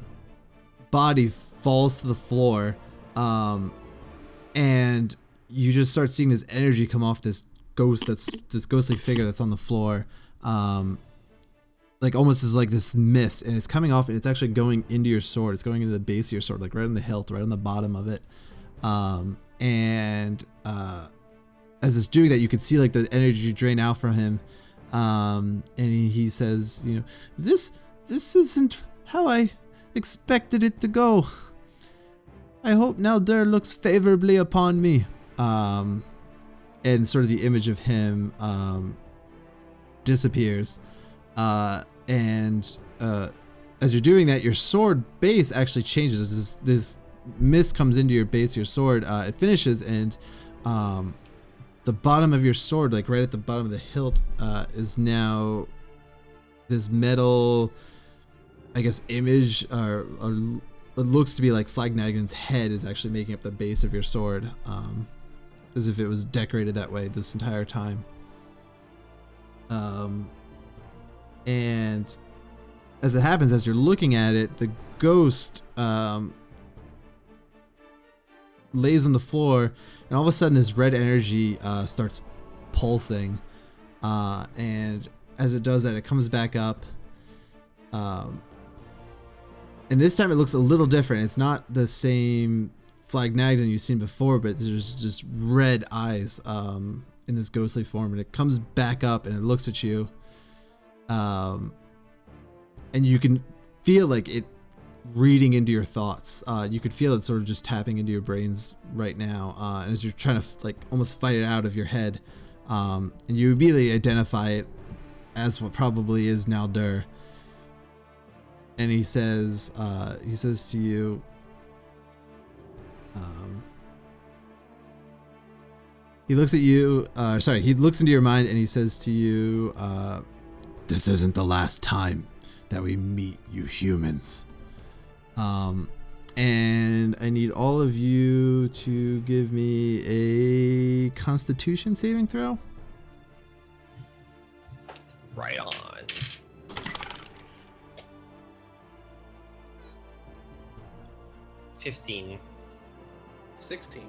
body falls to the floor, and you just start seeing this energy come off this ghostly figure that's on the floor, like almost as like this mist, and it's coming off, and it's actually going into your sword. It's going into the base of your sword, like right on the hilt, right on the bottom of it. And as it's doing that, you can see like the energy drain out from him. And he says, you know, this isn't how I expected it to go. I hope Naldur looks favorably upon me. And sort of the image of him disappears. And as you're doing that, your sword base actually changes. This mist comes into your base of your sword. It finishes, and the bottom of your sword, like right at the bottom of the hilt, is now this metal, I guess, image, or it looks to be like Flagnagan's head is actually making up the base of your sword, as if it was decorated that way this entire time. And as it happens, as you're looking at it, the ghost lays on the floor, and all of a sudden this red energy starts pulsing, and as it does that, it comes back up, and this time it looks a little different. It's not the same Flagnagdan you've seen before, but there's just red eyes in this ghostly form, and it comes back up and it looks at you, and you can feel like it reading into your thoughts. You could feel it sort of just tapping into your brains right now, as you're trying to like almost fight it out of your head, and you immediately identify it as what probably is Naldur. And he says to you, he looks at you, he looks into your mind, and he says to you, this isn't the last time that we meet, you humans. And I need all of you to give me a Constitution saving throw. Right on. 15. 16.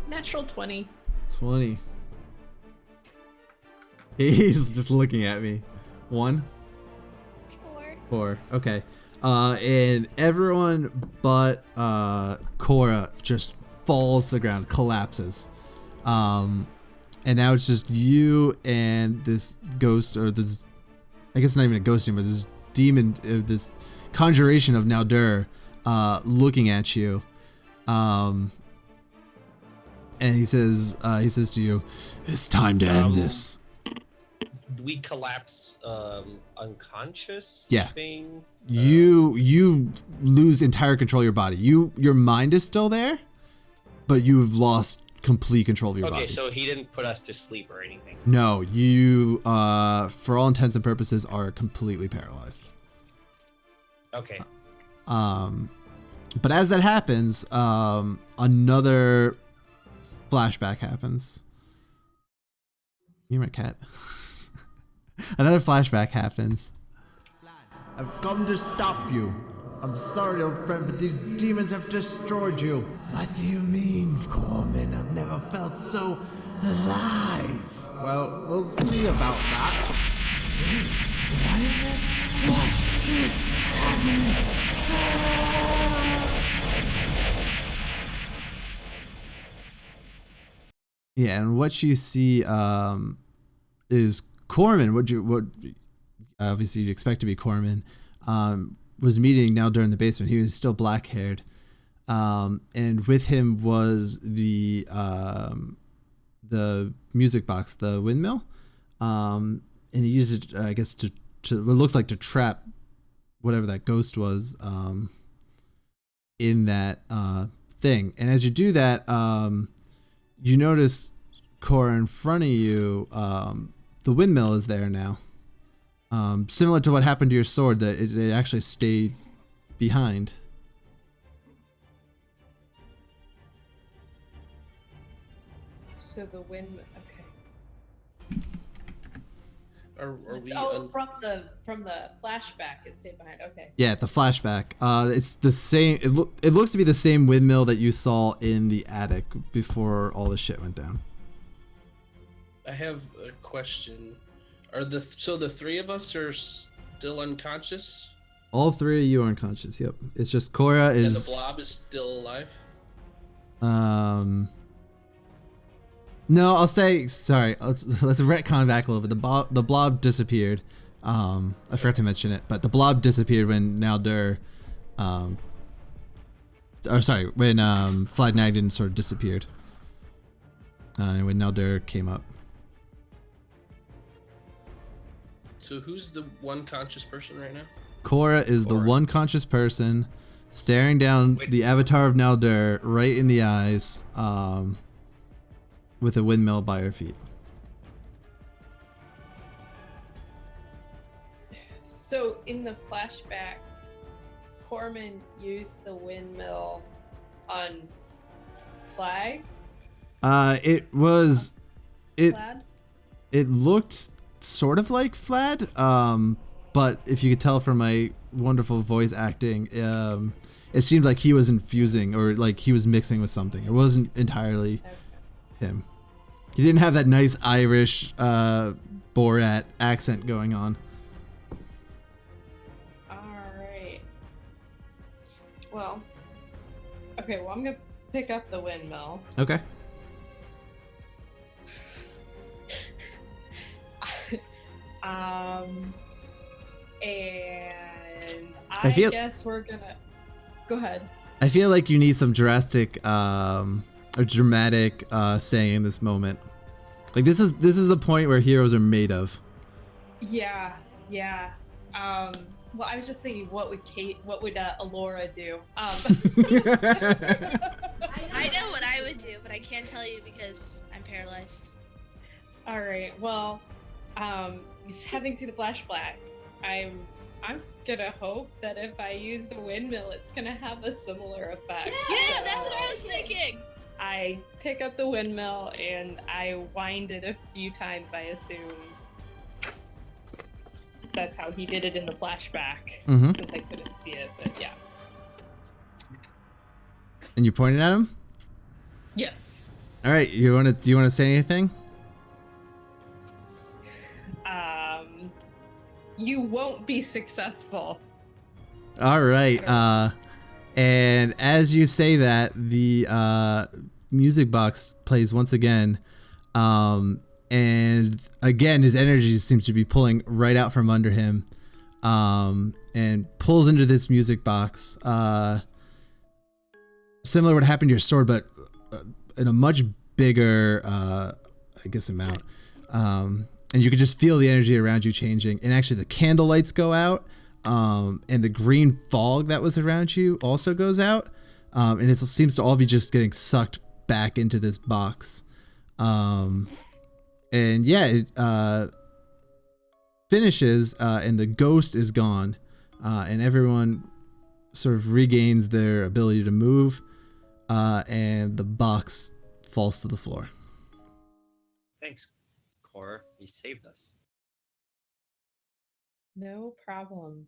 Natural 20. 20. He's just looking at me. 1. 4. Okay. And everyone but Cora just falls to the ground, collapses. And now it's just you and this ghost, or this, I guess not even a ghost anymore, this demon, this conjuration of Naldur, looking at you. And he says to you, it's time to end this. Do we collapse unconscious? Yeah. Thing? You lose entire control of your body. Your mind is still there, but you've lost complete control of your body. Okay, so he didn't put us to sleep or anything. No, you for all intents and purposes are completely paralyzed. Okay. But as that happens, another flashback happens. You're my cat. Another flashback happens. I've come to stop you. I'm sorry, old friend, but these demons have destroyed you. What do you mean, Corman? I've never felt so alive. Well, we'll see about that. What is this? What is happening? Yeah, and what you see is Corman. What obviously you'd expect to be Corman, was meeting now during the basement. He was still black haired, and with him was the music box, the windmill, and he used it, I guess, to what looks like to trap whatever that ghost was in that thing. And as you do that, you notice, Cora, in front of you, the windmill is there now. Similar to what happened to your sword, that it actually stayed behind. So the wind. Okay. Are we? From the flashback, it stayed behind. Okay. Yeah, the flashback. It's the same. It looks to be the same windmill that you saw in the attic before all the shit went down. I have a question. So the three of us are still unconscious? All three of you are unconscious. Yep. It's just Cora is. And the blob is still alive? No, I'll say sorry. Let's retcon back a little bit. The blob disappeared. I forgot to mention it, but the blob disappeared when Naldur, when Flagnagdan sort of disappeared. And when Naldur came up. So who's the one conscious person right now? Cora is the one conscious person staring down the avatar of Naldur right in the eyes, with a windmill by her feet. So in the flashback, Corman used the windmill on Flag? It looked sort of like Flad, but if you could tell from my wonderful voice acting, it seemed like he was infusing or like he was mixing with something. It wasn't entirely him. He didn't have that nice Irish Borat accent going on. Alright. Well, okay, well, I'm gonna pick up the windmill. Okay. And I guess we're gonna go ahead. I feel like you need some drastic or dramatic saying in this moment. Like this is the point where heroes are made of. Yeah. Well, I was just thinking, what would Alora do? I know what I would do, but I can't tell you because I'm paralyzed. All right. Well, having seen the flashback, I'm gonna hope that if I use the windmill, it's gonna have a similar effect. Yeah, that's what I was thinking. I pick up the windmill and I wind it a few times, I assume. That's how he did it in the flashback. Mm-hmm. Since I couldn't see it, but yeah. And you pointed at him? Yes. All right. Do you want to say anything? You won't be successful. All right. And as you say that, the music box plays once again. And again, his energy seems to be pulling right out from under him, and pulls into this music box. Similar to what happened to your sword, but in a much bigger, I guess, amount. And you can just feel the energy around you changing. And actually, the candle lights go out, and the green fog that was around you also goes out. And it seems to all be just getting sucked back into this box. And yeah, it finishes, and the ghost is gone, and everyone sort of regains their ability to move, and the box falls to the floor. Thanks, Cora. You saved us. No problem.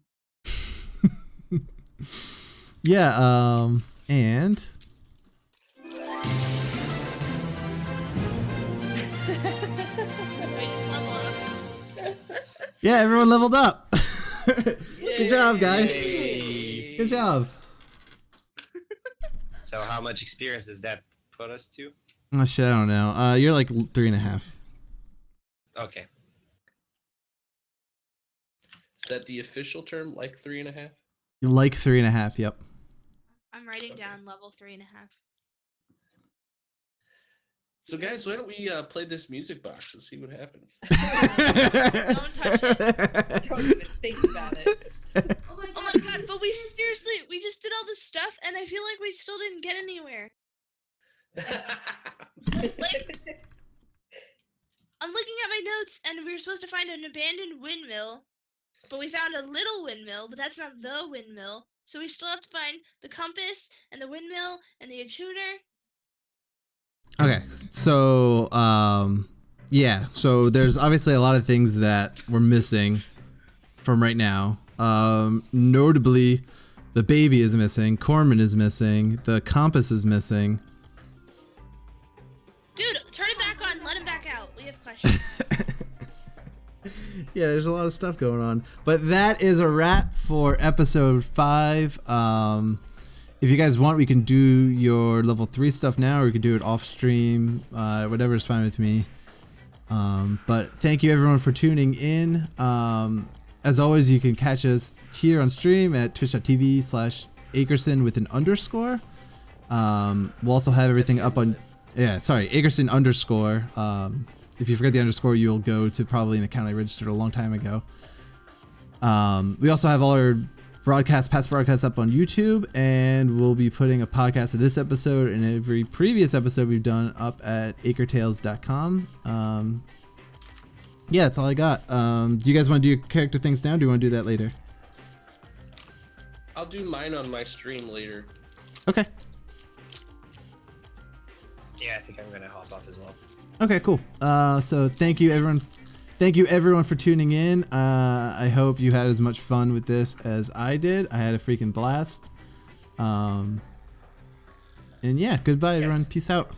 Yeah, and yeah, everyone leveled up. Good job, guys. Good job. So how much experience does that put us to? Oh shit, I don't know. You're like 3.5. Okay. Is that the official term, like 3.5? You're like 3.5. Yep. I'm writing down level 3.5. So guys, why don't we play this music box and see what happens? Don't touch it. Don't even think about it. Oh my god, but we just did all this stuff and I feel like we still didn't get anywhere. Like, I'm looking at my notes and we were supposed to find an abandoned windmill, but we found a little windmill, but that's not the windmill. So we still have to find the compass and the windmill and the attuner. Okay, so yeah, so there's obviously a lot of things that we're missing from right now. Notably, the baby is missing, Corman is missing, the compass is missing. Dude, turn it back on, let him back out. We have questions. Yeah, there's a lot of stuff going on. But that is a wrap for episode 5. If you guys want, we can do your level 3 stuff now, or we can do it off stream. Whatever is fine with me. But thank you everyone for tuning in. As always, you can catch us here on stream at twitch.tv/Akerson with an underscore. We'll also have everything up on, yeah, sorry, Akerson underscore. if you forget the underscore, you'll go to probably an account I registered a long time ago. We also have all our past broadcasts up on YouTube, and we'll be putting a podcast of this episode and every previous episode we've done up at Akertales.com. Yeah, that's all I got. Do you guys want to do your character things now? Or do you want to do that later? I'll do mine on my stream later. Okay. Yeah, I think I'm gonna hop off as well. Okay, cool. So thank you everyone. Thank you everyone for tuning in. I hope you had as much fun with this as I did. I had a freaking blast. And yeah, goodbye everyone. Peace out.